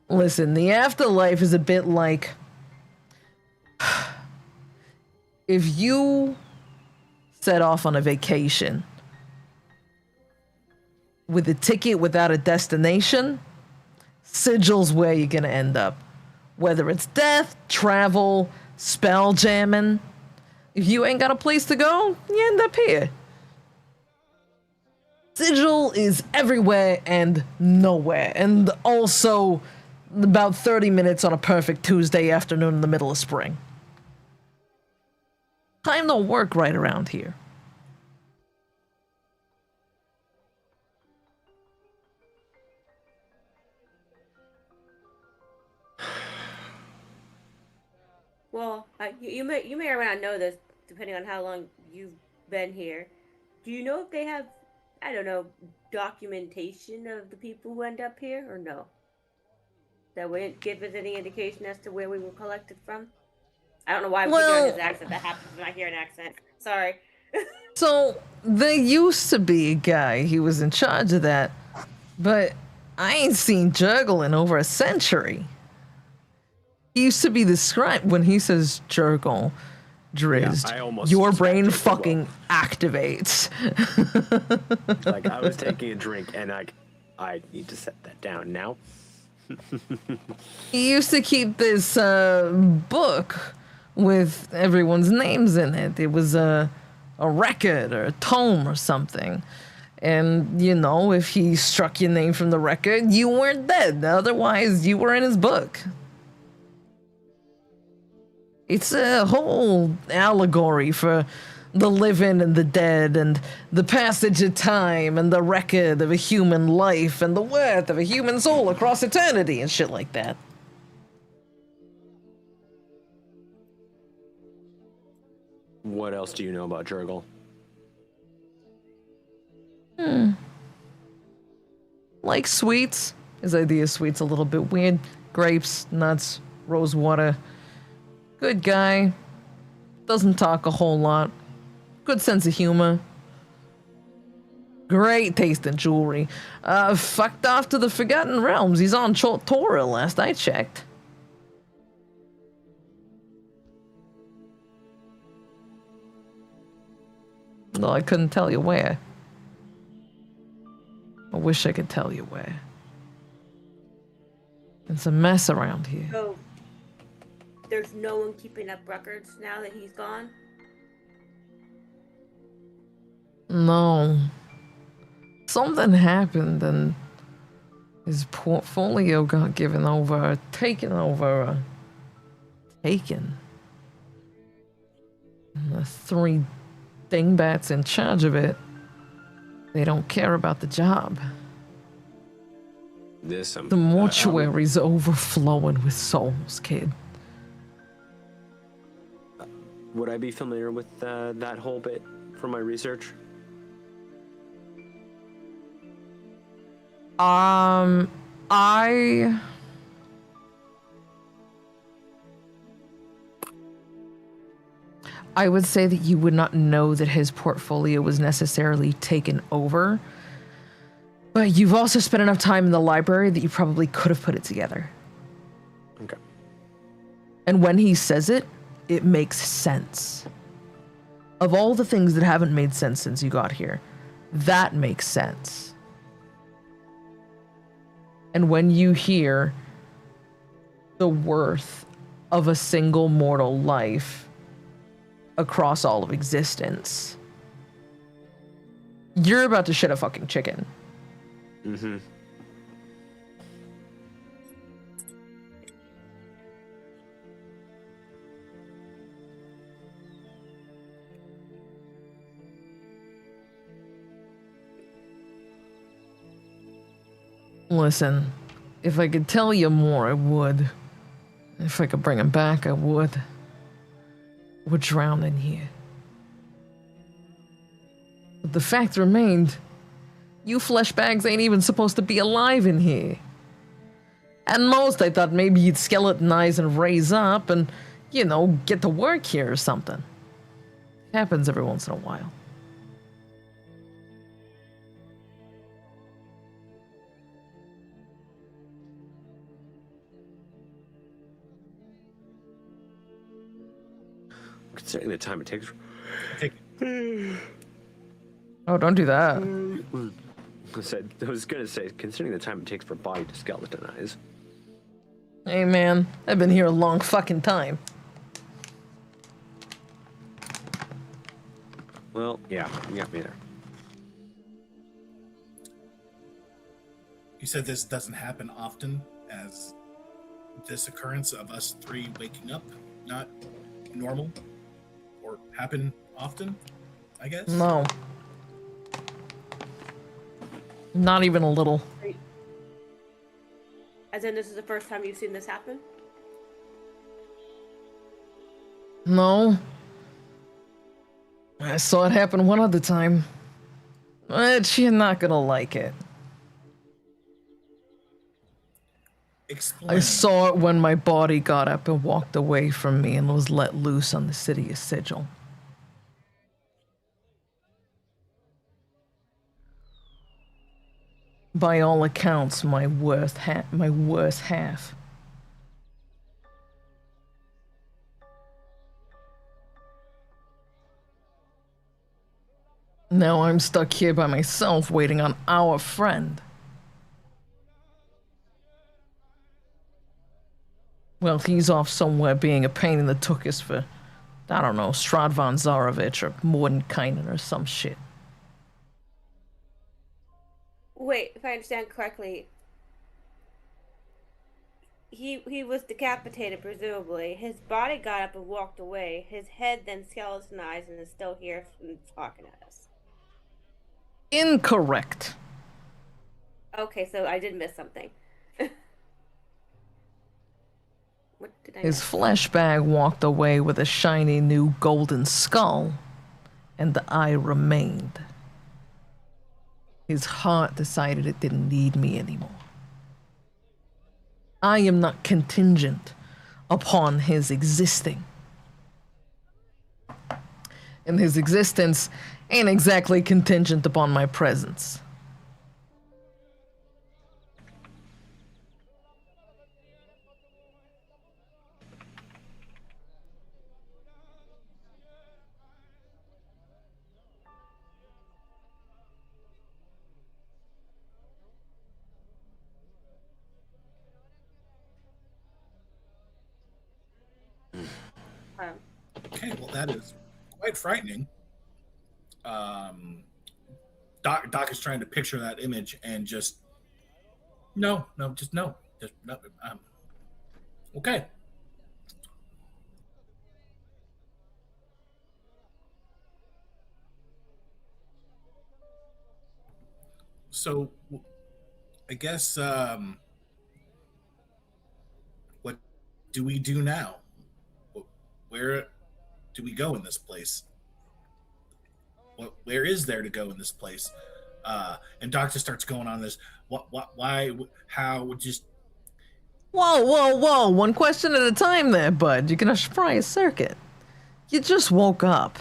Listen, the afterlife is a bit like if you set off on a vacation with a ticket without a destination, Sigil's where you're gonna end up. Whether it's death, travel, spell jamming. If you ain't got a place to go, you end up here. Sigil is everywhere and nowhere, and also about 30 minutes on a perfect Tuesday afternoon in the middle of spring. Time don't work right around here. Well, you may or may not know this, depending on how long you've been here. Do you know if they have, I don't know, documentation of the people who end up here, or no? That wouldn't give us any indication as to where we were collected from? I don't know why I'm hearing his accent. That happens when I hear an accent. Sorry. So, there used to be a guy, he was in charge of that, but I ain't seen Jurgle in over a century. He used to be the scribe. When he says Jurgle, Drizzt, Yeah, your brain fucking activates. Like, I was taking a drink and I need to set that down now. He used to keep this book with everyone's names in it. It was a record or a tome or something. And, you know, if he struck your name from the record, you weren't dead. Otherwise, you were in his book. It's a whole allegory for the living and the dead, and the passage of time, and the record of a human life, and the worth of a human soul across eternity, and shit like that. What else do you know about Jurgle? Like sweets. His idea of sweets a little bit weird. Grapes, nuts, rose water. Good guy. Doesn't talk a whole lot. Good sense of humor. Great taste in jewelry. Fucked off to the Forgotten Realms. He's on Torah last I checked. No, I couldn't tell you where. I wish I could tell you where. It's a mess around here. So, there's no one keeping up records now that he's gone? No. Something happened and his portfolio got given over, taken over, taken. And the 3 dingbats in charge of it, they don't care about the job. The mortuary's overflowing with souls, kid. Would I be familiar with that whole bit from my research? I would say that you would not know that his portfolio was necessarily taken over, but you've also spent enough time in the library that you probably could have put it together. Okay. And when he says it, it makes sense. Of all the things that haven't made sense since you got here, that makes sense. And when you hear the worth of a single mortal life across all of existence, you're about to shit a fucking chicken. Mm-hmm. Listen, if I could tell you more, I would. If I could bring him back, I would. We're drowning here. But the fact remained, you flesh bags ain't even supposed to be alive in here. At most, I thought maybe you'd skeletonize and raise up and, you know, get to work here or something. Happens every once in a while. Considering the time it takes. Oh, don't do that. I was gonna say, considering the time it takes for a body to skeletonize. Hey man, I've been here a long fucking time. Well, yeah, you got me there. You said this doesn't happen often, as this occurrence of us three waking up, not normal, or happen often, I guess? No. Not even a little. As in, this is the first time you've seen this happen? No. I saw it happen one other time. But you're not gonna like it. Explain. I saw it when my body got up and walked away from me and was let loose on the city of Sigil. By all accounts, my worst half. Now I'm stuck here by myself waiting on our friend. Well, he's off somewhere being a pain in the tuchus for, I don't know, Stradvan Zarovich or Mordenkainen or some shit. Wait, if I understand correctly, he was decapitated, presumably. His body got up and walked away. His head then skeletonized and is still here and talking at us. Incorrect. Okay, so I did miss something. What did I His miss? flesh bag walked away with a shiny new golden skull, and the eye remained. His heart decided it didn't need me anymore. I am not contingent upon his existing. And his existence ain't exactly contingent upon my presence. Okay, well, that is quite frightening. Doc is trying to picture that image and just no. Just no. Okay. So, I guess what do we do now? Where do we go in this place? Where is there to go in this place? And Doctor starts going on this. Why? How? Just. Whoa. One question at a time there, bud. You're gonna fry a circuit. You just woke up.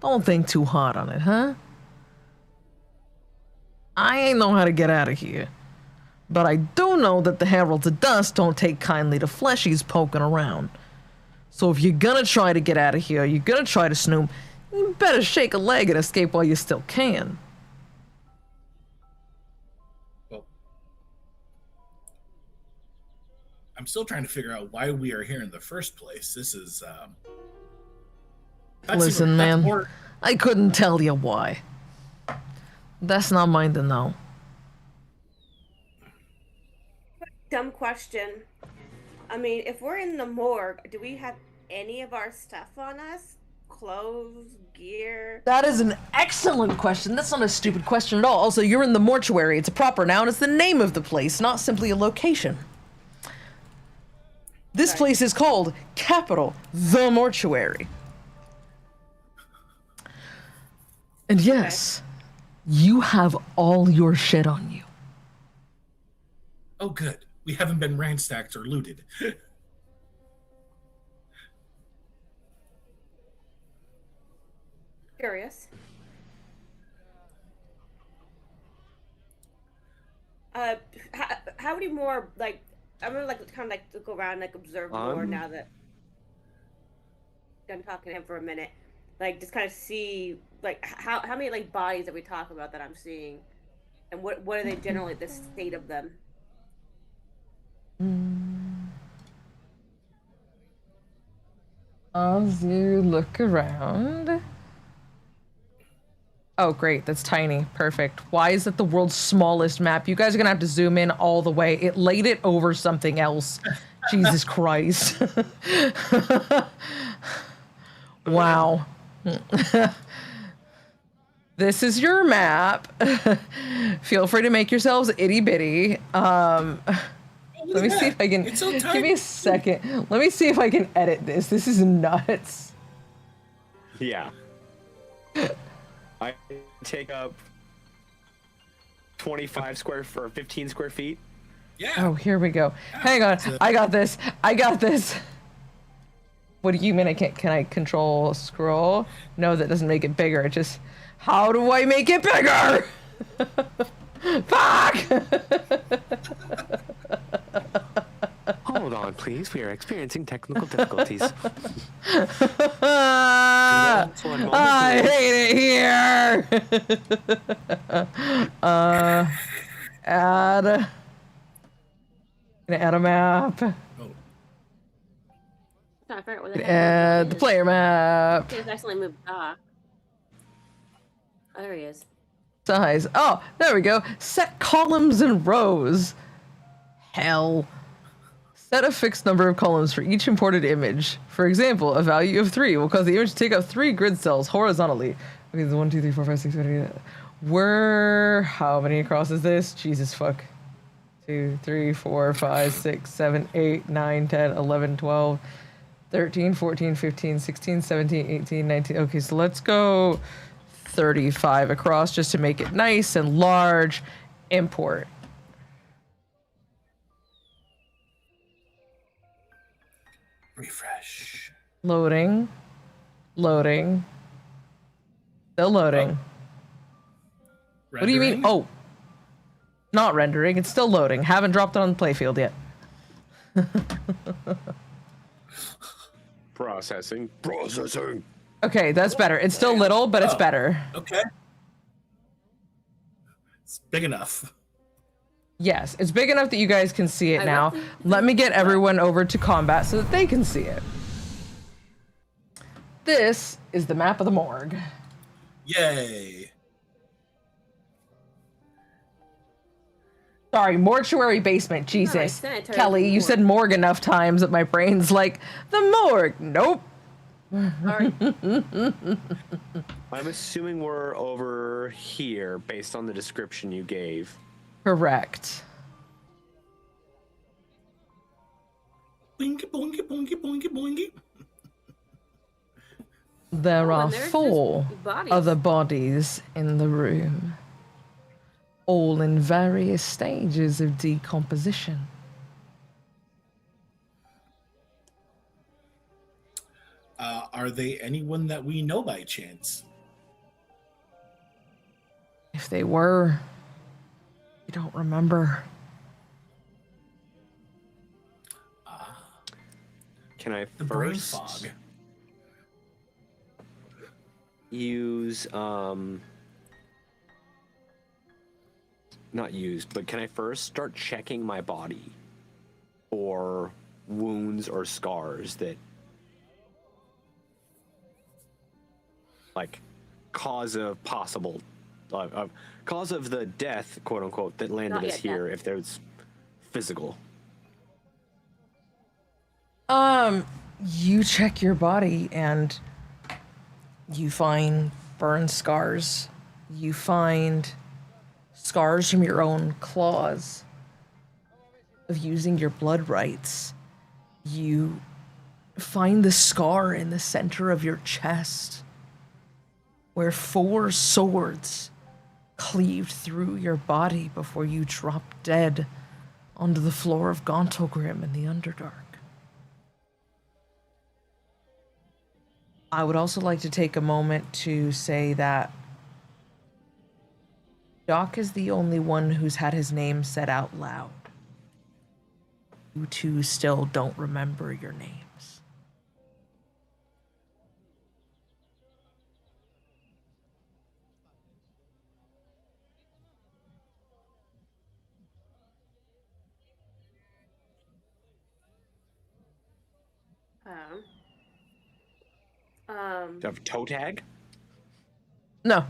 Don't think too hard on it, huh? I ain't know how to get out of here. But I do know that the Heralds of Dust don't take kindly to fleshies poking around. So if you're gonna try to get out of here, you're gonna try to snoop, you better shake a leg and escape while you still can. Well, I'm still trying to figure out why we are here in the first place. This is Listen, man, I couldn't tell you why. That's not mine to know. Dumb question. I mean, if we're in the morgue, do we have any of our stuff on us? Clothes, gear? That is an excellent question. That's not a stupid question at all. Also, you're in the mortuary. It's a proper noun. It's the name of the place, not simply a location. This place is called Capital the Mortuary. And yes, you have all your shit on you. Oh, good. We haven't been ransacked or looted. Curious. How many more, like, I'm gonna like kind of like look around, like observe more now that I'm talking to him for a minute. Like, just kind of see, like, how many like bodies that we talk about that I'm seeing, and what are they generally, the state of them? As you look around. Oh, great. That's tiny. Perfect. Why is it the world's smallest map? You guys are going to have to zoom in all the way. It laid it over something else. Jesus Christ. Wow. This is your map. Feel free to make yourselves itty bitty. Let me see if I can. So give me a second. Let me see if I can edit this. This is nuts. Yeah. I take up 25 square for 15 square feet. Yeah. Oh, here we go. Hang on. I got this. I got this. What do you mean I can't? Can I control scroll? No, that doesn't make it bigger. It just. How do I make it bigger? Fuck! Hold on, please. We are experiencing technical difficulties. I hate it here. Add. Gonna add a map. Oh. Trying to figure out where the heck Add the is. player map. He's actually moved back. Oh, there he is. Size. Oh, there we go. Set columns and rows. Hell. Set a fixed number of columns for each imported image. For example, a value of 3 will cause the image to take up 3 grid cells horizontally. Okay, the 1, 2, 3, 4, 5, 6, 7, 8. Where? How many across is this? Jesus fuck. 2, 3, 4, 5, 6, 7, 8, 9, 10, 11, 12, 13, 14, 15, 16, 17, 18, 19. Okay, so let's go 35 across just to make it nice and large. Import. Refresh. Loading. Loading. Still loading. What do you mean? Oh. Not rendering. It's still loading. Haven't dropped it on the playfield yet. Processing. Okay, that's better. It's still little, but it's better. Okay. It's big enough. Yes, it's big enough that you guys can see it now. Let me get everyone over to combat so that they can see it. This is the map of the morgue. Yay. Sorry, mortuary basement. Jesus. sanitary Kelly, you morgue. said morgue enough times that my brain's like, the morgue. Nope. Alright. I'm assuming we're over here based on the description you gave. Correct. Boingy, boingy, boingy, boingy, boingy. There Oh, are and there's 4 just bodies. other bodies in the room, all in various stages of decomposition. Are they anyone that we know by chance? If they were, you don't remember. Can I The brain first fog. use not used, but can I first start checking my body for wounds or scars that like cause of possible cause of the death, quote unquote, that landed Not us yet here, death. if there's physical. You check your body and you find burn scars. You find scars from your own claws of using your blood rights. You find the scar in the center of your chest where 4 swords cleaved through your body before you dropped dead onto the floor of Gauntlegrim in the Underdark. I would also like to take a moment to say that Doc is the only one who's had his name said out loud. You two still don't remember your names. Do you have a toe tag? No.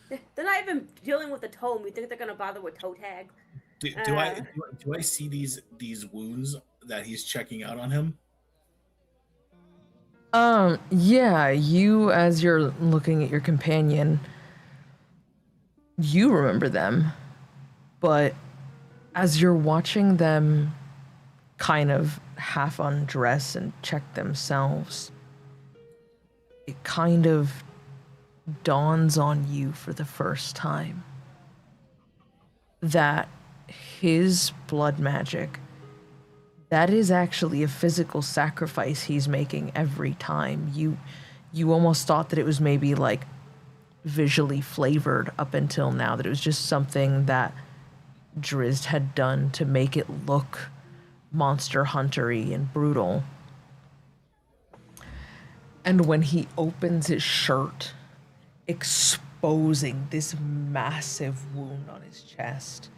They're not even dealing with the tome. You think they're gonna bother with toe tags? Do I see these wounds that he's checking out on him? Yeah, you, as you're looking at your companion, you remember them, but as you're watching them kind of half undress and check themselves, it kind of dawns on you for the first time that his blood magic, that is actually a physical sacrifice he's making every time. You almost thought that it was maybe like visually flavored up until now, that it was just something that Drizzt had done to make it look monster huntery and brutal. And when he opens his shirt, exposing this massive wound on his chest,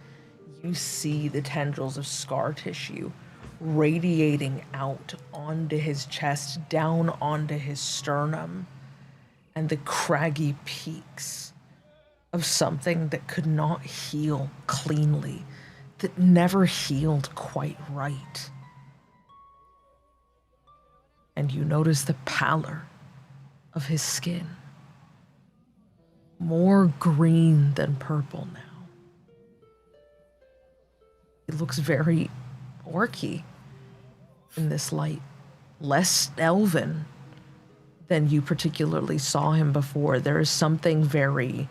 you see the tendrils of scar tissue radiating out onto his chest, down onto his sternum, and the craggy peaks of something that could not heal cleanly, that never healed quite right. And you notice the pallor of his skin. More green than purple now. It looks very orky in this light. Less elven than you particularly saw him before. There is something very,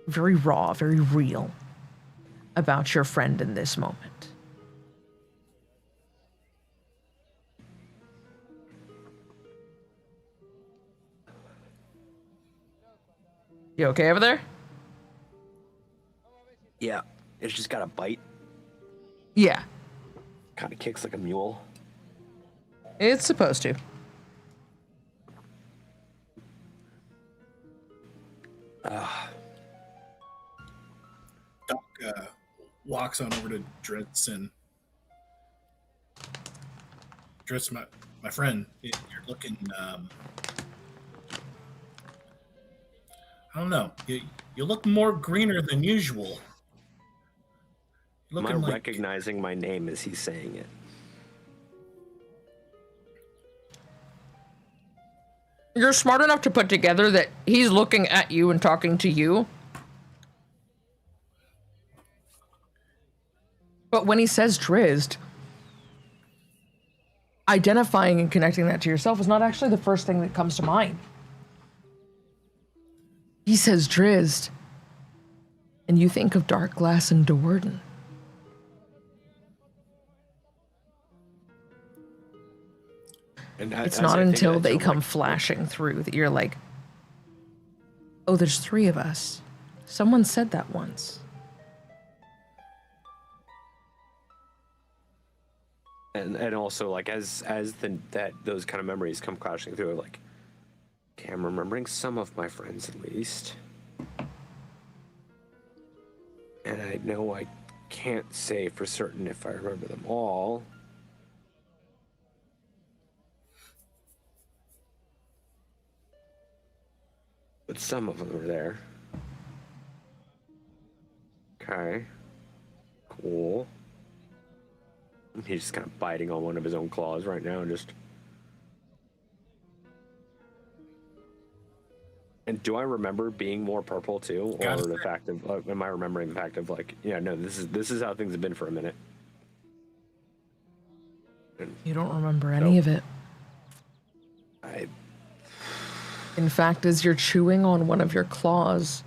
very raw, very real about your friend in this moment. You okay over there? Yeah. It's just got a bite. Yeah, Kind of kicks like a mule. it's supposed to. Doc walks on over to Dritz and Dritz, my friend, you're looking. I don't know. You look more greener than usual. Am I Looking like recognizing my name as he's saying it? You're smart enough to put together that he's looking at you and talking to you. But when he says Drizzt, identifying and connecting that to yourself is not actually the first thing that comes to mind. He says Drizzt, and you think of Dark Glass and Do'Urden. And It's not until they come flashing through that you're like, oh, there's 3 of us. Someone said that once. and also like as those kind of memories come crashing through, like, okay, I'm remembering some of my friends at least, and I know I can't say for certain if I remember them all. But some of them are there. Okay. Cool. He's just kind of biting on one of his own claws right now and just... And do I remember being more purple too? Or the fact of, am I remembering the fact of like, yeah, no, this is how things have been for a minute. And You don't remember any of it. In fact, as you're chewing on one of your claws,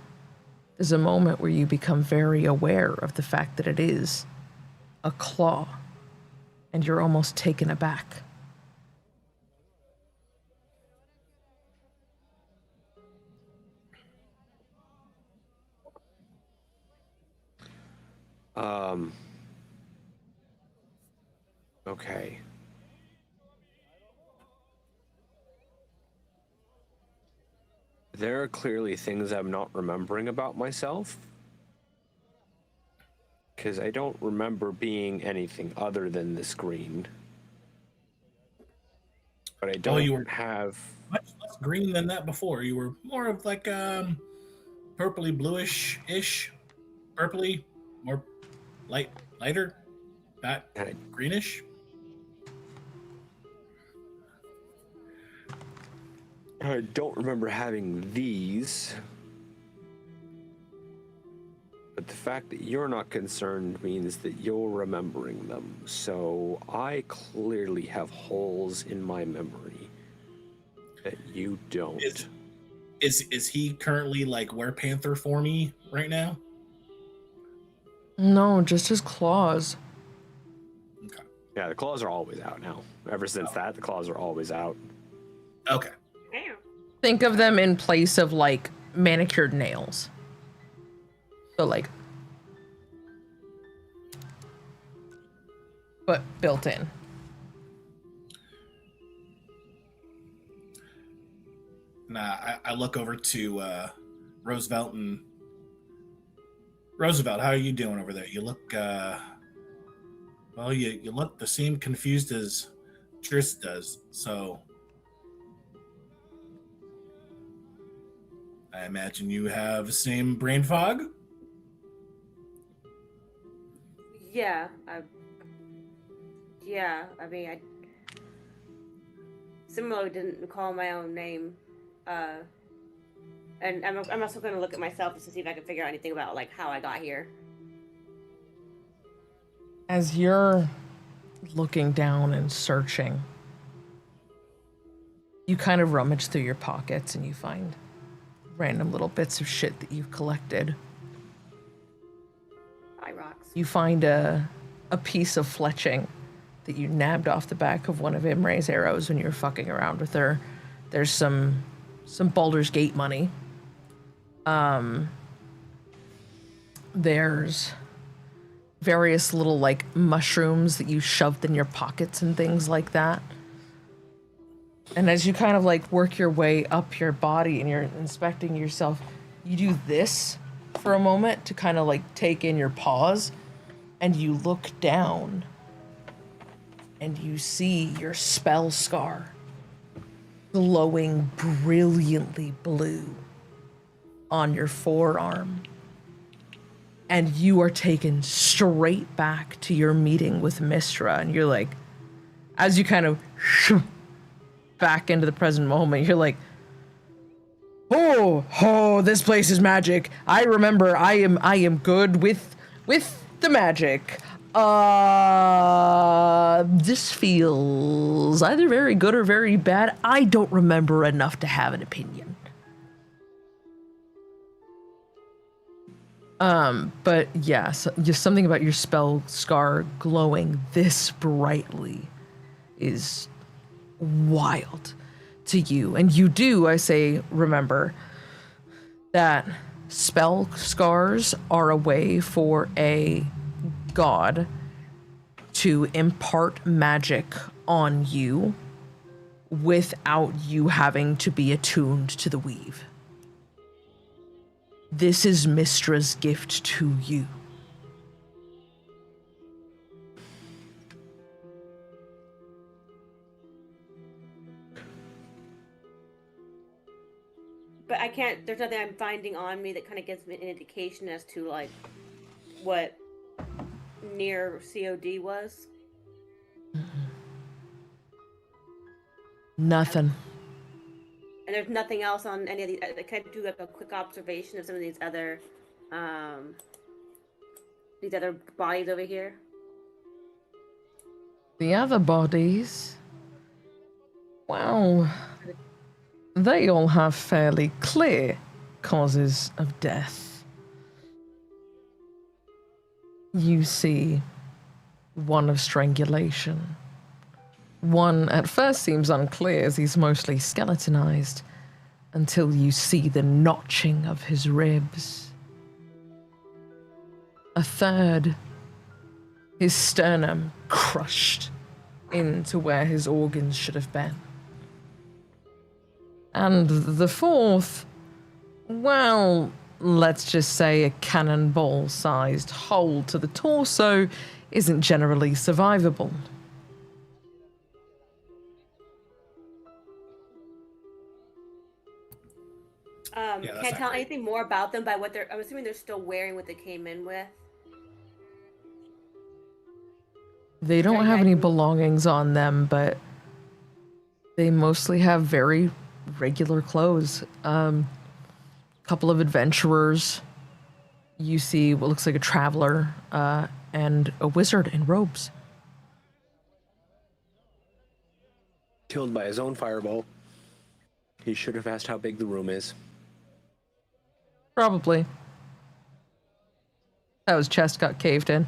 there's a moment where you become very aware of the fact that it is a claw, and you're almost taken aback. Okay. There are clearly things I'm not remembering about myself. Because I don't remember being anything other than the screen. But I don't have... much less green than that before. You were more of like purpley bluish-ish. Purpley, more lighter, not greenish. I don't remember having these. But the fact that you're not concerned means that you're remembering them. So I clearly have holes in my memory that you don't. Is he currently like Werepanther for me right now? No, just his claws. Okay. Yeah, the claws are always out now. Ever since that, the claws are always out. Okay. Think of them in place of like manicured nails. So like, but built in. Nah, I look over to Roosevelt and Roosevelt. How are you doing over there? You look well. You look the same confused as Tris does. So I imagine you have the same brain fog. Yeah, I mean, I similarly didn't recall my own name, and I'm also going to look at myself just to see if I can figure out anything about like how I got here. As you're looking down and searching, you kind of rummage through your pockets and you find random little bits of shit that you've collected. Rocks. You find a piece of fletching that you nabbed off the back of one of Imrae's arrows when you were fucking around with her. There's some Baldur's Gate money. There's various little like mushrooms that you shoved in your pockets and things like that. And as you kind of like work your way up your body and you're inspecting yourself, you do this for a moment to kind of like take in your pause, and you look down and you see your spell scar glowing brilliantly blue on your forearm. And you are taken straight back to your meeting with Mistra, and you're like, as you kind of back into the present moment, you're like, oh, this place is magic. I remember I am good with the magic. This feels either very good or very bad. I don't remember enough to have an opinion. But yes, just something about your spell scar glowing this brightly is wild to you. And you do, I say, remember that spell scars are a way for a god to impart magic on you without you having to be attuned to the weave. This is Mistra's gift to you. But I can't, there's nothing I'm finding on me that kind of gives me an indication as to, like, what near COD was. Nothing. And there's nothing else on any of these. I kind of do like a quick observation of some of these other bodies over here. The other bodies, well, they all have fairly clear causes of death. You see one of strangulation. One at first seems unclear as he's mostly skeletonized until you see the notching of his ribs. A third, his sternum crushed into where his organs should have been. And the fourth, well, let's just say a cannonball-sized hole to the torso isn't generally survivable. Can't tell anything more about them by what I'm assuming they're still wearing what they came in with. They don't have any belongings on them, but they mostly have very regular clothes. Couple of adventurers. You see what looks like a traveler and a wizard in robes. Killed by his own fireball. He should have asked how big the room is. Probably. That was chest got caved in.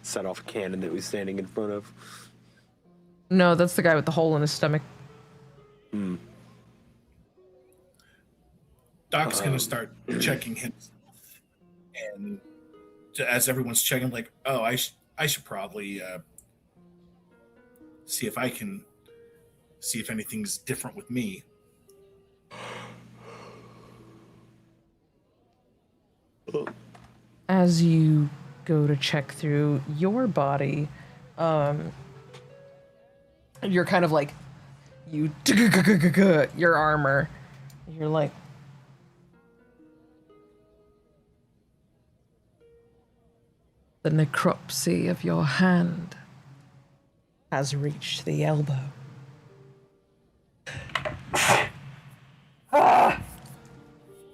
Set off a cannon that was standing in front of. No, that's the guy with the hole in his stomach. Doc's gonna start checking himself, and as everyone's checking, like, oh, I should probably see if I can see if anything's different with me. As you go to check through your body, you're kind of like, you your armor. You're like, the necropsy of your hand has reached the elbow.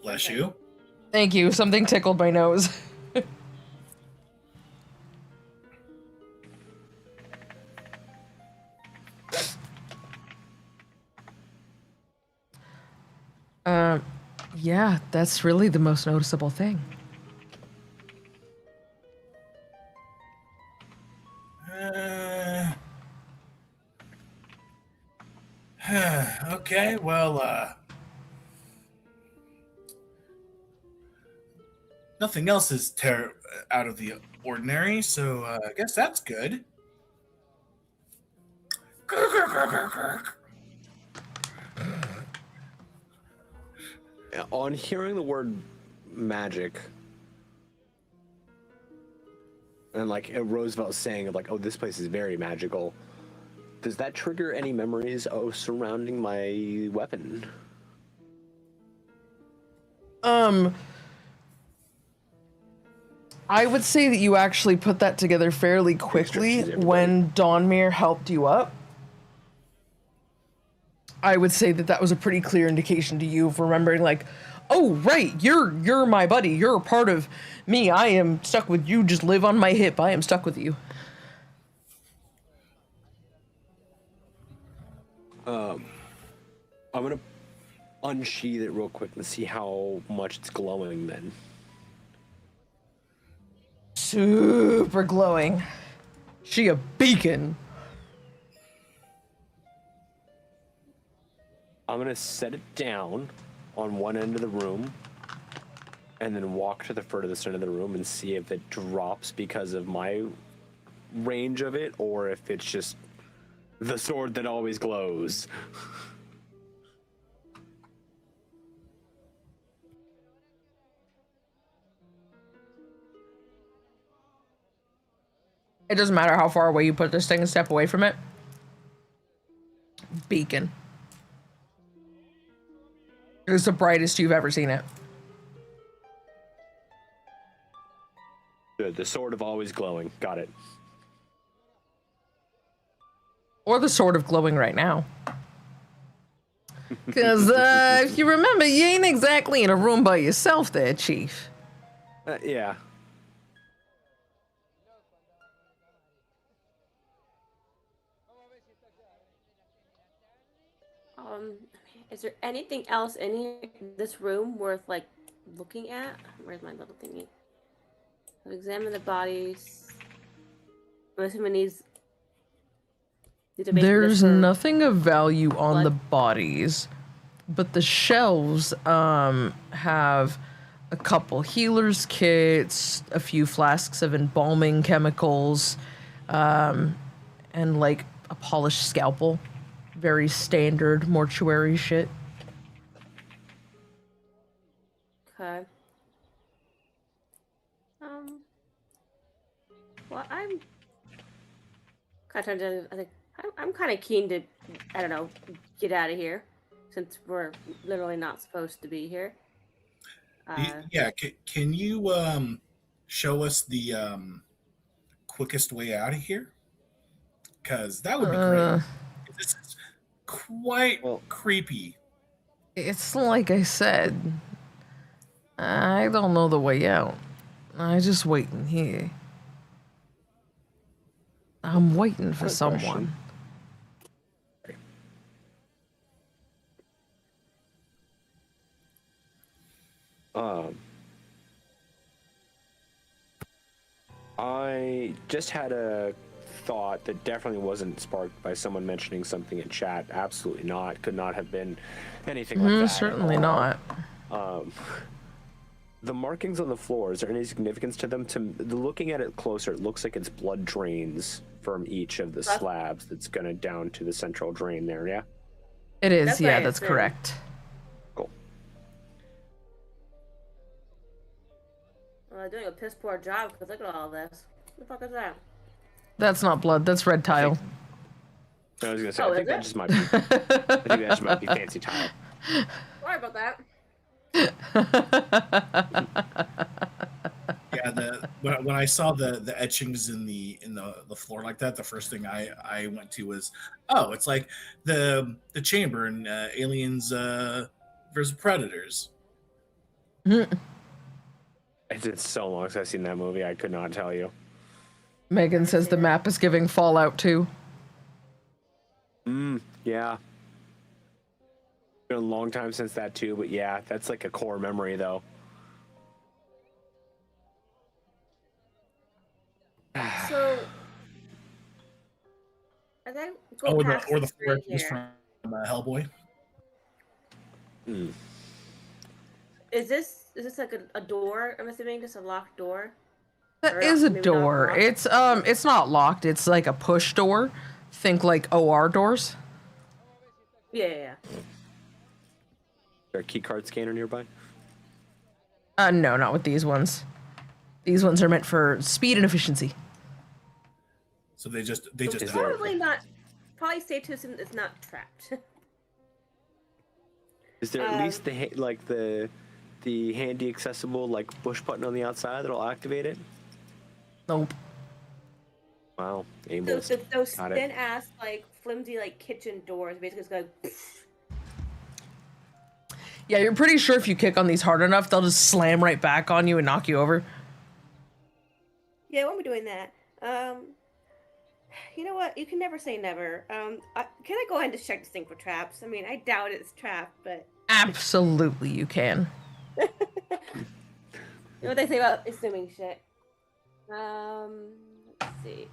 Bless you. Thank you. Something tickled my nose. Yeah, that's really the most noticeable thing. Okay, well, nothing else is out of the ordinary, so I guess that's good. On hearing the word magic, and like Roosevelt saying, like, oh, this place is very magical, does that trigger any memories surrounding my weapon? I would say that you actually put that together fairly quickly when Dawnmere helped you up. I would say that that was a pretty clear indication to you of remembering, like, oh, right, you're my buddy. You're a part of me. I am stuck with you. Just live on my hip. I am stuck with you. I'm gonna unsheath it real quick and see how much it's glowing then. Super glowing. She a beacon. I'm gonna set it down on one end of the room and then walk to the furthest end of the room and see if it drops because of my range of it, or if it's just the sword that always glows. It doesn't matter how far away you put this thing and step away from it. Beacon. It is the brightest you've ever seen it. Good. The sword of always glowing. Got it. Or the sword of glowing right now. Because if you remember, you ain't exactly in a room by yourself there, Chief. Yeah. Is there anything else in here, this room worth like looking at? Where's my little thingy? I've examined the bodies. I'm assuming these are basically There's just for nothing of value on blood. the bodies, but the shelves have a couple healers kits, a few flasks of embalming chemicals, and like a polished scalpel. Very standard mortuary shit. Okay. Well, I'm kind of. I think I'm kind of keen to. I don't know. Get out of here, since we're literally not supposed to be here. Yeah, can you show us the quickest way out of here? Because that would be great. This is quite creepy. It's like I said, I don't know the way out. I just waiting here. I'm waiting for Good someone. question. I just had a thought that definitely wasn't sparked by someone mentioning something in chat. Absolutely not. Could not have been anything like that. at Certainly all. not. The markings on the floor, is there any significance to them? Looking at it closer, it looks like it's blood drains from each of the slabs that's going to down to the central drain there, yeah? It is, That's what yeah, I that's assumed. correct. Cool. Well, doing a piss poor job because look at all this. What the fuck is that? That's not blood, that's red tile. I was going to say, Oh, I think is that it? just might be, I think that just might be fancy tile. Sorry about that. Yeah, when I saw the etchings in the floor like that, the first thing I went to was, oh, it's like the chamber in Aliens versus Predators. It's so long since I've seen that movie, I could not tell you. Megan says the map is giving Fallout 2. Yeah. Been a long time since that too, but yeah, that's like a core memory though. So, as I go Or past the this floor right is here, from Hellboy. is this like a door? I'm assuming just a locked door. Or That is a maybe not door. locked. It's not locked, it's like a push door. Think like OR doors. Yeah. Is there a key card scanner nearby? No, not with these ones. These ones are meant for speed and efficiency. So they just Is there- Probably not. Probably safe to assume it's not trapped. Is there at least the handy accessible like push button on the outside that'll activate it? Nope. Wow, aimless. Those Got it. thin ass like flimsy like kitchen doors basically just go. Yeah, you're pretty sure if you kick on these hard enough, they'll just slam right back on you and knock you over. Yeah, I won't be doing that. You know what? You can never say never. Can I go ahead and just check this thing for traps? I mean, I doubt it's trapped, but Absolutely, you can. you know what they say about assuming shit. Let's see.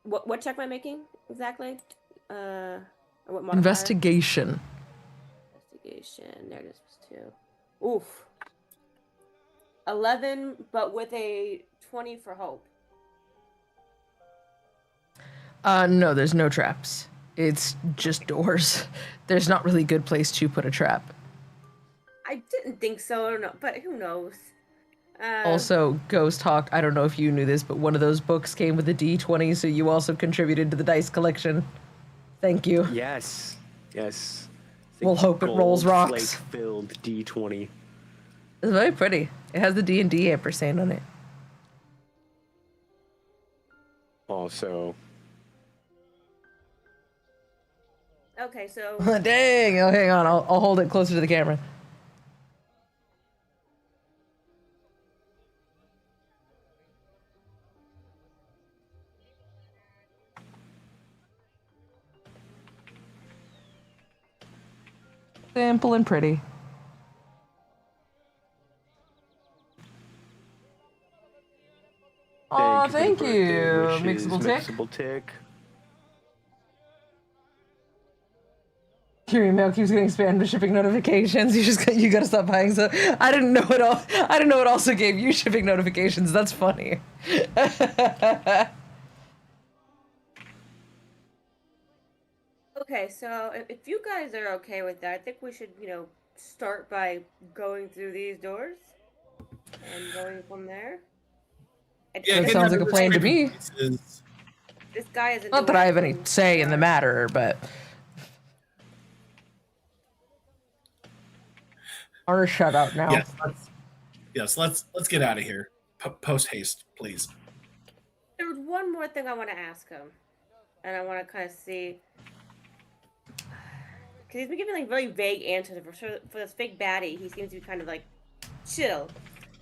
What check am I making exactly? Or what modifier? Investigation. Investigation. There it is too. Oof. 11, but with a 20 for hope. No, there's no traps. It's just doors. There's not really a good place to put a trap. I didn't think so, no, but who knows? Also, Ghost Hawk, I don't know if you knew this, but one of those books came with a D20, so you also contributed to the dice collection. Thank you. Yes. Yes. The We'll hope it rolls gold rocks. flake-filled D20. It's very pretty. It has the D&D ampersand on it. Also, Okay, so Dang! Oh, hang on. I'll hold it closer to the camera. Simple and pretty. Oh, thank for the you, birthday wishes, Mixable Tick. Mixable Tick. Your email keeps getting spammed with shipping notifications. You gotta stop buying. So I didn't know it all. I didn't know it also gave you shipping notifications. That's funny. okay, so if you guys are okay with that, I think we should, start by going through these doors and going from there. That sounds like a plan to me. This guy isn't. Not that I have any say in the matter, but or shut up now. Let's get out of here. Post haste, please. There was one more thing I want to ask him, and I want to kind of see, because he's been giving like very vague answers for this fake baddie. He seems to be kind of like chill,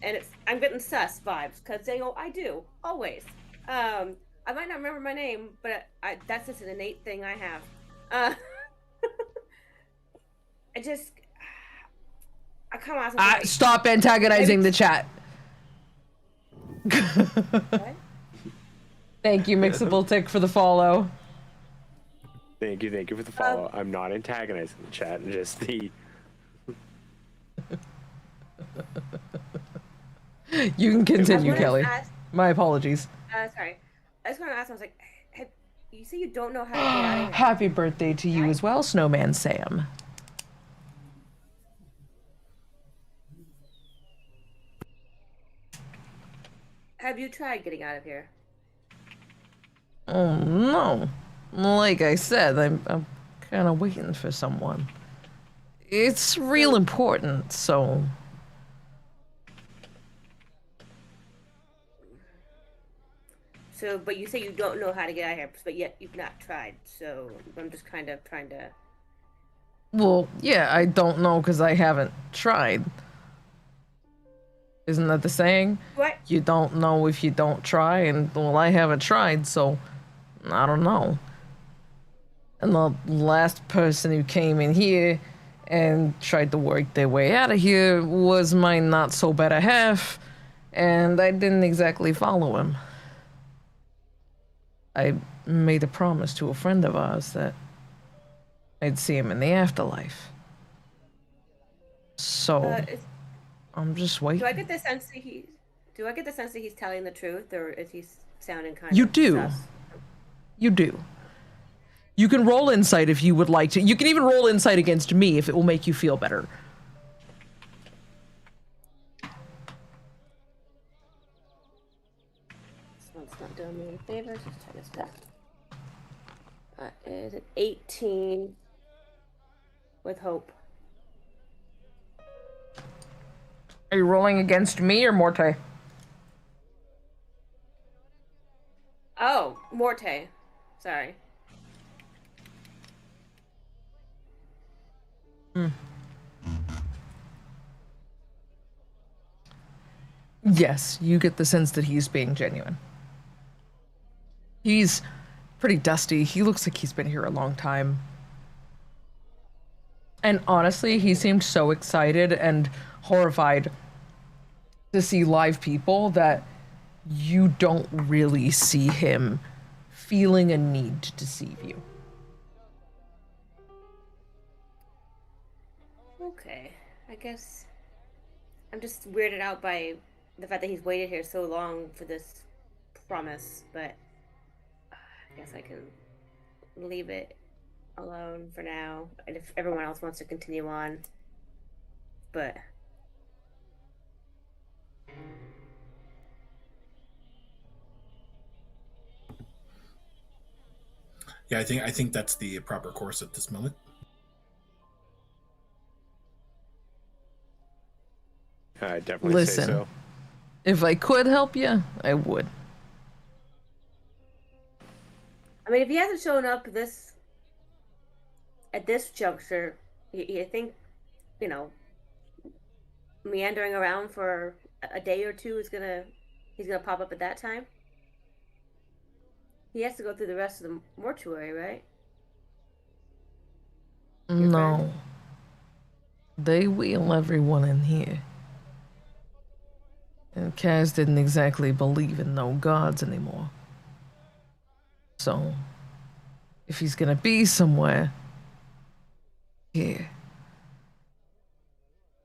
and I'm getting sus vibes because I do always. I might not remember my name, but that's just an innate thing I have. I come out. Like, stop antagonizing the chat. What? Thank you, Mixable Tick, for the follow. Thank you for the follow. I'm not antagonizing the chat, just the. You can continue, Kelly. My apologies. Sorry. I just want to ask him, I was like, you say you don't know how to get out of here. Happy birthday to you as well, Snowman Sam. Have you tried getting out of here? Oh, no. Like I said, I'm kind of waiting for someone. It's real important, so... So, but you say you don't know how to get out of here, but yet you've not tried, so I'm just kind of trying to... Well, yeah, I don't know because I haven't tried. Isn't that the saying? What? You don't know if you don't try, and, well, I haven't tried, so I don't know. And the last person who came in here and tried to work their way out of here was my not-so-better half, and I didn't exactly follow him. I made a promise to a friend of ours that I'd see him in the afterlife. So, I'm just waiting. Do I get the sense that he's telling the truth, or is he sounding kind You of do. sus? You do. You can roll insight if you would like to. You can even roll insight against me if it will make you feel better. This one's not doing me any favors. Let's try this back. Is it 18 with hope? Are you rolling against me or Morte? Oh, Morte. Sorry. Yes, you get the sense that he's being genuine. He's pretty dusty. He looks like he's been here a long time. And honestly, he seemed so excited and horrified to see live people that you don't really see him feeling a need to deceive you. Okay. I guess I'm just weirded out by the fact that he's waited here so long for this promise, but I guess I can leave it alone for now. And if everyone else wants to continue on, but Yeah, I think that's the proper course at this moment. I definitely Listen. say so. If I could help you, I would. I mean, if he hasn't shown up at this juncture, you think, meandering around for a day or two he's gonna pop up at that time? He has to go through the rest of the mortuary, right? No. They wheel everyone in here. And Kaz didn't exactly believe in no gods anymore. So, if he's gonna be somewhere, here.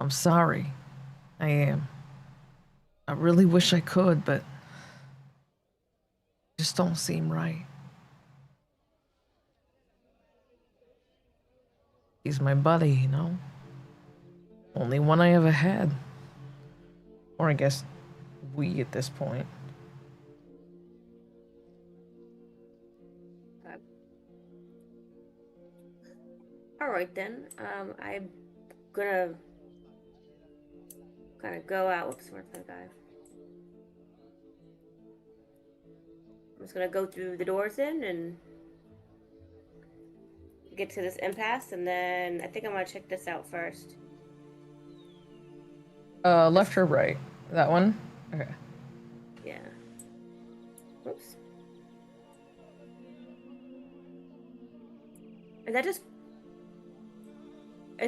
I'm sorry. I am. I really wish I could, but just don't seem right. He's my buddy, you know? Only one I ever had. Or I guess we at this point. Alright then. I'm gonna kind of go out. Whoops, where's that guy? I'm just gonna go through the doors in and get to this impasse, and then I think I'm gonna check this out first. Left or right? That one? Okay. Yeah. Oops. Is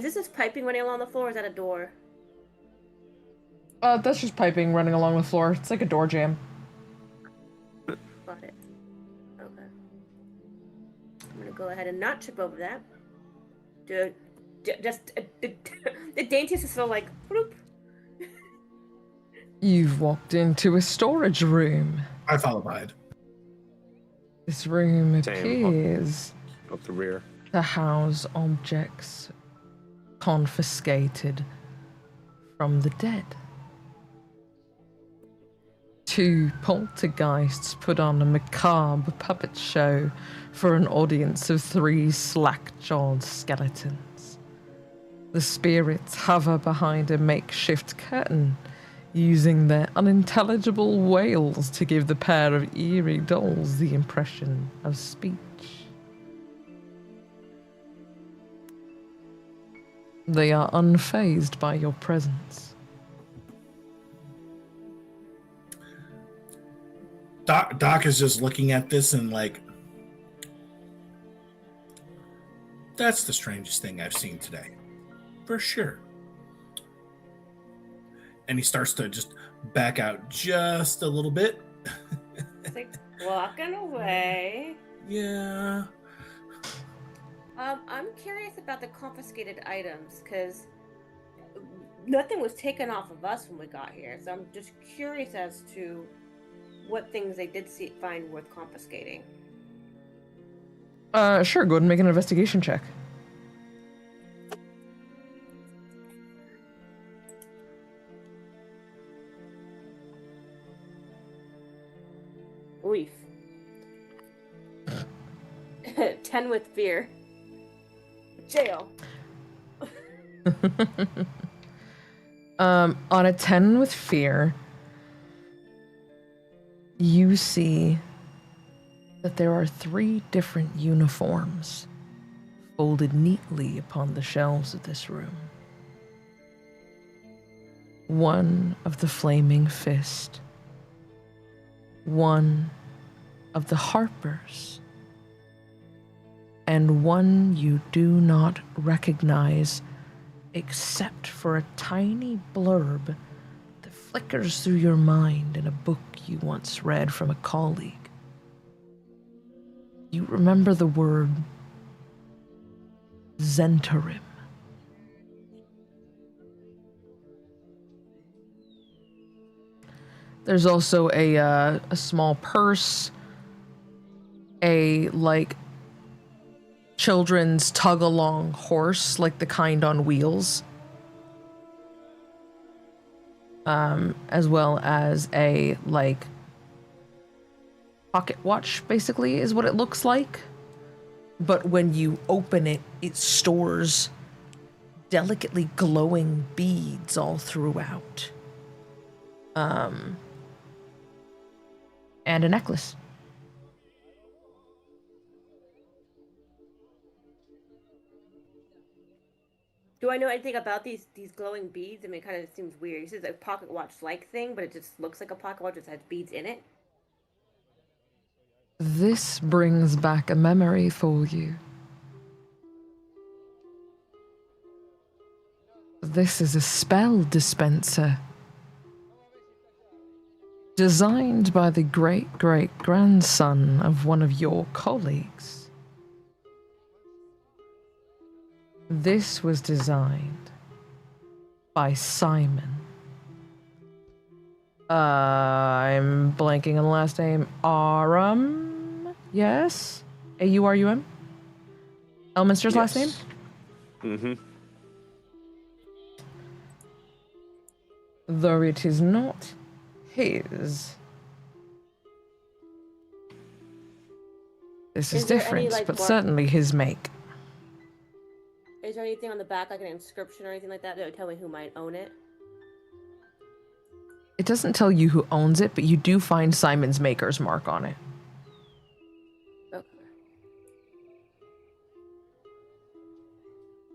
this just piping running along the floor, or is that a door? That's just piping running along the floor. It's like a door jam. Got it. Okay. I'm gonna go ahead and not trip over that. The daintiest is so like, bloop. You've walked into a storage room. I follow behind. This room Same. appears Up the rear. to house objects confiscated from the dead. Two poltergeists put on a macabre puppet show for an audience of 3 slack-jawed skeletons. The spirits hover behind a makeshift curtain, using their unintelligible wails to give the pair of eerie dolls the impression of speech. They are unfazed by your presence. Doc is just looking at this and like, that's the strangest thing I've seen today, for sure. And he starts to just back out just a little bit. It's like walking away. Yeah. I'm curious about the confiscated items, because nothing was taken off of us when we got here. So I'm just curious as to what things they did find worth confiscating. Sure, go ahead and make an investigation check. Oof. 10 with fear. Jail. On a 10 with fear, you see that there are 3 different uniforms folded neatly upon the shelves of this room. One of the Flaming Fist, one of the Harpers, and one you do not recognize except for a tiny blurb that flickers through your mind in a book you once read from a colleague. You remember the word Zentarim. There's also a small purse, a like children's tug-along horse, like the kind on wheels, as well as a like pocket watch, basically, is what it looks like. But when you open it, it stores delicately glowing beads all throughout. And a necklace. Do I know anything about these glowing beads? I mean, it kind of seems weird. He says a pocket watch-like thing, but it just looks like a pocket watch. It has beads in it. This brings back a memory for you. This is a spell dispenser. Designed by the great-great-grandson of one of your colleagues. This was designed by Simon. I'm blanking on the last name. Arum? Yes? A-U-R-U-M? Elminster's last name? Mm-hmm. Though it is not his. This is there any, different, like, but bar- certainly his make. Is there anything on the back, like an inscription or anything like that, that would tell me who might own it? It doesn't tell you who owns it, but you do find Simon's maker's mark on it. Okay.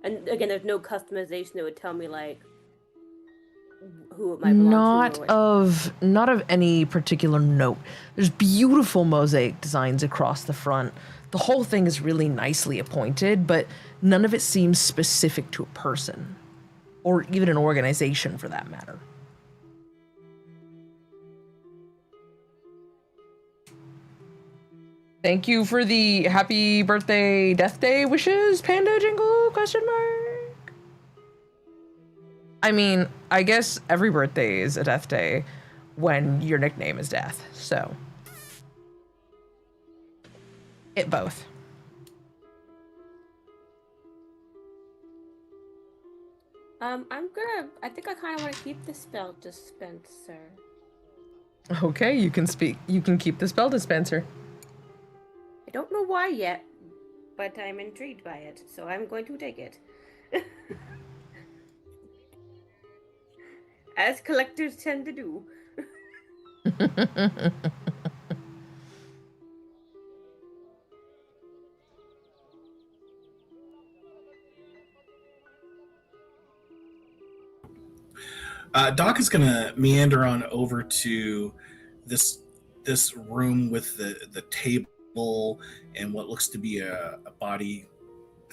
And again, there's no customization that would tell me like who it might belong to. Not of any particular note. There's beautiful mosaic designs across the front. The whole thing is really nicely appointed, but none of it seems specific to a person, or even an organization for that matter. Thank you for the happy birthday, death day wishes, Panda Jingle, question mark. I mean, I guess every birthday is a death day when your nickname is Death, so. It both. I think I kind of want to keep the spell dispenser. Okay, you can keep the spell dispenser. I don't know why yet, but I'm intrigued by it, so I'm going to take it. As collectors tend to do. Doc is gonna meander on over to this room with the table and what looks to be a body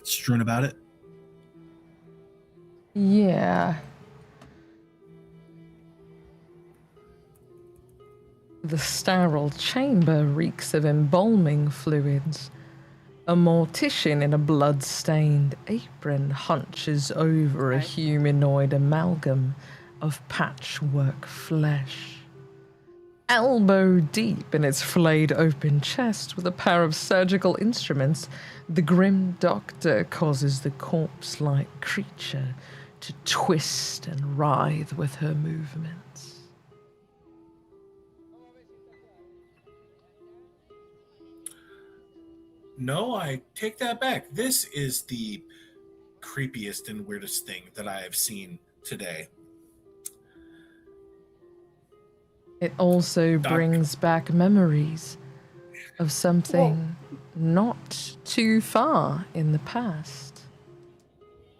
strewn about it. Yeah. The sterile chamber reeks of embalming fluids. A mortician in a blood-stained apron hunches over a humanoid amalgam of patchwork flesh. Elbow deep in its flayed open chest with a pair of surgical instruments, the grim doctor causes the corpse-like creature to twist and writhe with her movements. No, I take that back. This is the creepiest and weirdest thing that I have seen today. It also brings back memories of something not too far in the past.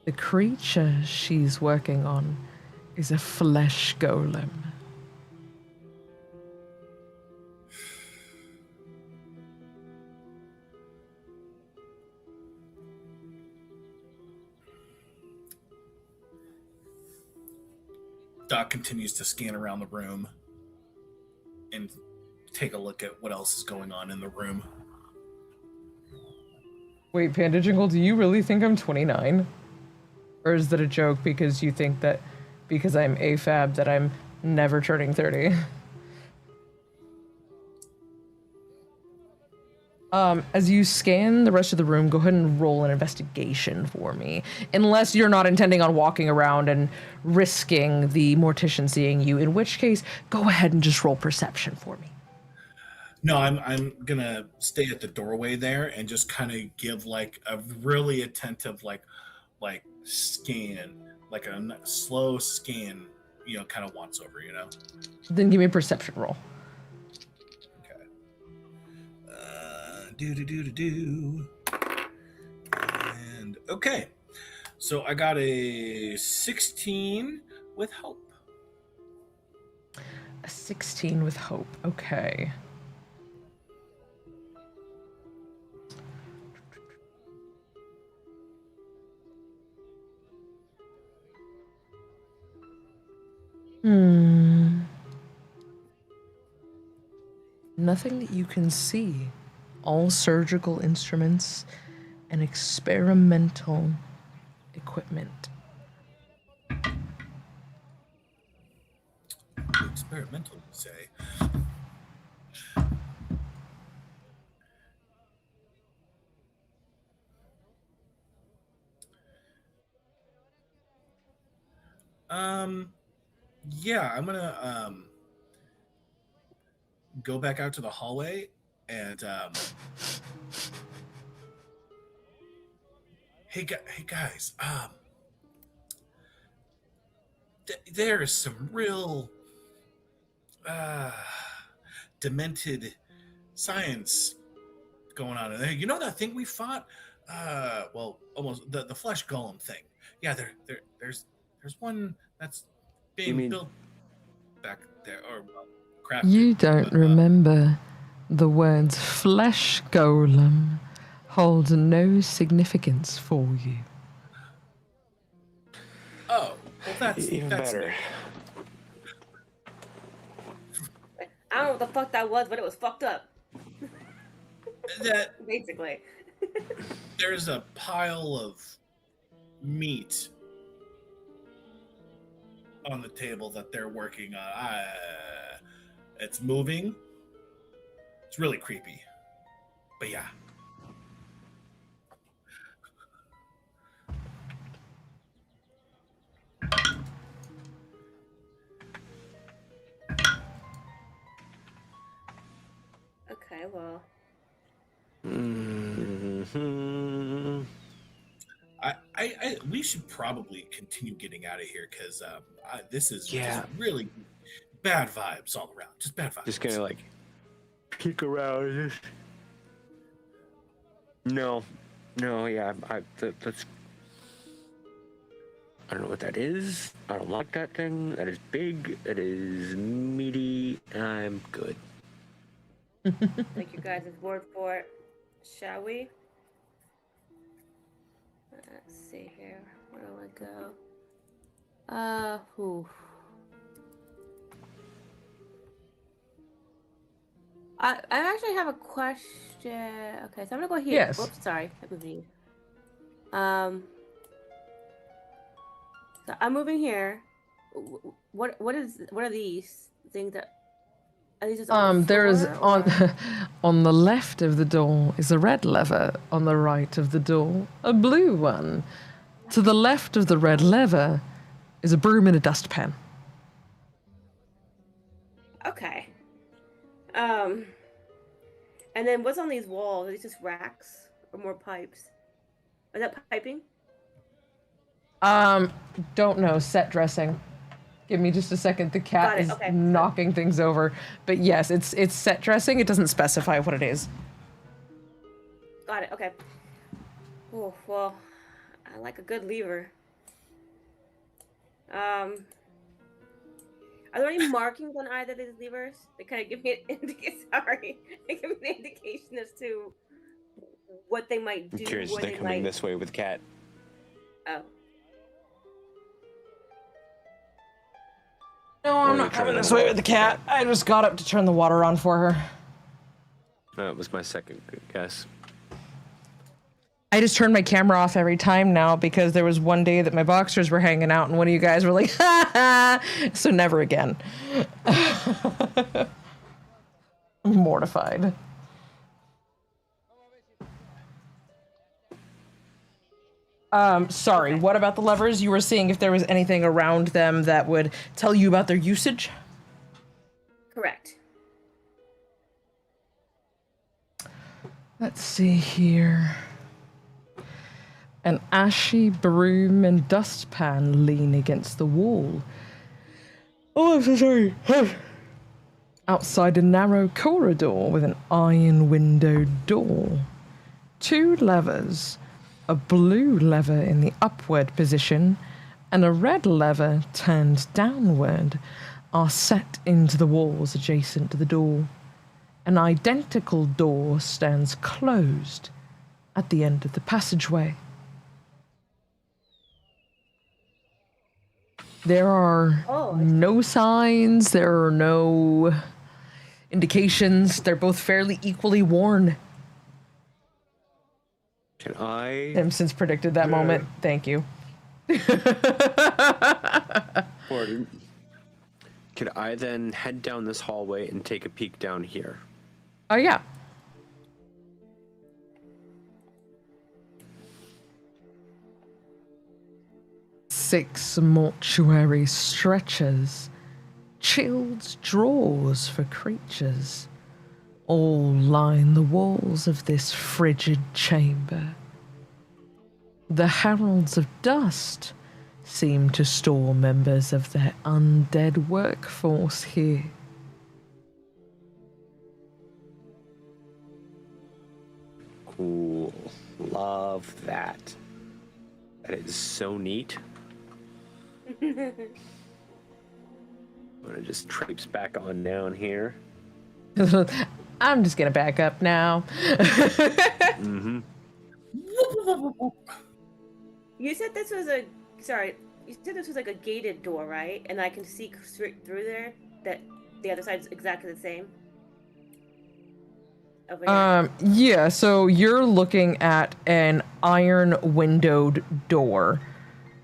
The creature she's working on is a flesh golem. Doc continues to scan around the room and take a look at what else is going on in the room. Wait, Panda Jingle, do you really think I'm 29? Or is that a joke because you think that because I'm AFAB that I'm never turning 30? As you scan the rest of the room, go ahead and roll an investigation for me. Unless you're not intending on walking around and risking the mortician seeing you, in which case, go ahead and just roll perception for me. No, I'm gonna stay at the doorway there and just kind of give like a really attentive like scan, like a slow scan, kind of once over, Then give me a perception roll. Okay. Do. And okay. So I got a 16 with hope. A 16 with hope. Okay. Nothing that you can see. All surgical instruments and experimental equipment. Experimental, you say? Yeah, I'm gonna go back out to the hallway and hey guys, there is some real demented science going on in there. You know that thing we fought? Well, almost the flesh golem thing. Yeah, there's one that's being built back there, or crafted. You don't remember the words flesh golem hold no significance for you. Oh, well, that's even better. I don't know what the fuck that was, but it was fucked up. That basically. There's a pile of meat on the table that they're working on. It's moving. It's really creepy. But yeah. Okay, well. Mm-hmm. We should probably continue getting out of here because this is Yeah. just really bad vibes all around. Just bad vibes. Just gonna like peek around. No, yeah, that's. I don't know what that is. I don't like that thing. That is big. That is meaty. I'm good. Thank you guys' word for it. Shall we? Let's see here. Where do I go? I actually have a question. Okay, so I'm gonna go here. Yes. Oops, sorry. I'm moving. So I'm moving here. What are these things that? Are these just on the There is floor, on the left of the door is a red lever. On the right of the door, a blue one. To the left of the red lever is a broom and a dustpan. Okay. And then what's on these walls? Are these just racks or more pipes? Is that piping? Don't know. Set dressing. Give me just a second. The cat is knocking things over. But yes, it's set dressing. It doesn't specify what it is. Got it. Okay. Oh, well, I like a good lever. Are there any markings on either of these levers? They kind of give me an indication. Sorry, they give me an indication as to what they might do. I'm curious. They're coming this way with Cat. Oh. No, I'm not coming this way with the cat. I just got up to turn the water on for her. That was my second guess. I just turn my camera off every time now because there was one day that my boxers were hanging out and one of you guys were like, ha ha! So never again. I'm mortified. Sorry, Okay. what about the levers? You were seeing if there was anything around them that would tell you about their usage? Correct. Let's see here. An ashy broom and dustpan lean against the wall. Oh, I'm so sorry. Outside a narrow corridor with an iron windowed door. 2 levers, a blue lever in the upward position and a red lever turned downward, are set into the walls adjacent to the door. An identical door stands closed at the end of the passageway. There are no signs, there are no indications. They're both fairly equally worn. Can I? Simpsons predicted that moment. Thank you. Or could I then head down this hallway and take a peek down here? Oh, yeah. Six mortuary stretchers, chilled drawers for creatures, all line the walls of this frigid chamber. The heralds of dust seem to store members of their undead workforce here. Cool. Love that. That is so neat. I'm gonna just traipse back on down here. I'm just gonna back up now. Mm-hmm. You said this was a sorry. You said this was like a gated door, right? And I can see straight through there. That the other side is exactly the same. Over here. Yeah, so you're looking at an iron windowed door.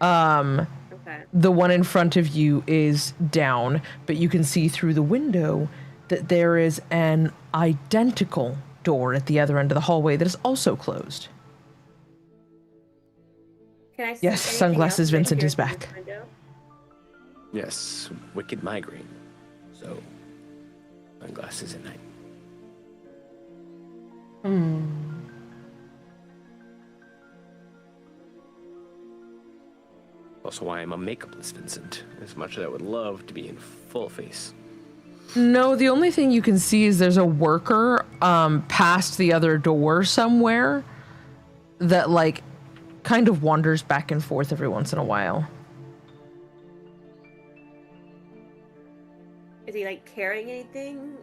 Okay. The one in front of you is down, but you can see through the window that there is an identical door at the other end of the hallway that is also closed. Can I see Yes, anything Sunglasses else right Vincent here is through this back. window? Yes, wicked migraine. So, sunglasses at night. Also why I'm a makeupless Vincent, as much as I would love to be in full face. No, the only thing you can see is there's a worker past the other door somewhere that like kind of wanders back and forth every once in a while. Is he like carrying anything?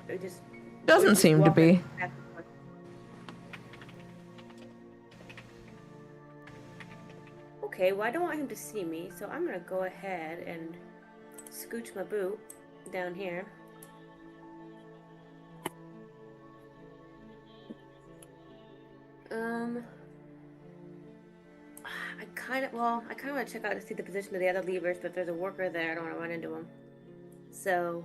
Or just Doesn't seem to walking be. back and forth? Okay, well I don't want him to see me, so I'm gonna go ahead and scooch my boot down here. I kind of want to check out to see the position of the other levers, but if there's a worker there, I don't want to run into him. So,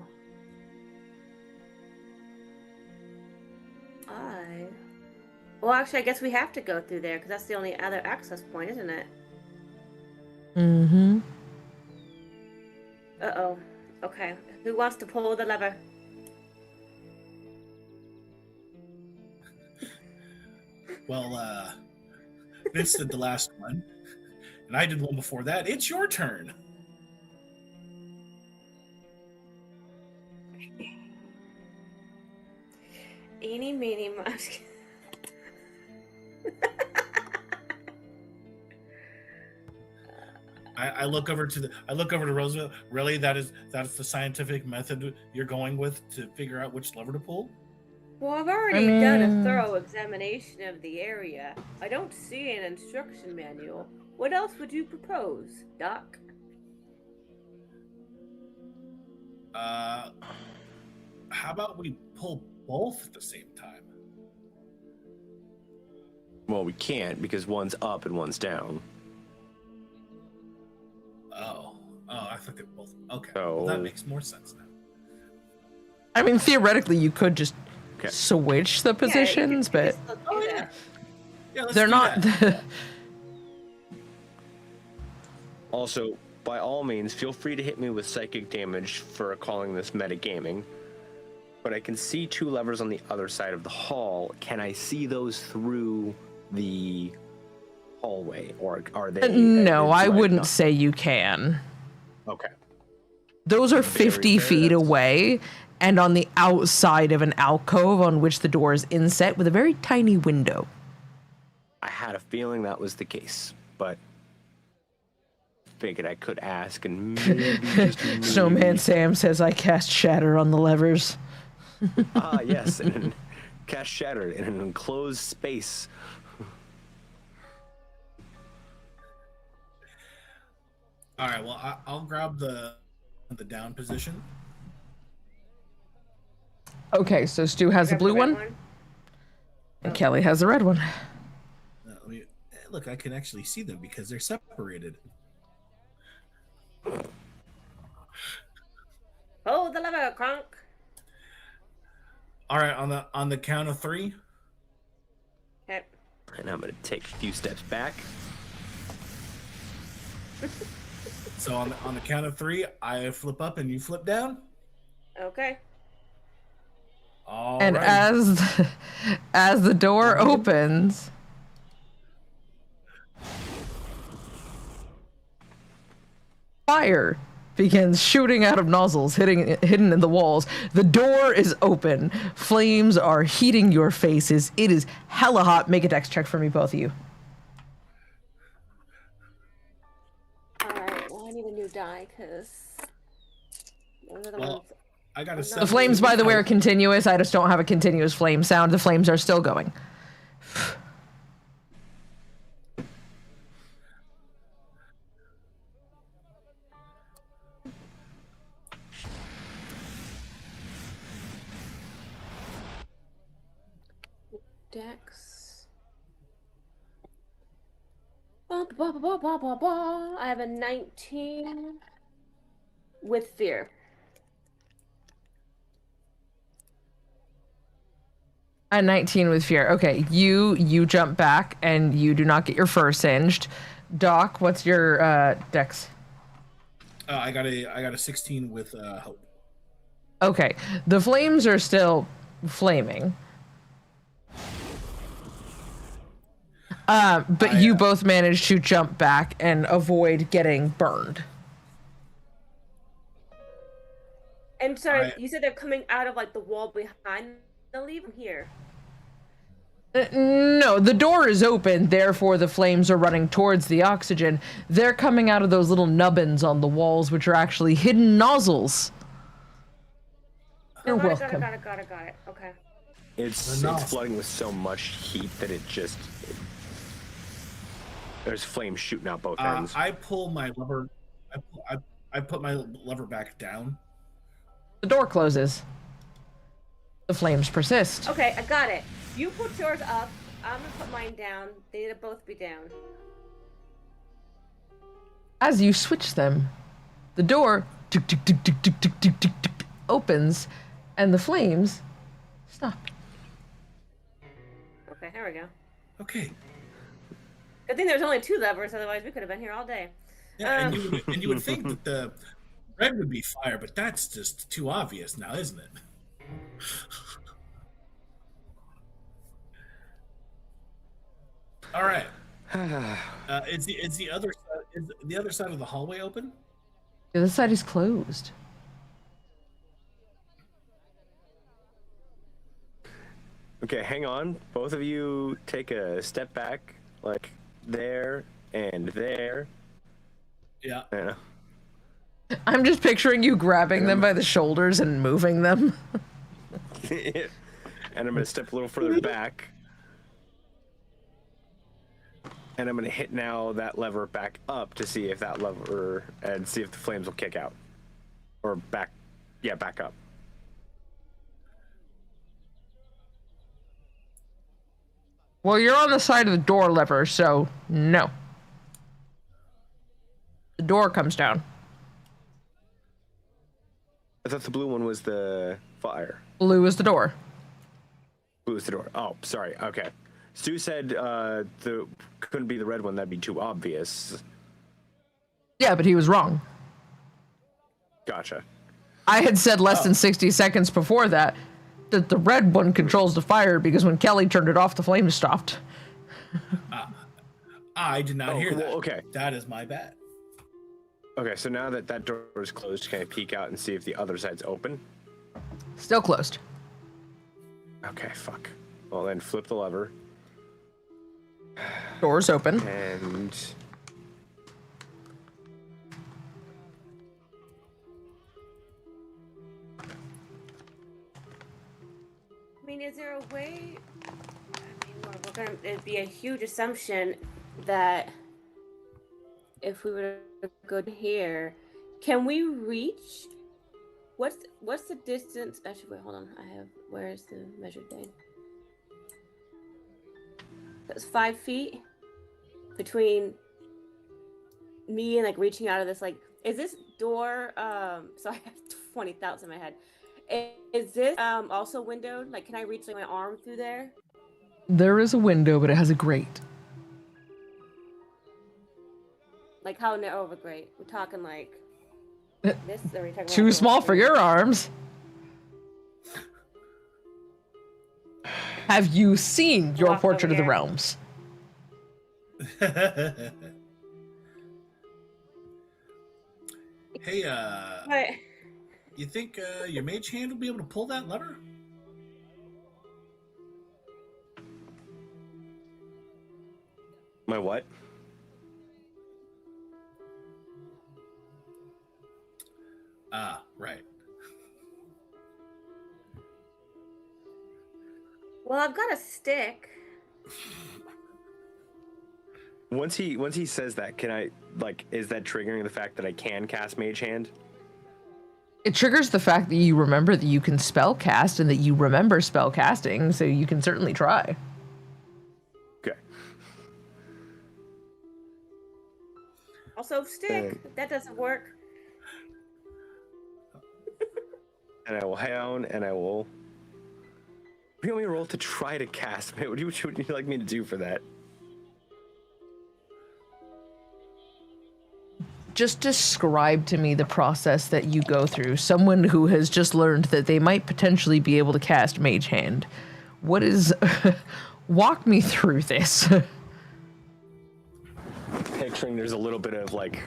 well, actually, I guess we have to go through there because that's the only other access point, isn't it? Mm-hmm. Uh-oh. Okay. Who wants to pull the lever? Well, Vince did the last one, and I did one before that. It's your turn. Eeny, meeny, musk. I look over to Roosevelt. Really, that's the scientific method you're going with to figure out which lever to pull? Well, I've already done a thorough examination of the area. I don't see an instruction manual. What else would you propose, Doc? How about we pull both at the same time? Well, we can't because one's up and one's down. Oh, I thought they were both. Okay, So- well, that makes more sense now. I mean, theoretically, you could just switch the positions, but Oh, yeah. Yeah, let's they're do not. that. Also, by all means, feel free to hit me with psychic damage for calling this metagaming. But I can see 2 levers on the other side of the hall. Can I see those through the hallway, or are they? No, I wouldn't not? say you can. Okay. Those are Very 50 fair, feet that's- away and on the outside of an alcove on which the door is inset with a very tiny window. I had a feeling that was the case, but figured I could ask and maybe just maybe. Snowman Sam says I cast shatter on the levers. Ah, yes, and cast shatter in an enclosed space. All right. Well, I'll grab the down position. Okay, so Stu has the Grab blue red one, and Kelly has the red one. Let me look. I can actually see them because they're separated. Hold the lever, Kronk. All right. On the count of 3. Okay. And I'm going to take a few steps back. So on the count of 3, I flip up and you flip down. Okay. All And right. as the door opens, fire begins shooting out of nozzles hidden in the walls. The door is open. Flames are heating your faces. It is hella hot. Make a dex check for me, both of you. Alright, well, I need a new die, because those are the Well, ones. I got a The The flames, by the way, are continuous. I just don't have a continuous flame sound. The flames are still going. Dex. Ba, ba, ba, ba, ba, ba, ba. I have a 19 with fear. A 19 with fear. Okay, you jump back and you do not get your fur singed. Doc, what's your dex? I got a 16 with hope. Okay, the flames are still flaming. But you both managed to jump back and avoid getting burned. And sorry, I- you said they're coming out of like the wall behind. They'll leave them here. No, the door is open, therefore the flames are running towards the oxygen. They're coming out of those little nubbins on the walls, which are actually hidden nozzles. You're Got it, welcome. Got it. Okay. It's Enough. flooding with so much heat that there's flames shooting out both ends. I pull my lever. I put my lever back down. The door closes. The flames persist. Okay, I got it. You put yours up. I'm gonna put mine down. They need to both be down. As you switch them, the door tick, tick, tick, tick, tick, tick, tick, tick, tick, opens, and the flames stop. Okay, here we go. Okay. Good thing there's only 2 levers, otherwise we could have been here all day. Yeah, and you would think that the red would be fire, but that's just too obvious now, isn't it? All right. Is the other side of the hallway open? The other side is closed. Okay, hang on. Both of you take a step back, like there and there. Yeah. Yeah. I'm just picturing you grabbing them by the shoulders and moving them. And I'm going to step a little further back. And I'm going to hit now that lever back up to see if that lever, and see if the flames will kick out. Or back up. Well, you're on the side of the door lever, so no. The door comes down. I thought the blue one was the fire. Blue is the door. Blue is the door. Oh, sorry. Okay. Stu said the couldn't be the red one. That'd be too obvious. Yeah, but he was wrong. Gotcha. I had said less than 60 seconds before that the red one controls the fire because when Kelly turned it off, the flames stopped. I did not hear that. Okay. That is my bad. Okay, so now that that door is closed, can I peek out and see if the other side's open? Still closed. Okay, fuck. Well, then flip the lever. Doors open. And... I mean, is there a way? I mean, it'd be a huge assumption that if we were to go here, can we reach? What's the distance? Actually, wait, hold on. Where's the measured thing? That's 5 feet between me and like reaching out of this. Like, is this door? So I have 20 thoughts in my head. Is this also windowed? Like, can I reach like my arm through there? There is a window, but it has a grate. Like, how narrow of a grate? We're talking like this. Or are we talking Too like small for your arms. Have you seen your Walk Portrait of over the here. Realms? Hey, But you think your mage hand will be able to pull that lever? My what? Ah, right. well, I've got a stick. Once he says that, can I, like, is that triggering the fact that I can cast Mage Hand? It triggers the fact that you remember that you can spell cast and that you remember spell casting, so you can certainly try. Okay. Also, stick. If that doesn't work. And I will head down and I will... What do you want me to roll to try to cast? What would you like me to do for that? Just describe to me the process that you go through. Someone who has just learned that they might potentially be able to cast Mage Hand. What is... Walk me through this. Picturing there's a little bit of, like...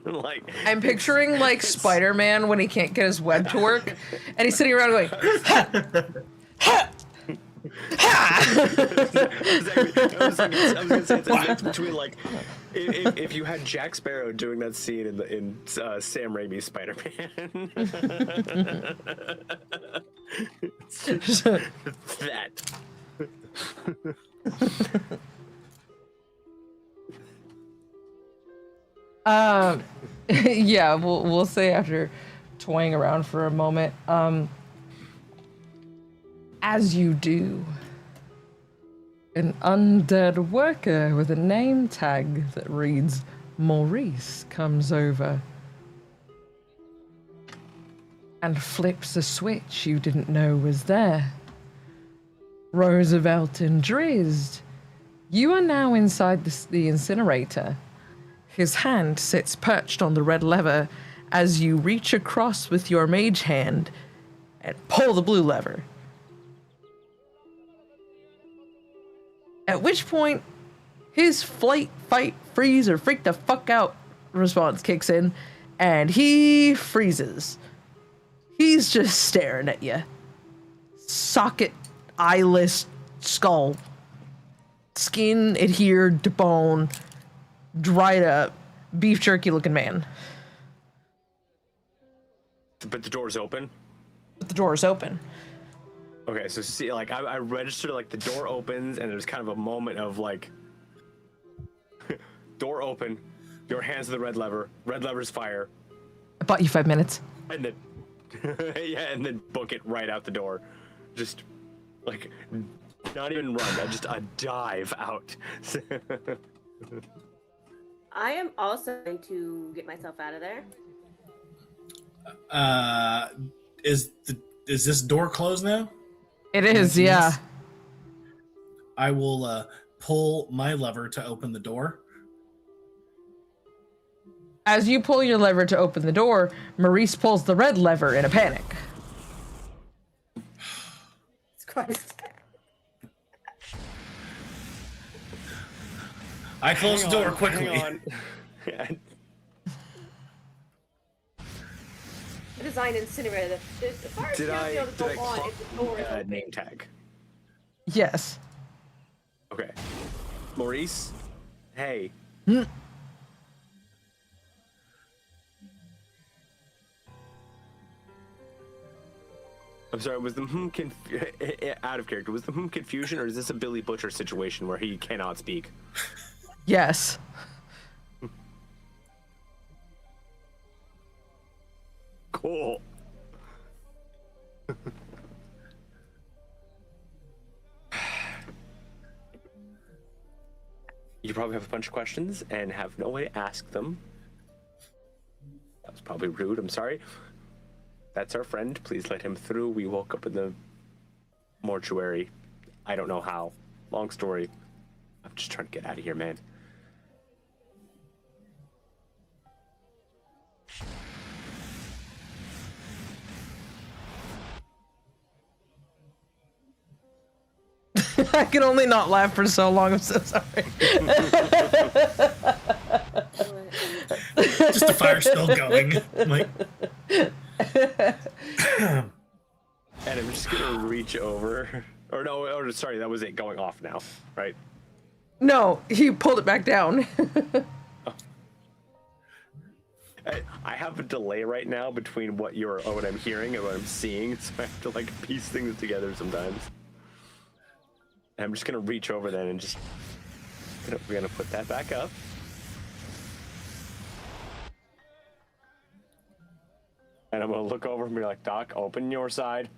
like I'm picturing like Spider-Man when he can't get his web to work, and he's sitting around going, ha, ha, ha. Exactly. I was gonna say it's a mix between like if you had Jack Sparrow doing that scene in Sam Raimi's Spider-Man. That. Yeah, we'll say after toying around for a moment, as you do, an undead worker with a name tag that reads Maurice comes over and flips a switch you didn't know was there. Roosevelt and Drizzt, you are now inside the incinerator. His hand sits perched on the red lever as you reach across with your mage hand and pull the blue lever. At which point, his flight, fight, freeze, or freak the fuck out response kicks in, and he freezes. He's just staring at you. Socket, eyeless skull. Skin adhered to bone. Dried up, beef jerky looking man. But the door's open? But the door is open. Okay, so see, like, I registered, like, the door opens, and there's kind of a moment of, like, door open, your hands to the red lever's fire. I bought you 5 minutes. And then, yeah, and then book it right out the door. Just, like, not even run, just a dive out. I am also going to get myself out of there. Is this door closed now? It is, yeah. I will pull my lever to open the door. As you pull your lever to open the door, Maurice pulls the red lever in a panic. Christ. I close the door quickly. Hang on. I designed incinerator. As far as Did I go on, clock if the door is open. name tag? Yes. Okay. Maurice? Hey. I'm sorry, was the out of character? Was the confusion, or is this a Billy Butcher situation where he cannot speak? Yes. Cool. You probably have a bunch of questions and have no way to ask them. That was probably rude, I'm sorry. That's our friend. Please let him through. We woke up in the mortuary. I don't know how. Long story. I'm just trying to get out of here, man. I can only not laugh for so long. I'm so sorry. Just the fire still going. Like. And I'm just gonna reach over. Or no, or sorry, that was it going off now, right? No, he pulled it back down. I have a delay right now between what I'm hearing and what I'm seeing, so I have to like piece things together sometimes. And I'm just gonna reach over then and we're gonna put that back up. And I'm gonna look over and be like, Doc, open your side.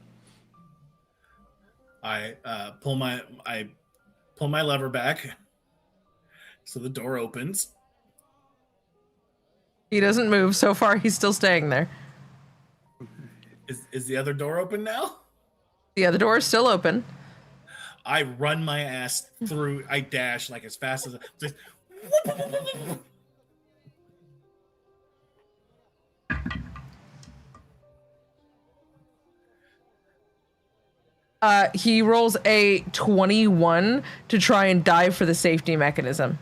I pull my lever back, so the door opens. He doesn't move. So far, he's still staying there. Is the other door open now? The other door is still open. I run my ass through. I dash like as fast as just. He rolls a 21 to try and dive for the safety mechanism.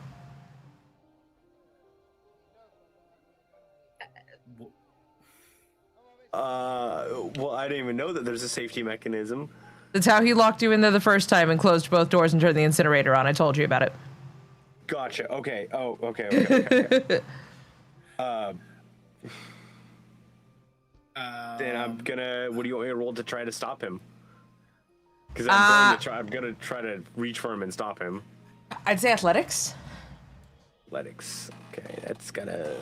Well, I didn't even know that there's a safety mechanism. That's how he locked you in there the first time and closed both doors and turned the incinerator on. I told you about it. Gotcha. Okay. Oh, okay. Then I'm gonna. What do you want me to roll to try to stop him? Because I'm gonna try to reach for him and stop him. I'd say athletics. Athletics. Okay, that's got a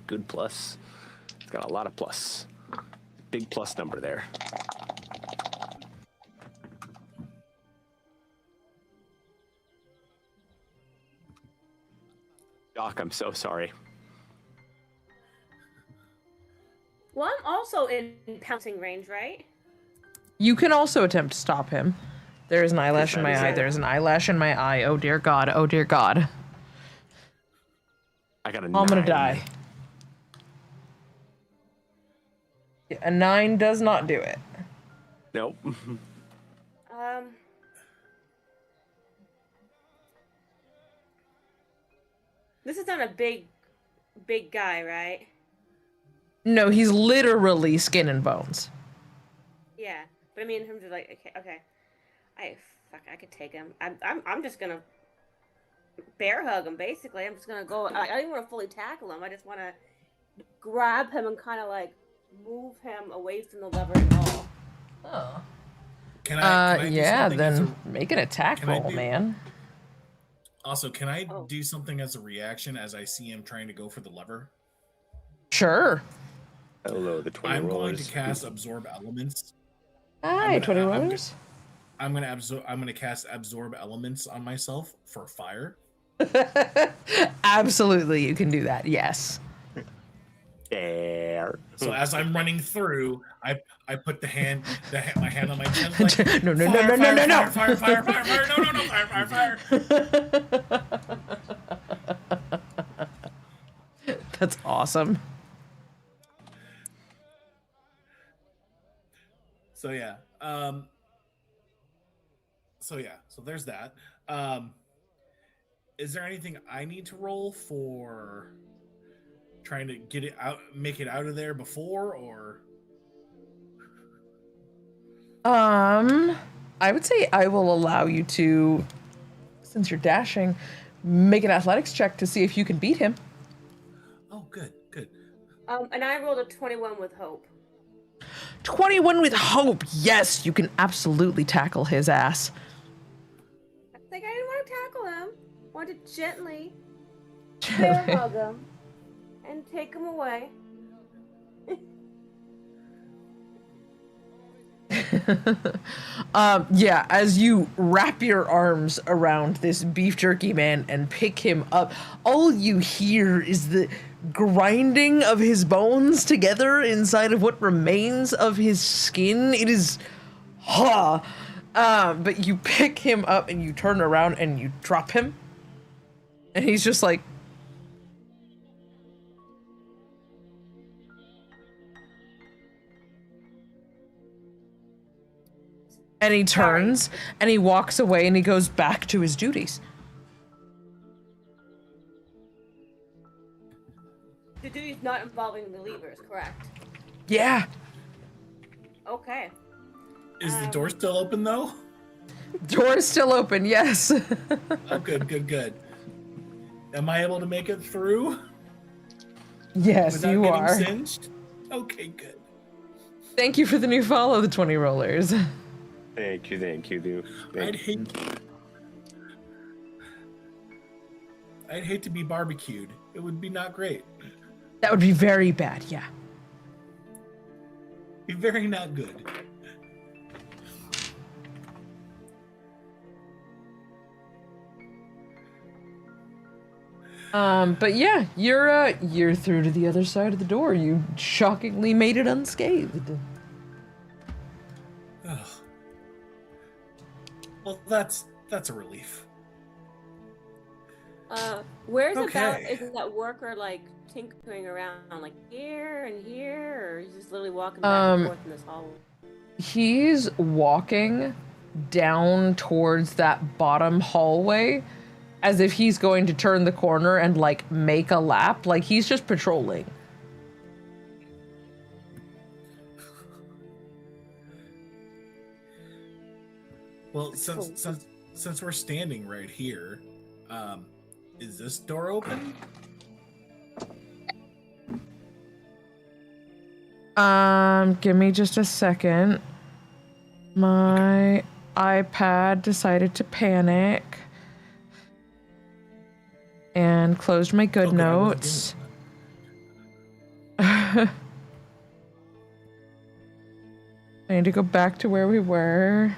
good plus. It's got a lot of plus. Big plus number there. Doc, I'm so sorry. Well, I'm also in pouncing range, right? You can also attempt to stop him. There is an eyelash in my eye. There's an eyelash in my eye. Oh dear God. Oh dear God. I got a 9. I'm gonna die. Yeah, a 9 does not do it. Nope. This is not a big guy, right? No, he's literally skin and bones. Yeah, but I mean, in terms of like, okay, I could take him. I'm just gonna bear hug him. Basically, I'm just gonna go. I don't even want to fully tackle him. I just want to grab him and kind of like move him away from the lever and all. Oh. Can I yeah, then make an attack roll, man. Also, can I do something as a reaction as I see him trying to go for the lever? Sure. Hello, the 20 I'm rollers. going to cast Absorb Elements. Hi, 20 rollers. I'm gonna cast Absorb Elements on myself for fire. Absolutely, you can do that. Yes. There. So as I'm running through, I put my hand on my chest, like No, no, no, fire, no, no, fire, no, no. fire, fire, fire, fire, fire, no, no, no, fire, fire, fire. That's awesome. So yeah, so there's that. Is there anything I need to roll for trying to get it out, make it out of there before, or? I would say I will allow you to, since you're dashing, make an athletics check to see if you can beat him. Oh, good, good. And I rolled a 21 with hope. 21 with hope. Yes, you can absolutely tackle his ass. I think I didn't want to tackle him. I wanted to gently bear hug him and take him away. Yeah, as you wrap your arms around this beef jerky man and pick him up, all you hear is the grinding of his bones together inside of what remains of his skin. It is, but you pick him up and you turn around and you drop him, and he's just like, and he turns and he walks away and he goes back to his duties. The duty's not involving the levers, correct? Yeah. Okay. Is the door still open though? Door is still open, yes. Oh, good, good, good. Am I able to make it through? Yes, without you getting are. Singed? Okay, good. Thank you for the new follow, the 20 rollers. Thank you, dude. I'd hate to be barbecued. It would be not great. That would be very bad, yeah. Be very not good. But yeah, you're through to the other side of the door. You shockingly made it unscathed. Ugh. Well, that's a relief. Where's Okay. is that worker like tinkering around like here and here, or he's just literally walking back and forth in this hallway? He's walking down towards that bottom hallway as if he's going to turn the corner and like make a lap. Like he's just patrolling. Well, since we're standing right here, is this door open? Give me just a second. My iPad decided to panic and closed my good notes. I need to go back to where we were.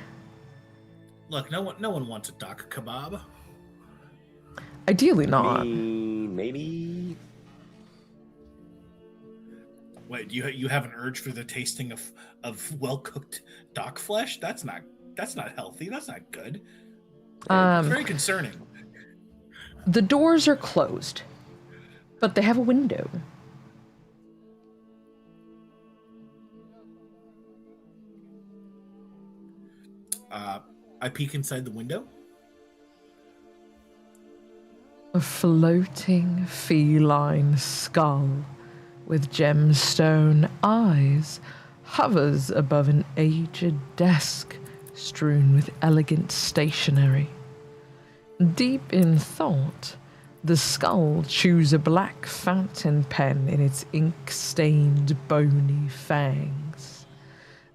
Look, no one wants a duck kebab. Ideally not. Maybe. Wait, you have an urge for the tasting of well cooked dock flesh? That's not healthy. That's not good. It's very concerning. The doors are closed, but they have a window. I peek inside the window. A floating feline skull with gemstone eyes hovers above an aged desk strewn with elegant stationery. Deep in thought, the skull chews a black fountain pen in its ink-stained, bony fangs.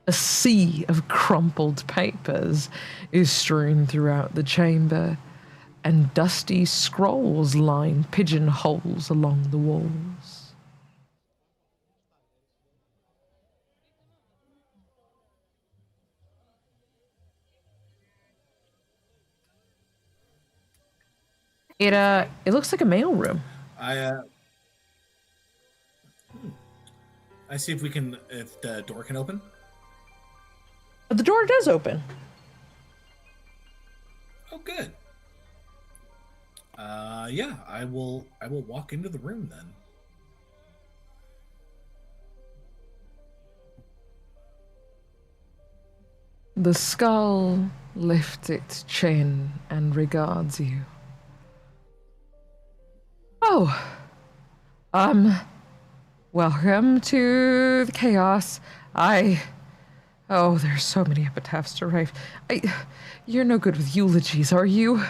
A sea of crumpled papers is strewn throughout the chamber, and dusty scrolls line pigeonholes along the walls. It looks like a mail room. I see if the door can open. But the door does open. Oh, good. Yeah, I will walk into the room then. The skull lifts its chin and regards you. Oh, welcome to the chaos. Oh, there's so many epitaphs to write. You're no good with eulogies, are you?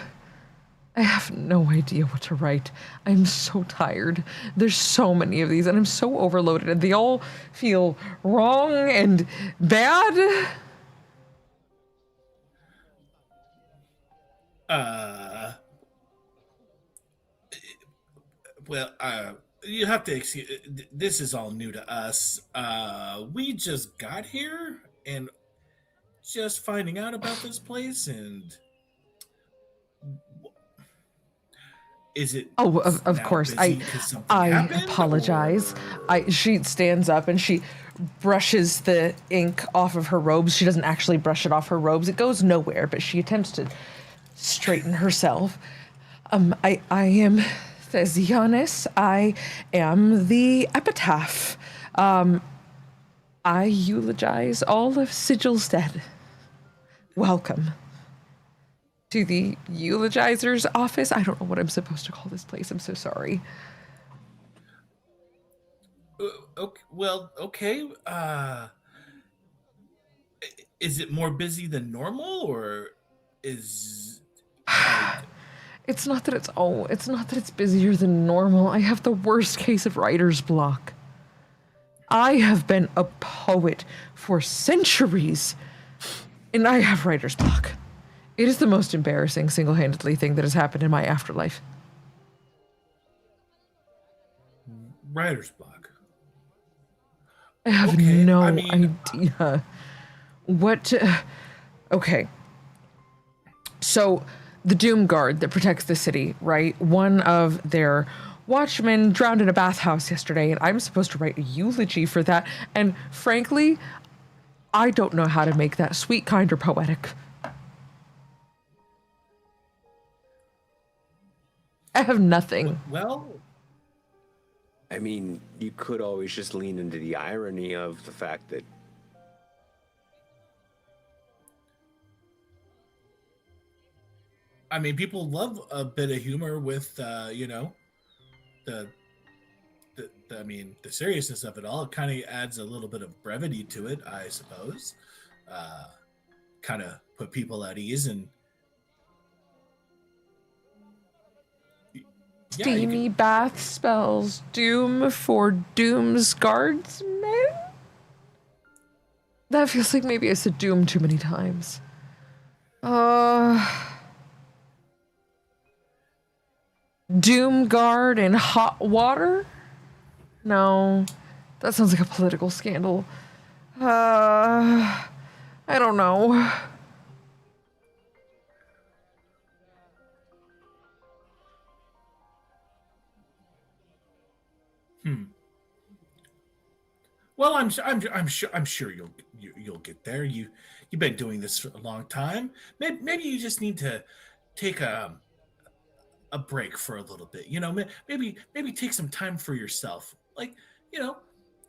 I have no idea what to write. I'm so tired. There's so many of these, and I'm so overloaded, and they all feel wrong and bad. Well, you have to excuse. This is all new to us. We just got here and just finding out about this place, and is it? Oh, of course. I apologize. She stands up and she brushes the ink off of her robes. She doesn't actually brush it off her robes. It goes nowhere, but she attempts to straighten herself. I am Thesianus. I am the epitaph. I eulogize all of Sigil's dead. Welcome to the eulogizer's office. I don't know what I'm supposed to call this place. I'm so sorry. Okay, well, okay. Is it more busy than normal, or is? It's not that it's busier than normal. I have the worst case of writer's block. I have been a poet for centuries, and I have writer's block. It is the most embarrassing single-handedly thing that has happened in my afterlife. Writer's block. I have idea. What? Okay. So, the Doom Guard that protects the city, right? One of their watchmen drowned in a bathhouse yesterday, and I'm supposed to write a eulogy for that. And frankly, I don't know how to make that sweet, kind, or poetic. I have nothing. Well, I mean, you could always just lean into the irony of the fact that I mean, people love a bit of humor with, the seriousness of it all. It kind of adds a little bit of brevity to it, I suppose. Kind of put people at ease and. Steamy bath spells doom for Doom's guardsmen? That feels like maybe I said doom too many times. Doom guard in hot water? No, that sounds like a political scandal. I don't know. Well, I'm sure you'll get there. You've been doing this for a long time. Maybe you just need to take a break for a little bit. Maybe take some time for yourself. Like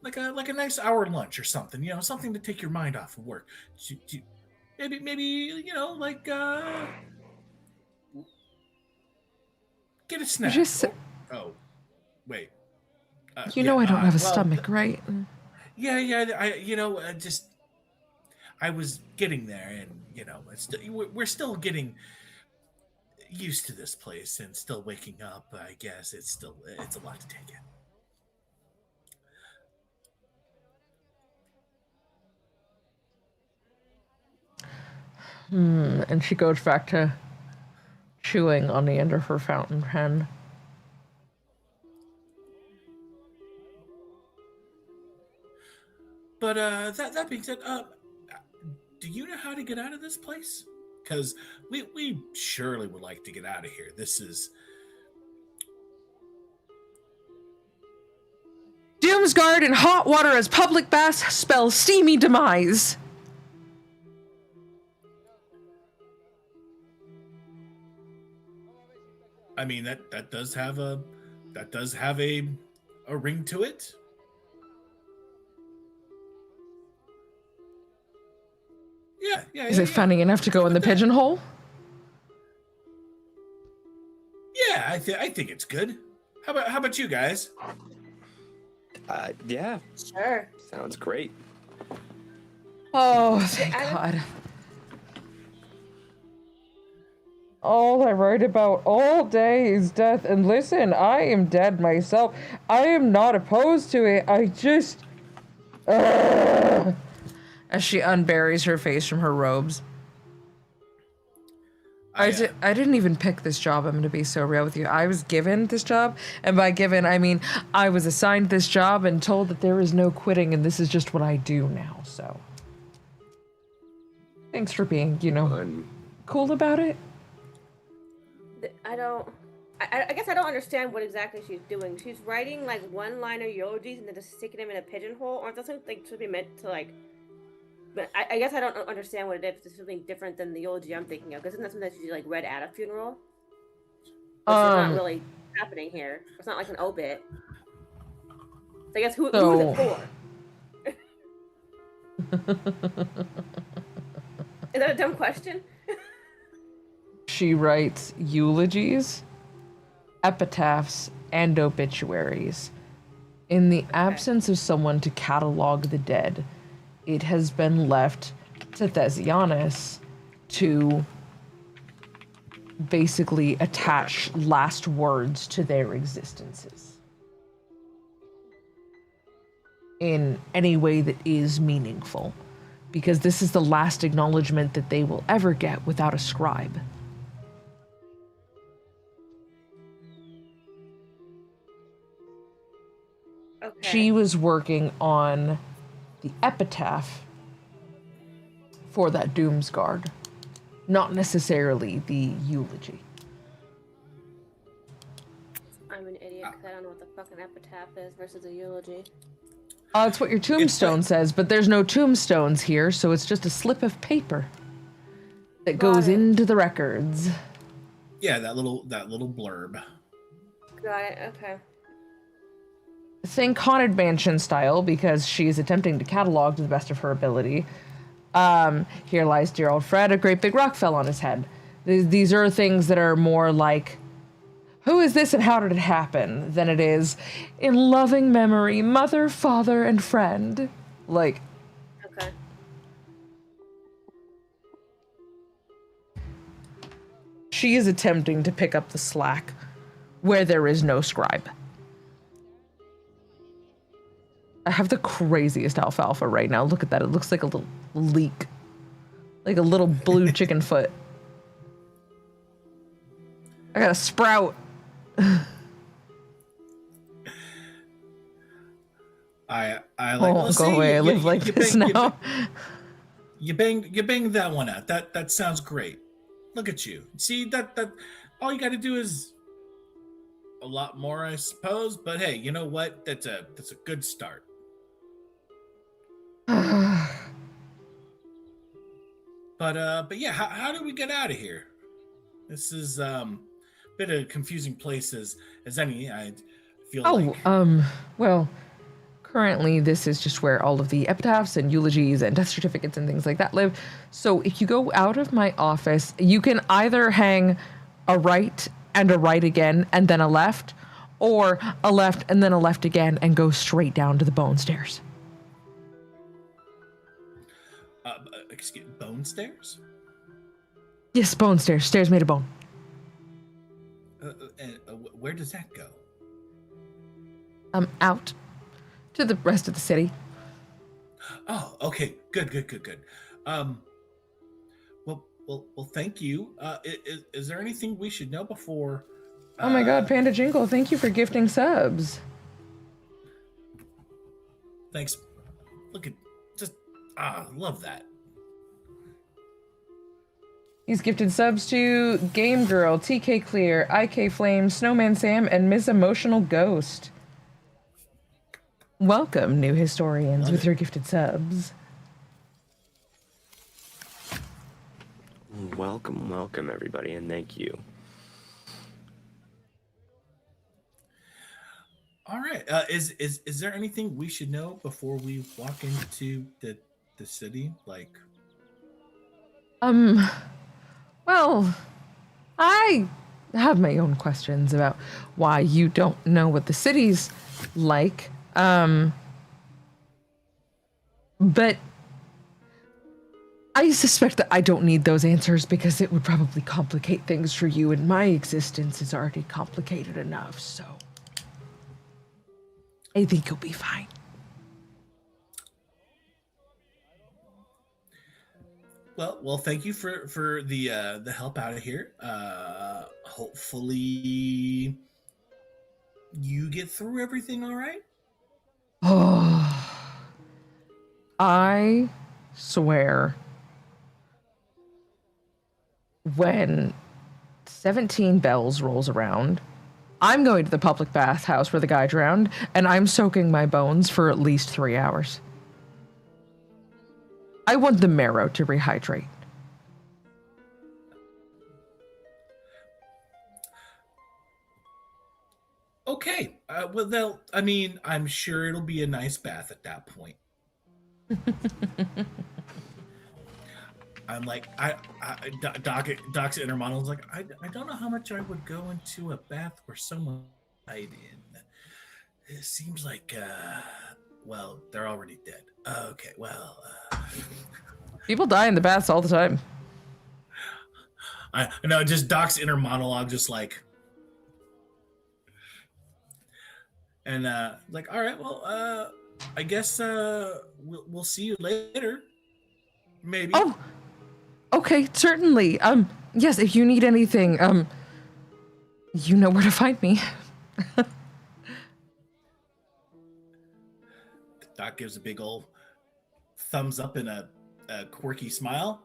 like a nice hour lunch or something. Something to take your mind off of work. Maybe get a snack. Oh, wait. I don't have a stomach, right? Yeah. I was getting there, and we're still getting used to this place and still waking up. I guess it's a lot to take in. And she goes back to chewing on the end of her fountain pen. But that being said, do you know how to get out of this place? Because we surely would like to get out of here. This is Doomsguard in hot water as public baths spells steamy demise. I mean, that does have a ring to it. Yeah. Is it funny enough to go in the pigeonhole? Yeah, I think it's good. How about you guys? Yeah, Sure. sounds great. Oh, thank God. All I write about all day is death. And listen, I am dead myself. I am not opposed to it. I just... As she unburies her face from her robes. I didn't even pick this job. I'm going to be so real with you. I was given this job. And by given, I mean I was assigned this job and told that there is no quitting. And this is just what I do now. So thanks for being, cool about it. I guess I don't understand what exactly she's doing. She's writing like one-liner eulogies and then just sticking them in a pigeonhole, or doesn't like should be meant to like. But I guess I don't understand what it is. It's something different than the eulogy I'm thinking of. Because isn't that something that you like read at a funeral? Which is not really happening here. It's not like an obit. So I guess who is it for? Is that a dumb question? She writes eulogies, epitaphs, and obituaries. In the absence of someone to catalog the dead, it has been left to Thesianus to basically attach last words to their existences in any way that is meaningful, because this is the last acknowledgement that they will ever get without a scribe. Okay. She was working on the epitaph for that Doomsguard, not necessarily the eulogy. I'm an idiot because I don't know what the fucking epitaph is versus a eulogy. It's what your tombstone says, but there's no tombstones here, so it's just a slip of paper that goes into the records. Yeah, that little blurb. Got it. Okay. Think Haunted Mansion style, because she's attempting to catalog to the best of her ability. Here lies dear old Fred, a great big rock fell on his head. These are things that are more like, who is this and how did it happen, than it is, in loving memory, mother, father, and friend. Like. Okay. She is attempting to pick up the slack where there is no scribe. I have the craziest alfalfa right now. Look at that. It looks like a little leek. Like a little blue chicken foot. I got a sprout. I like. Oh, go away. I live like this now. You banged that one out. That sounds great. Look at you. See that all you got to do is a lot more, I suppose. But hey, you know what? That's a good start. But yeah, how do we get out of here? This is a bit of a confusing place as any. I feel like. Well, currently this is just where all of the epitaphs and eulogies and death certificates and things like that live. So if you go out of my office, you can either hang a right and a right again and then a left, or a left and then a left again and go straight down to the bone stairs. Excuse bone stairs? Yes, bone stairs. Stairs made of bone. Where does that go? Out to the rest of the city. Oh, okay. Good. Well, thank you. Is there anything we should know before? Oh my God, Panda Jingle! Thank you for gifting subs. Thanks. Look at love that. He's gifted subs to Game Girl, TK Clear, IK Flame, Snowman Sam, and Miss Emotional Ghost. Welcome, new historians, with your gifted subs. Welcome, everybody, and thank you. All right. Is there anything we should know before we walk into the city? Like, Well, I have my own questions about why you don't know what the city's like. But I suspect that I don't need those answers because it would probably complicate things for you, and my existence is already complicated enough, so I think you'll be fine. well, thank you for the help out of here. Hopefully you get through everything all right. Oh, I swear, when 17 bells rolls around, I'm going to the public bathhouse where the guy drowned, and I'm soaking my bones for at least 3 hours. I want the marrow to rehydrate. Okay. Well, I mean, I'm sure it'll be a nice bath at that point. I'm like, Doc's inner monologue's like, I don't know how much I would go into a bath where someone died in. It seems like, well, they're already dead. Okay, well. People die in the baths all the time. I know, just Doc's inner monologue, just like, and like, all right, well, I guess we'll see you later. Maybe. Oh, okay, certainly. Yes, if you need anything, you know where to find me. Doc gives a big old thumbs up and a quirky smile.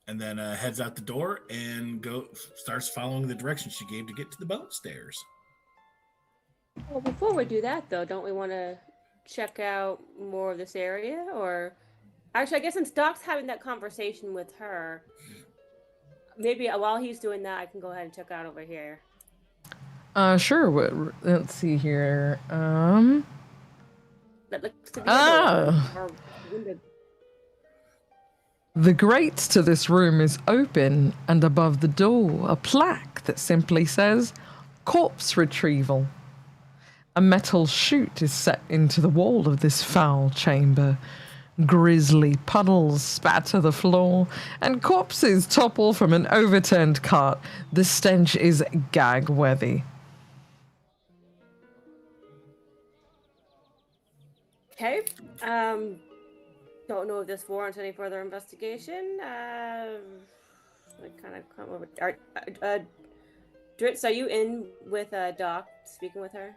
And then heads out the door and starts following the directions she gave to get to the boat stairs. Well, before we do that, though, don't we want to check out more of this area? Or actually, I guess since Doc's having that conversation with her, maybe while he's doing that, I can go ahead and check out over here. Sure. Let's see here. That looks to be or window. The grate to this room is open, and above the door, a plaque that simply says, "Corpse Retrieval." A metal chute is set into the wall of this foul chamber. Grisly puddles spatter the floor, and corpses topple from an overturned cart. The stench is gag-worthy. Okay. Don't know if this warrants any further investigation. I kind of come over. Dritz, are you in with Doc, speaking with her?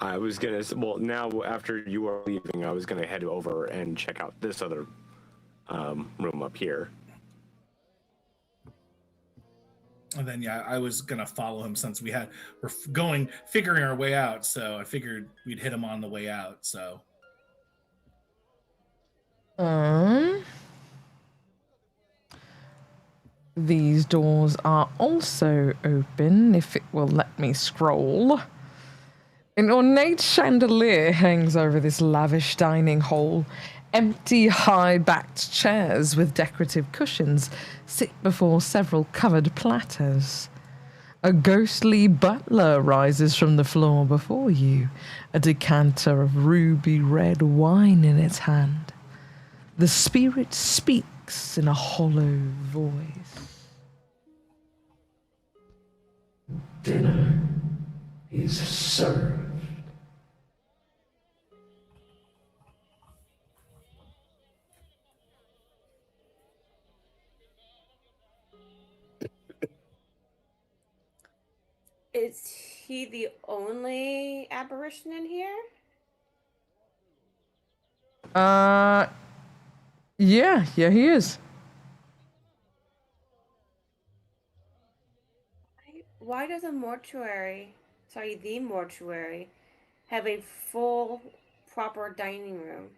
I was gonna. Well, now after you are leaving, I was gonna head over and check out this other room up here. And then I was gonna follow him since we're figuring our way out. So I figured we'd hit him on the way out. So. These doors are also open, if it will let me scroll. An ornate chandelier hangs over this lavish dining hall. Empty, high-backed chairs with decorative cushions sit before several covered platters. A ghostly butler rises from the floor before you, a decanter of ruby red wine in its hand. The spirit speaks in a hollow voice. Dinner is served. Is he the only apparition in here? Yeah, he is. why does the mortuary, have a full, proper dining room?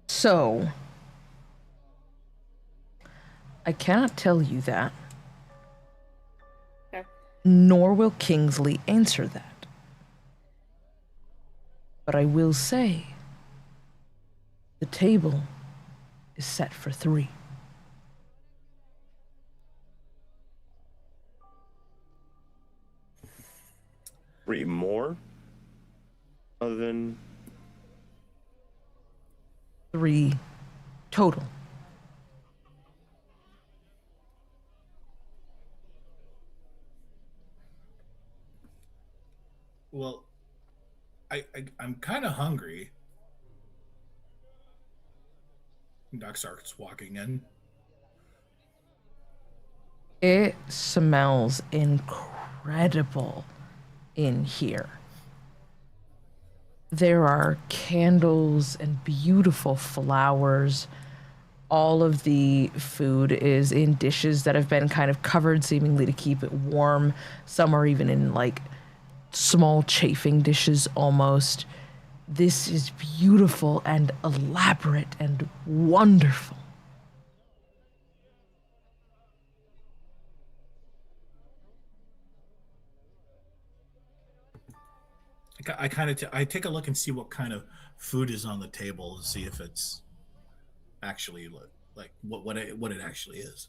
So, I cannot tell you that. Okay. Nor will Kingsley answer that. But I will say, the table is set for 3. Three more? Other than 3 total. Well, I'm kind of hungry. Doc starts walking in. It smells incredible in here. There are candles and beautiful flowers. All of the food is in dishes that have been kind of covered, seemingly to keep it warm. Some are even in like small chafing dishes almost. This is beautiful and elaborate and wonderful. I take a look and see what kind of food is on the table to see if it's actually like what it actually is.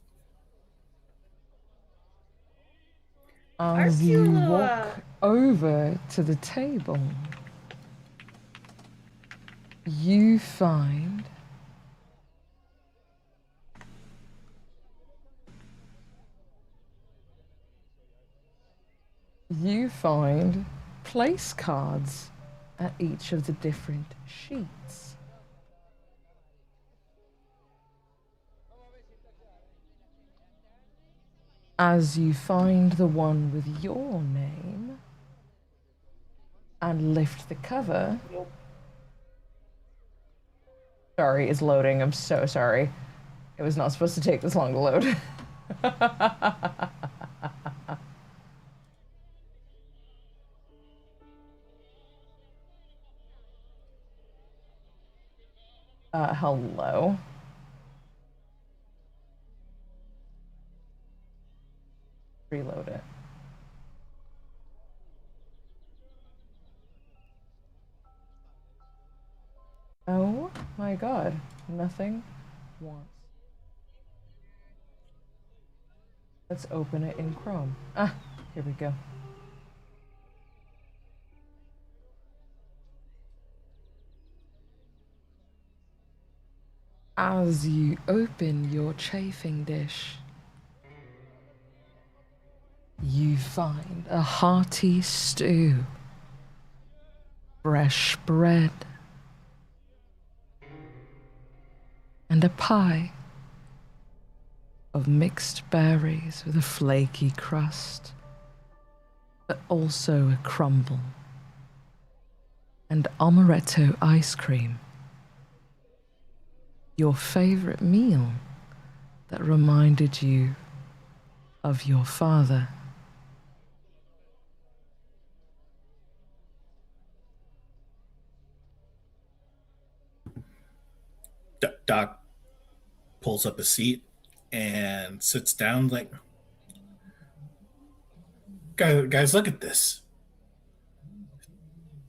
As Aren't you a you little, walk over to the table, you find place cards at each of the different sheets. As you find the one with your name and lift the cover. Sorry, it's loading. I'm so sorry. It was not supposed to take this long to load. Hello. Reload it. Oh my god. Nothing once. Let's open it in Chrome. Ah, here we go. As you open your chafing dish, you find a hearty stew, fresh bread, and a pie of mixed berries with a flaky crust, but also a crumble, and amaretto ice cream. Your favorite meal that reminded you of your father. Doc pulls up a seat and sits down like, guys, look at this.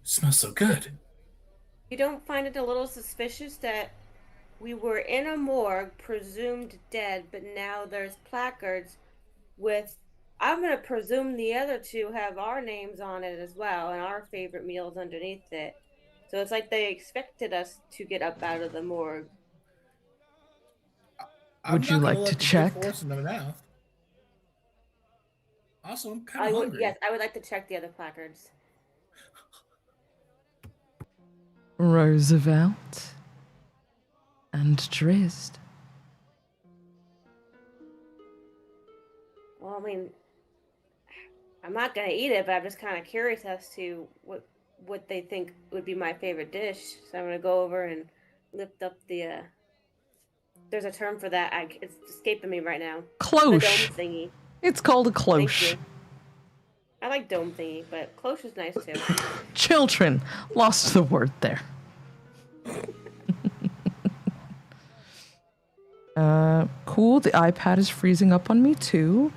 It smells so good. You don't find it a little suspicious that we were in a morgue, presumed dead, but now there's placards with, I'm going to presume the other 2 have our names on it as well, and our favorite meals underneath it. So it's like they expected us to get up out of the morgue. Would you like to check? Force in the mouth. Also, I'm kind of hungry. Yes, I would like to check the other placards. Roosevelt and Drizzt. Well, I mean, I'm not gonna eat it, but I'm just kind of curious as to what they think would be my favorite dish. So I'm gonna go over and lift up the There's a term for that. It's escaping me right now. The Cloche. dome thingy. It's called a Thank cloche. you. I like dome thingy, but cloche is nice too. Children. Lost the word there. Cool. The iPad is freezing up on me too.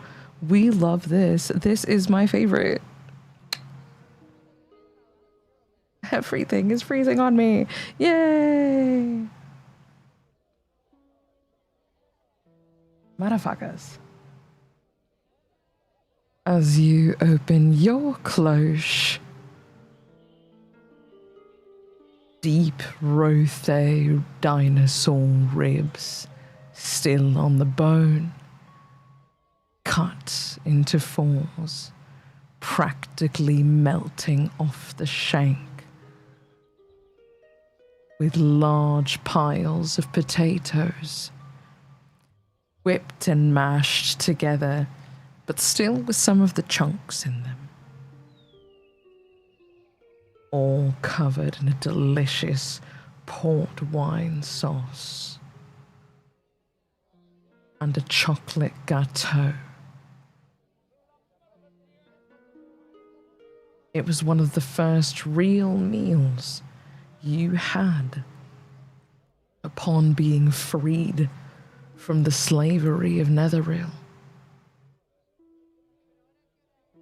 We love this. This is my favorite. Everything is freezing on me. Yay! Motherfuckers. As you open your cloche, deep rothe dinosaur ribs still on the bone, cut into fours, practically melting off the shank, with large piles of potatoes, whipped and mashed together, but still with some of the chunks in them. All covered in a delicious port wine sauce and a chocolate gâteau. It was one of the first real meals you had upon being freed from the slavery of Netheril.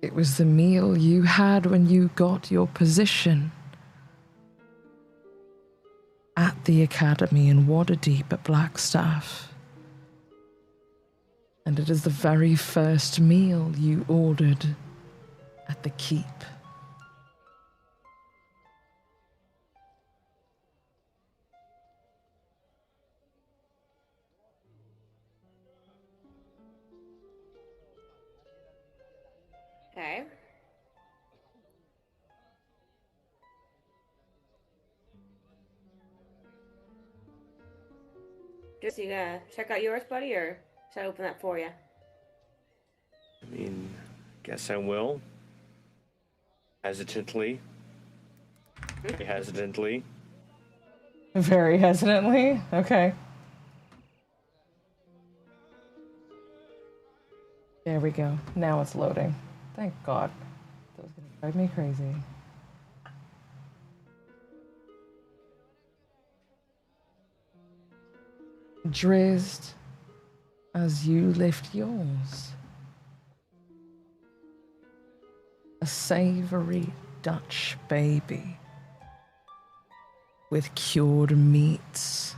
It was the meal you had when you got your position at the academy in Waterdeep at Blackstaff. And it is the very first meal you ordered at the keep. Okay. Just you gonna check out yours, buddy, or should I open that for you? I mean, guess I will. Hesitantly. Very hesitantly. Very hesitantly? Okay. There we go. Now it's loading. Thank God. That was going to drive me crazy. Drizzed as you lift yours. A savory Dutch baby with cured meats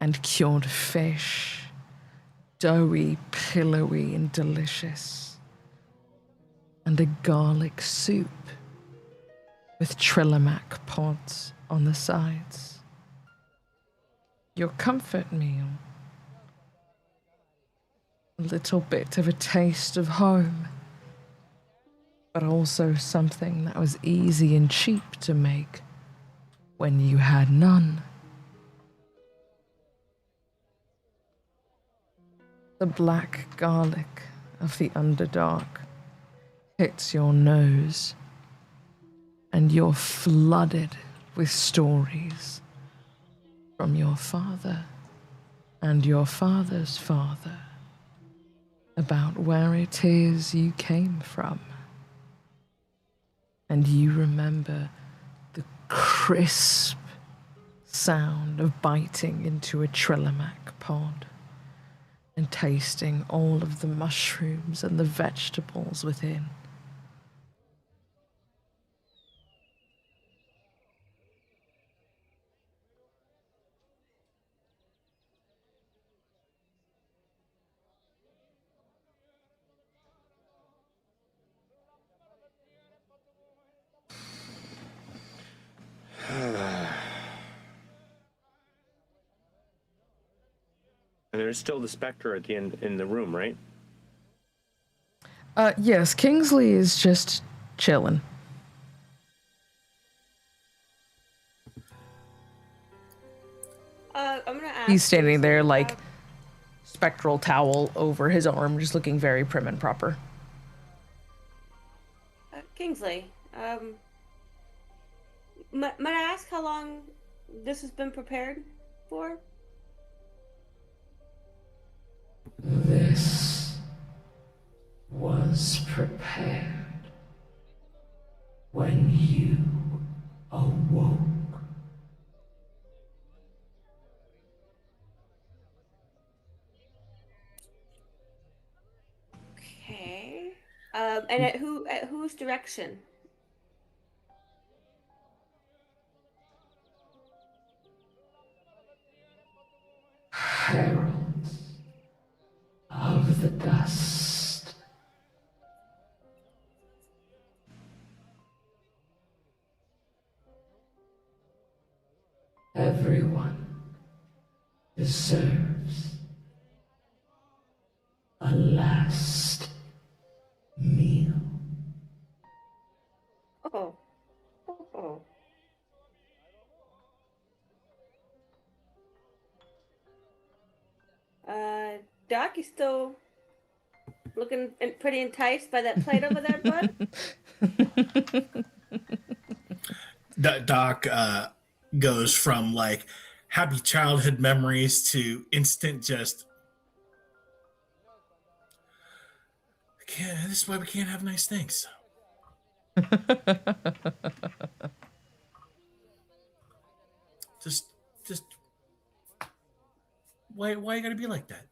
and cured fish, doughy, pillowy, and delicious, and a garlic soup with Trillimac pods on the sides. Your comfort meal. A little bit of a taste of home, but also something that was easy and cheap to make when you had none. The black garlic of the Underdark hits your nose, and you're flooded with stories from your father and your father's father about where it is you came from. And you remember the crisp sound of biting into a Trillimac pod and tasting all of the mushrooms and the vegetables within. And there's still the specter at the end in the room, right? Yes, Kingsley is just chilling. I'm gonna ask. He's standing there Kingsley, like spectral towel over his arm, just looking very prim and proper. Kingsley, might I ask how long this has been prepared for? was prepared when you awoke. Okay. And at whose direction? Heralds of the dust. Everyone deserves a last meal. Oh. Oh. Doc, you still looking pretty enticed by that plate over there, bud? Doc goes from like happy childhood memories to instant just. This is why we can't have nice things. just why you gotta be like that?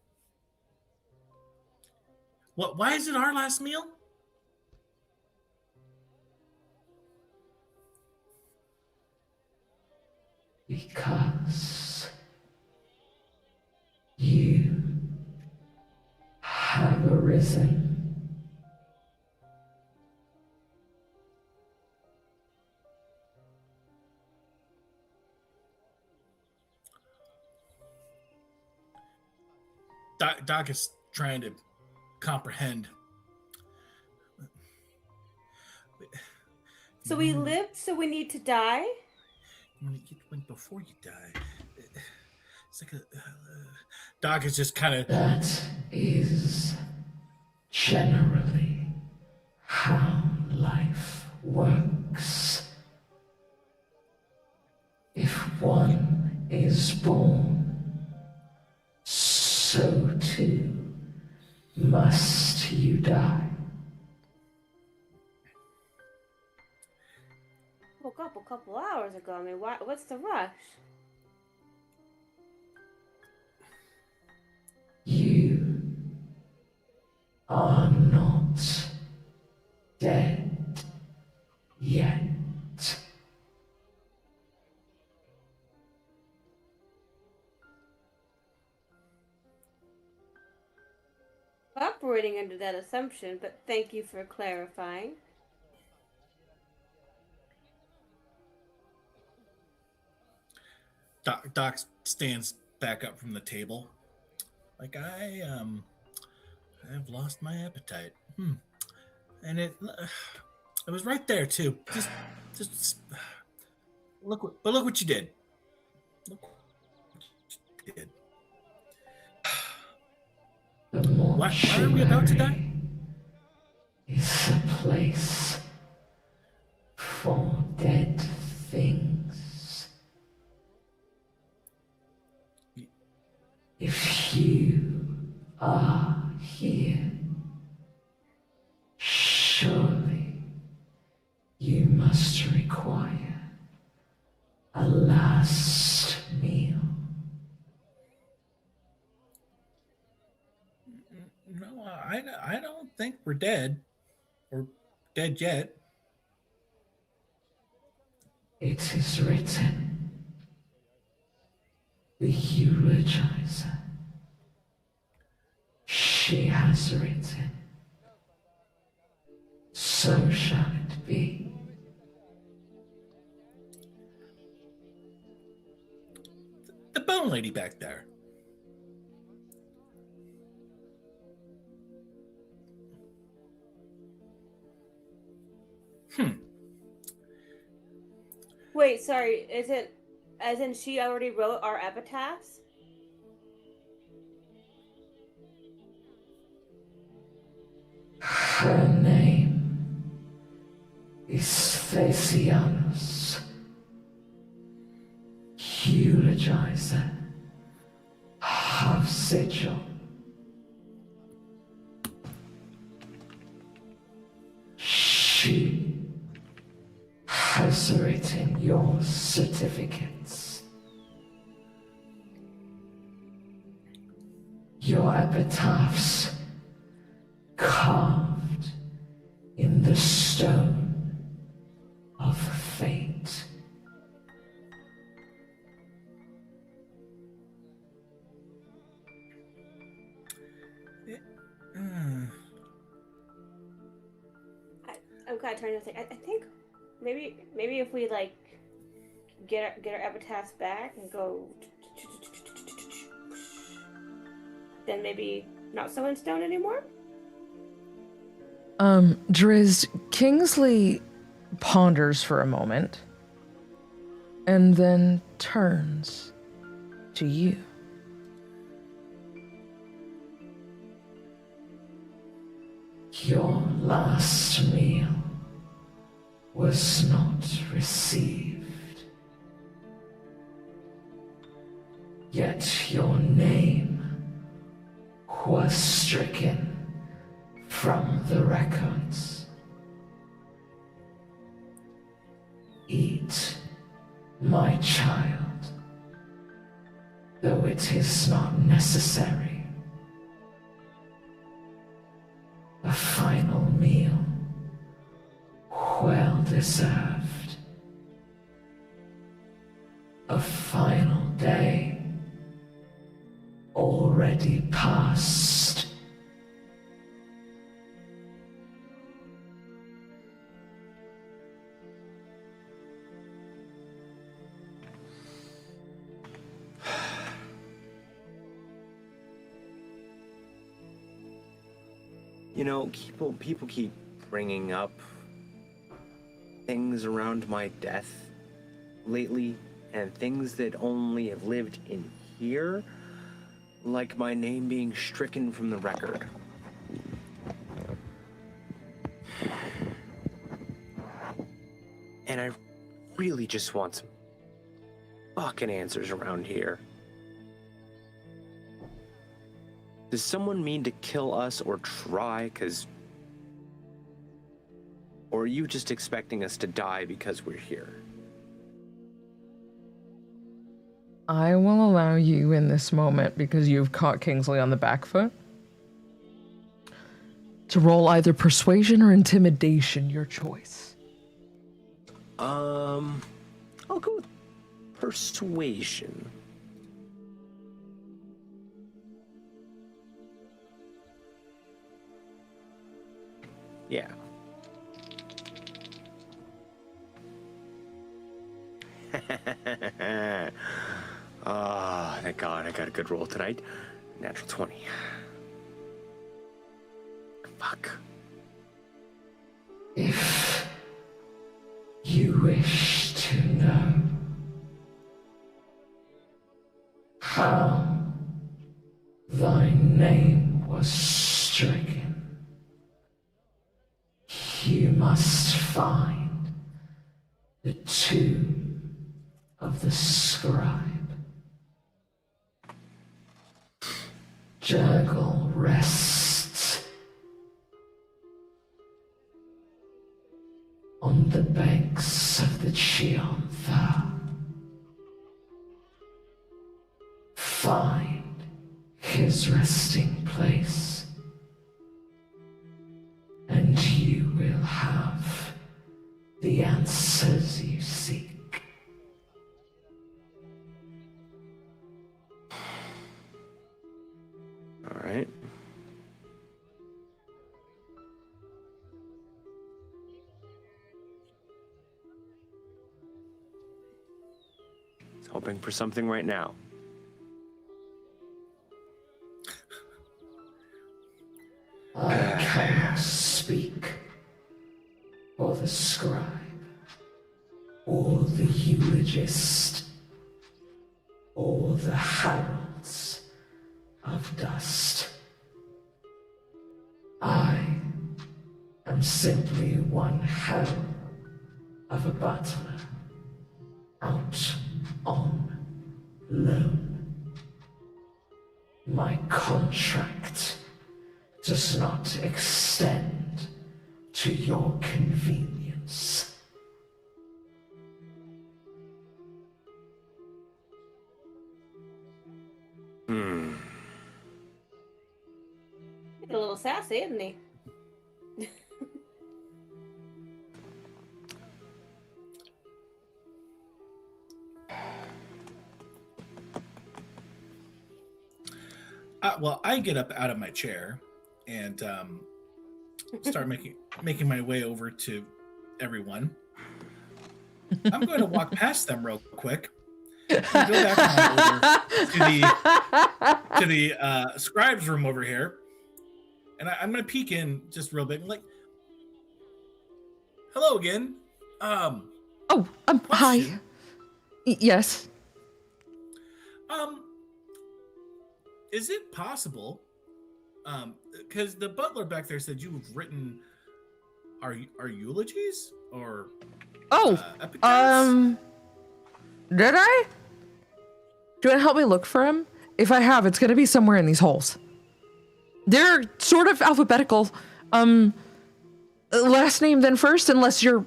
Why is it our last meal? Because you have arisen. Doc is trying to comprehend. So we lived, so we need to die? When before you die, it's like Doc is just kind of. That is generally how life works. If one is born, so too must you die. Woke up a couple hours ago. I mean, what's the rush? You are not dead yet. Operating under that assumption, but thank you for clarifying. Doc stands back up from the table. Like I have lost my appetite. And it was right there too. Just look what you did. Look what you did. Why are we about to die? It's a place for dead things. If you are here, surely you must require a last meal. No, I don't think we're dead, or dead yet. It is written. The eulogizer. She has written. So shall it be. The bone lady back there. Wait, sorry, is it as in she already wrote our epitaphs? Her name is Thesianus, eulogizer of Sigil. She has written your certificates. Your epitaphs carved in the stone of fate. I'm kind of trying to think. I think maybe if we like get our epitaphs back and go, then maybe not so in stone anymore. Drizzt, Kingsley ponders for a moment and then turns to you. Your last meal was not received, yet your name was stricken from the records. Eat, my child, though it is not necessary. A final meal, well deserved. A final day, already past. You know, people keep bringing up things around my death lately, and things that only have lived in here, like my name being stricken from the record. And I really just want some fucking answers around here. Does someone mean to kill us or try? Or are you just expecting us to die because we're here? I will allow you in this moment, because you've caught Kingsley on the back foot, to roll either persuasion or intimidation, your choice. I'll go with persuasion. Yeah. Ah, thank God I got a good roll tonight. Natural 20. Fuck. If you wish to know how thy name was stricken, you must find the tomb of the scribe. Jurgle rests on the banks of the Chiantha. Find his resting place, and you will have the answers you seek. All right. Hoping for something right now. I cannot speak for the scribe or the eulogist or the heralds of dust. I am simply one herald of a butler out on loan. My contract does not extend to your convenience. He's a little sassy, isn't he? Well, I get up out of my chair and start making my way over to everyone. I'm going to walk past them real quick. And go back on over to the scribe's room over here, and I'm going to peek in just real big, like, "Hello again." Hi. Question. Yes. Is it possible? Because the butler back there said you've written our eulogies or epitaphs? Did I? Do you want to help me look for him? If I have, it's going to be somewhere in these holes. They're sort of alphabetical. Last name, then first, unless you're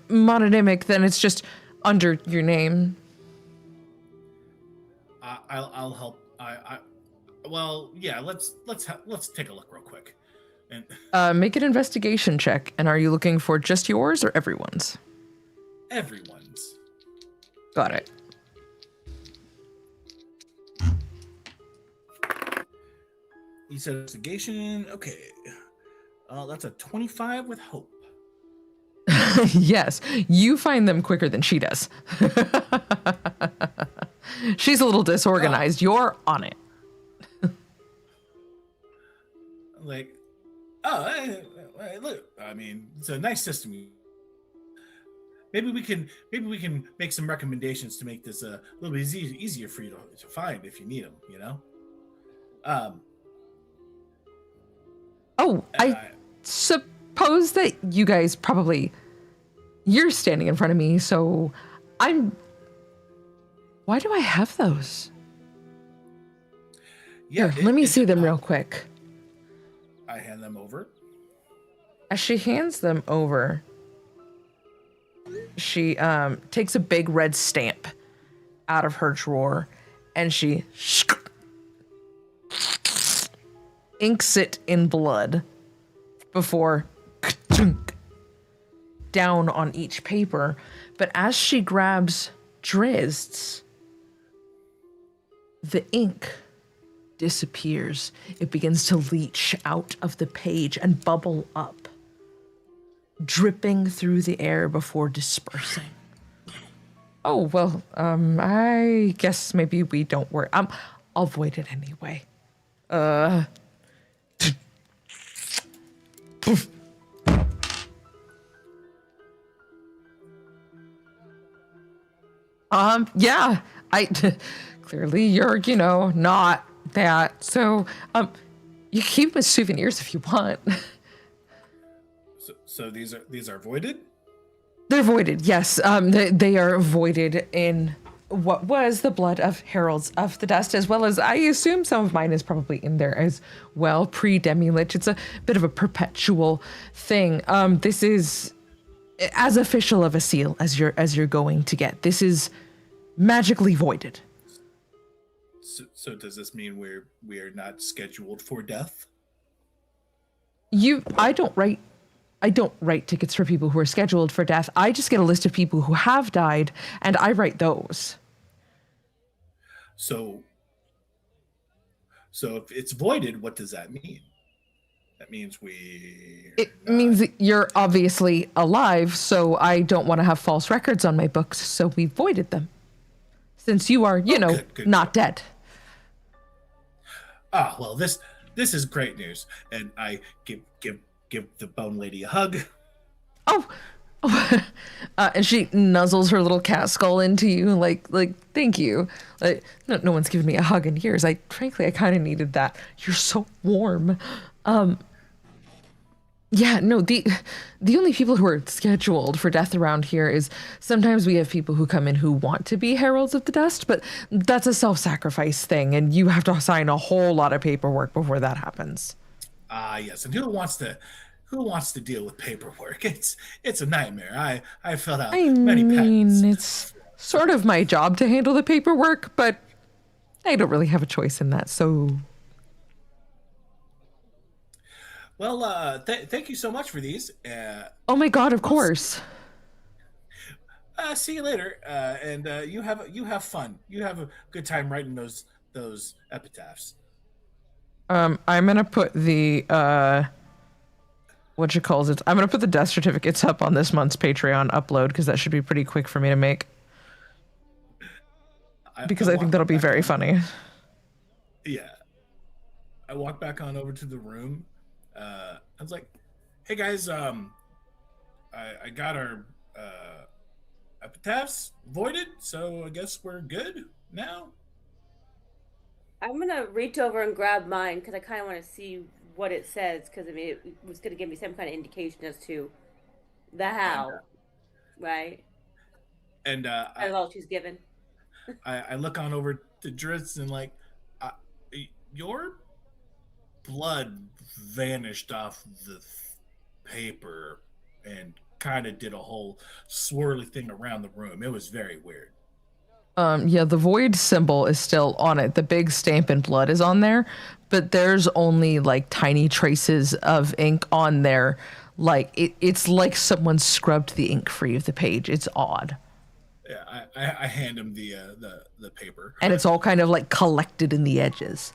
mononymic, then it's just under your name. I'll help. Well, yeah. Let's take a look real quick. And Make an investigation check. And are you looking for just yours or everyone's? Everyone's. Got it. You said investigation. Okay. That's a 25 with hope. Yes, you find them quicker than she does. She's a little disorganized. You're on it. Like, look. I mean, it's a nice system. Maybe we can make some recommendations to make this a little bit easier for you to find if you need them. You know. I suppose that you guys probably, you're standing in front of me, so why do I have those? Yeah, Here, let me see them real quick. I hand them over. As she hands them over, she takes a big red stamp out of her drawer and she inks it in blood before down on each paper. But as she grabs Drizzt's, the ink disappears. It begins to leach out of the page and bubble up, dripping through the air before dispersing. Oh, well, I guess maybe we don't worry. I'll void it anyway. Yeah, clearly you're, not that. So, you keep them as souvenirs if you want. So these are voided? They're voided, yes. They are voided in what was the blood of Heralds of the Dust, as well as I assume some of mine is probably in there as well, pre-Demi-Lich. It's a bit of a perpetual thing. This is as official of a seal as you're going to get. This is magically voided. So does this mean we're not scheduled for death? I don't write tickets for people who are scheduled for death. I just get a list of people who have died, and I write those. So if it's voided, what does that mean? That means means that you're obviously alive, so I don't want to have false records on my books, so we voided them. Since you are, good. Not dead. Ah, well, this is great news, and I give the bone lady a hug. Oh. And she nuzzles her little cat skull into you, like thank you. Like no one's given me a hug in years. I kind of needed that. You're so warm. Yeah, no, the only people who are scheduled for death around here is sometimes we have people who come in who want to be Heralds of the Dust, but that's a self-sacrifice thing, and you have to sign a whole lot of paperwork before that happens. Yes, and who wants to who wants to deal with paperwork? It's a nightmare. I filled out I many patents. mean, it's sort of my job to handle the paperwork, but I don't really have a choice in that, so... Well, thank you so much for these. Oh my god, of course. See you later, and you have fun. You have a good time writing those epitaphs. I'm gonna put the, what you calls it? I'm gonna put the death certificates up on this month's Patreon upload, because that should be pretty quick for me to make. Because I think that'll be very funny. Yeah. I walked back on over to the room. I was like, "Hey guys, I got our epitaphs voided, so I guess we're good now." I'm gonna reach over and grab mine because I kind of want to see what it says. Because I mean, it was gonna give me some kind of indication as to the how, right? And That's all she's given. I look on over to Drizzt and like, your blood vanished off the paper and kind of did a whole swirly thing around the room. It was very weird. Yeah, the void symbol is still on it. The big stamp in blood is on there, but there's only like tiny traces of ink on there. Like it's like someone scrubbed the ink free of the page. It's odd. Yeah, I hand him the paper, and it's all kind of like collected in the edges.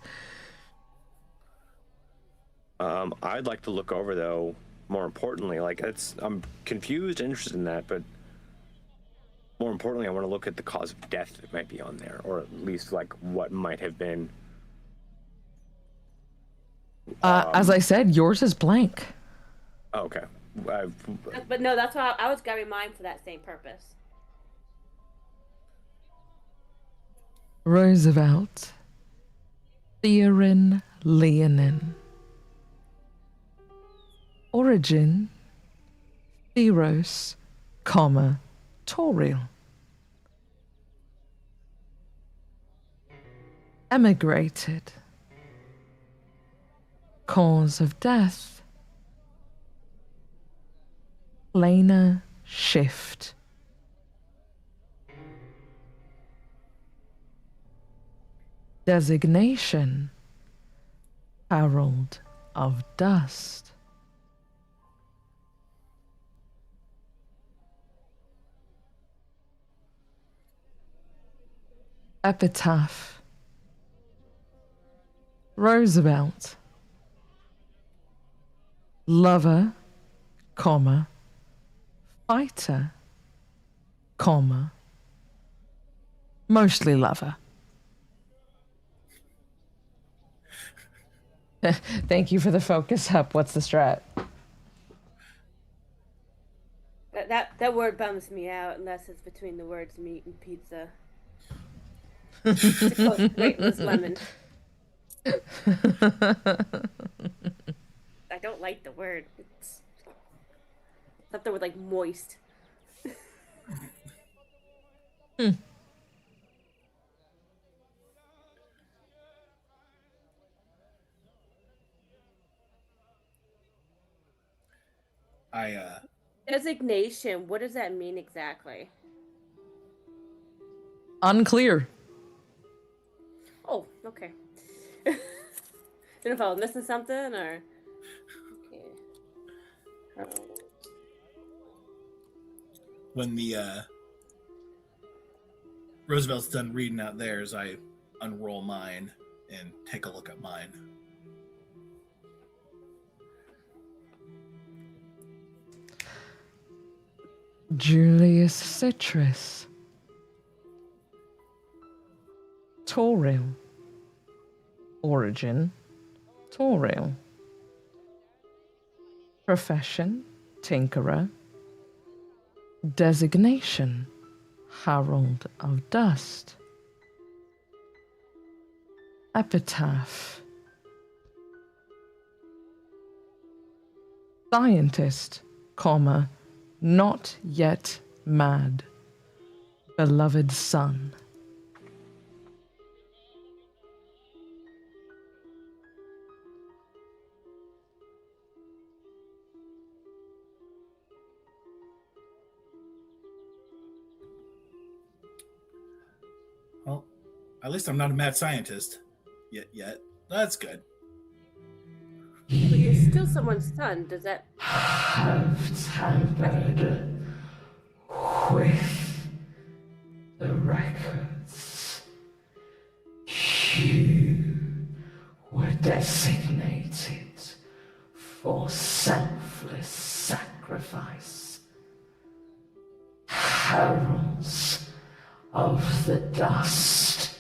I'd like to look over though. More importantly, like I'm confused, interested in that, but more importantly, I want to look at the cause of death that might be on there, or at least like what might have been. As I said, yours is blank. Okay. But no, that's why I was grabbing mine for that same purpose. Roosevelt. Theorin Leonin. Origin. Theros, Toriel. Emigrated. Cause of death. Planar shift. Designation. Herald of Dust. Epitaph. Roosevelt. Lover, fighter, mostly lover. Thank you for the focus up. What's the strat? That word bums me out unless it's between the words meat and pizza. To quote Greatless Lemon. I don't like the word. It's something with like moist. Designation, what does that mean exactly? Unclear. Oh, okay. Didn't know if I was missing something or. Okay. When the Roosevelt's done reading out theirs, I unroll mine and take a look at mine. Julius Citrus. Toriel. Origin. Toriel. Profession. Tinkerer. Designation. Herald of Dust. Epitaph. Scientist, not yet mad. Beloved son. At least I'm not a mad scientist. Yet. That's good. But you're still someone's son. Does that... Have tampered with the records. You were designated for selfless sacrifice. Heralds of the dust,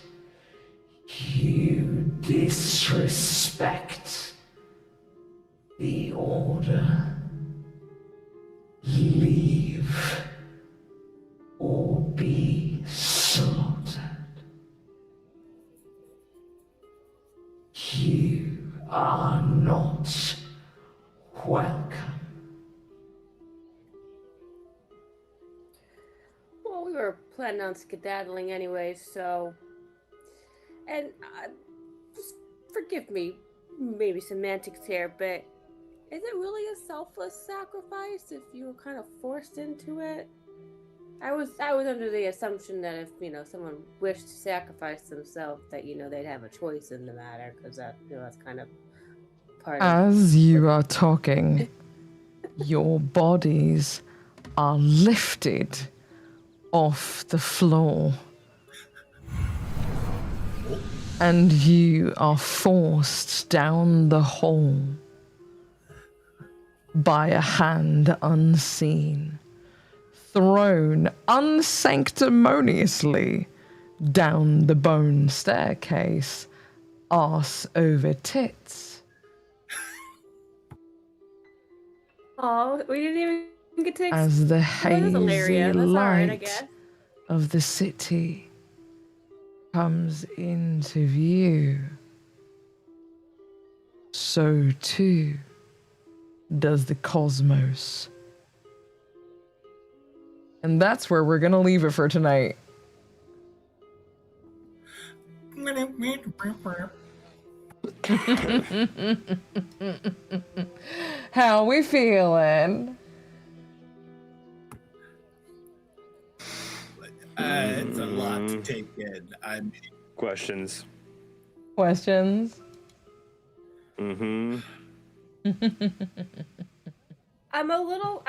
you disrespect the order. Leave or be slaughtered. You are not welcome. Well, we were planning on skedaddling anyway, so... And just forgive me, maybe semantics here, but is it really a selfless sacrifice if you were kind of forced into it? I was under the assumption that if, someone wished to sacrifice themselves, that, they'd have a choice in the matter, because that, that's kind of part of... As you are talking, your bodies are lifted off the floor. And you are forced down the hole by a hand unseen, thrown unsanctimoniously down the bone staircase, arse over tits. Oh, we didn't even get to... As the hazy That's all right, I light guess. of the city comes into view, so too does the cosmos. And that's where we're gonna leave it for tonight. How we feeling? It's a lot to take in. Questions. Questions? Mm-hmm. I'm a little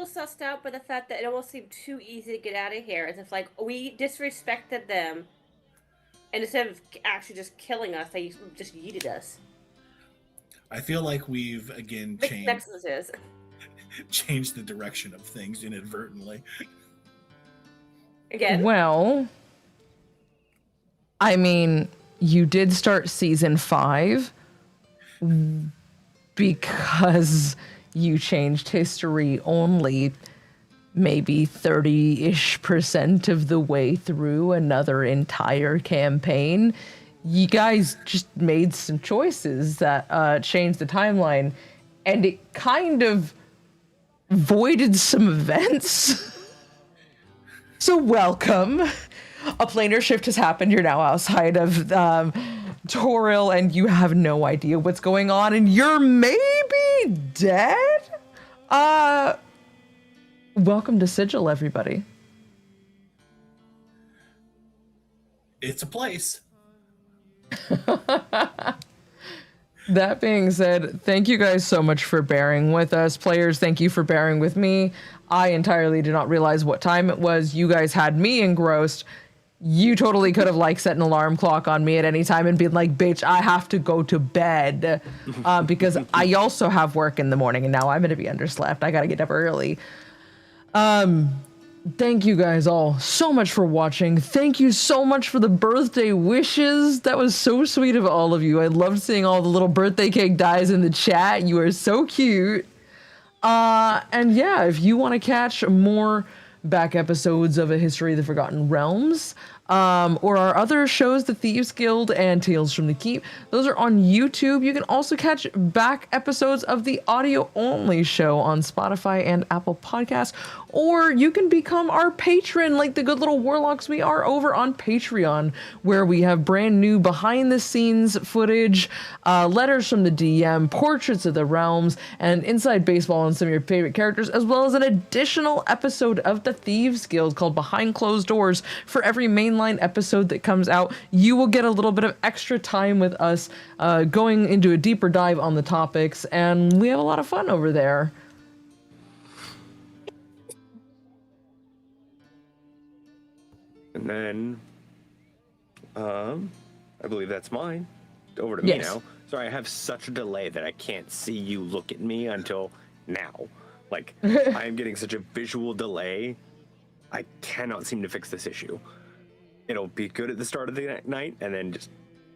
sussed out by the fact that it almost seemed too easy to get out of here, as if we disrespected them, and instead of actually just killing us, they just yeeted us. I feel like we've again changed the direction of things inadvertently. Again? Well, I mean, you did start season 5 because you changed history only maybe 30-ish% of the way through another entire campaign. You guys just made some choices that changed the timeline, and it kind of voided some events. So welcome. A planar shift has happened. You're now outside of Phyr'eyl, and you have no idea what's going on, and you're maybe dead? Welcome to Sigil, everybody. It's a place. That being said, thank you guys so much for bearing with us. Players, thank you for bearing with me. I entirely did not realize what time it was. You guys had me engrossed. You totally could have set an alarm clock on me at any time and been like, bitch, I have to go to bed because I also have work in the morning, and now I'm going to be underslept. I got to get up early. Thank you guys all so much for watching. Thank you so much for the birthday wishes. That was so sweet of all of you. I loved seeing all the little birthday cake dies in the chat. You are so cute. And yeah, if you want to catch more back episodes of A History of the Forgotten Realms, or our other shows, The Thieves Guild and Tales from the Keep, those are on YouTube. You can also catch back episodes of the audio-only show on Spotify and Apple Podcasts, or you can become our patron like the good little warlocks we are over on Patreon, where we have brand new behind-the-scenes footage, letters from the DM, portraits of the realms, and inside baseball on some of your favorite characters, as well as an additional episode of The Thieves Guild called Behind Closed Doors for every main mainline episode that comes out, you will get a little bit of extra time with us going into a deeper dive on the topics, and we have a lot of fun over there. And then, I believe that's mine. Over to Yes. me now. Sorry, I have such a delay that I can't see you look at me until now. Like, I am getting such a visual delay. I cannot seem to fix this issue. It'll be good at the start of the night, and then just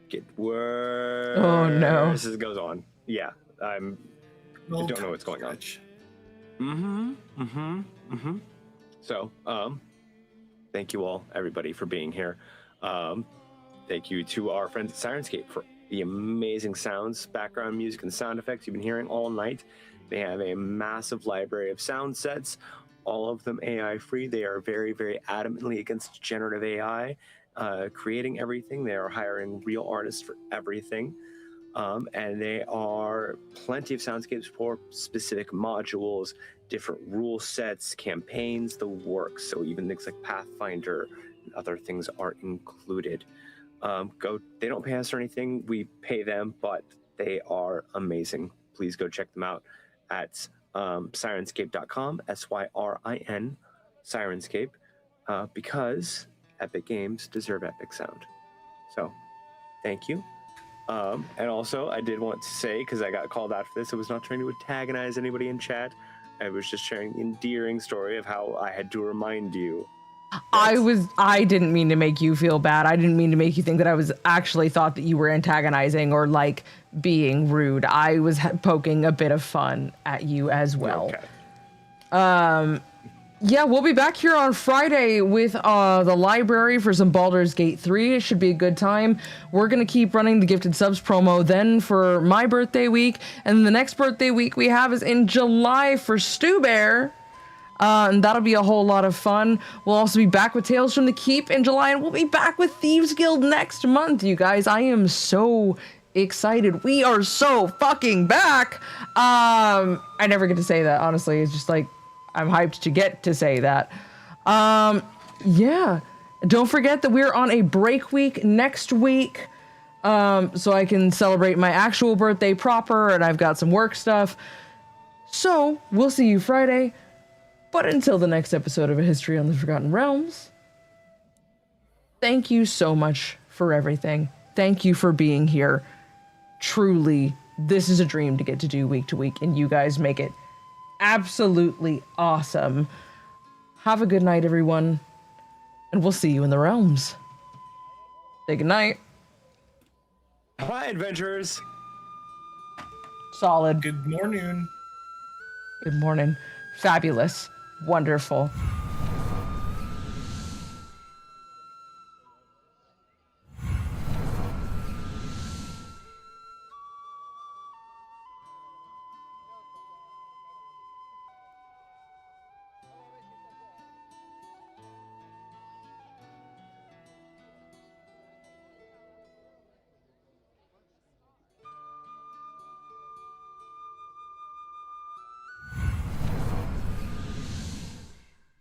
get worse Oh, no. as it goes on. Yeah, I don't know what's going on. So, thank you all, everybody, for being here. Thank you to our friends at Syrinscape for the amazing sounds, background music, and sound effects you've been hearing all night. They have a massive library of sound sets, all of them AI free. They are very, very adamantly against generative AI creating everything. They are hiring real artists for everything. And they are plenty of soundscapes for specific modules, different rule sets, campaigns, the works. So even things like Pathfinder and other things are included. They don't pay us or anything. We pay them, but they are amazing. Please go check them out at Syrinscape.com, SYRIN, Syrinscape, because epic games deserve epic sound. So, thank you. And also, I did want to say, because I got called out for this, I was not trying to antagonize anybody in chat. I was just sharing the endearing story of how I had to remind you. I didn't mean to make you feel bad. I didn't mean to make you think that I was actually thought that you were antagonizing or like being rude. I was poking a bit of fun at you as well. Okay. Yeah, we'll be back here on Friday with the library for some Baldur's Gate 3. It should be a good time. We're going to keep running the Gifted Subs promo then for my birthday week. And the next birthday week we have is in July for Stu Bear. And that'll be a whole lot of fun. We'll also be back with Tales from the Keep in July. And we'll be back with Thieves Guild next month, you guys. I am so excited. We are so fucking back. I never get to say that, honestly. It's just like, I'm hyped to get to say that. Yeah. Don't forget that we're on a break week next week. So I can celebrate my actual birthday proper, and I've got some work stuff. So we'll see you Friday. But until the next episode of A History on the Forgotten Realms, thank you so much for everything. Thank you for being here. Truly, this is a dream to get to do week to week, and you guys make it absolutely awesome. Have a good night, everyone, and we'll see you in the realms. Say good night. Hi, adventurers. Solid. Good morning. Good morning. Fabulous. Wonderful.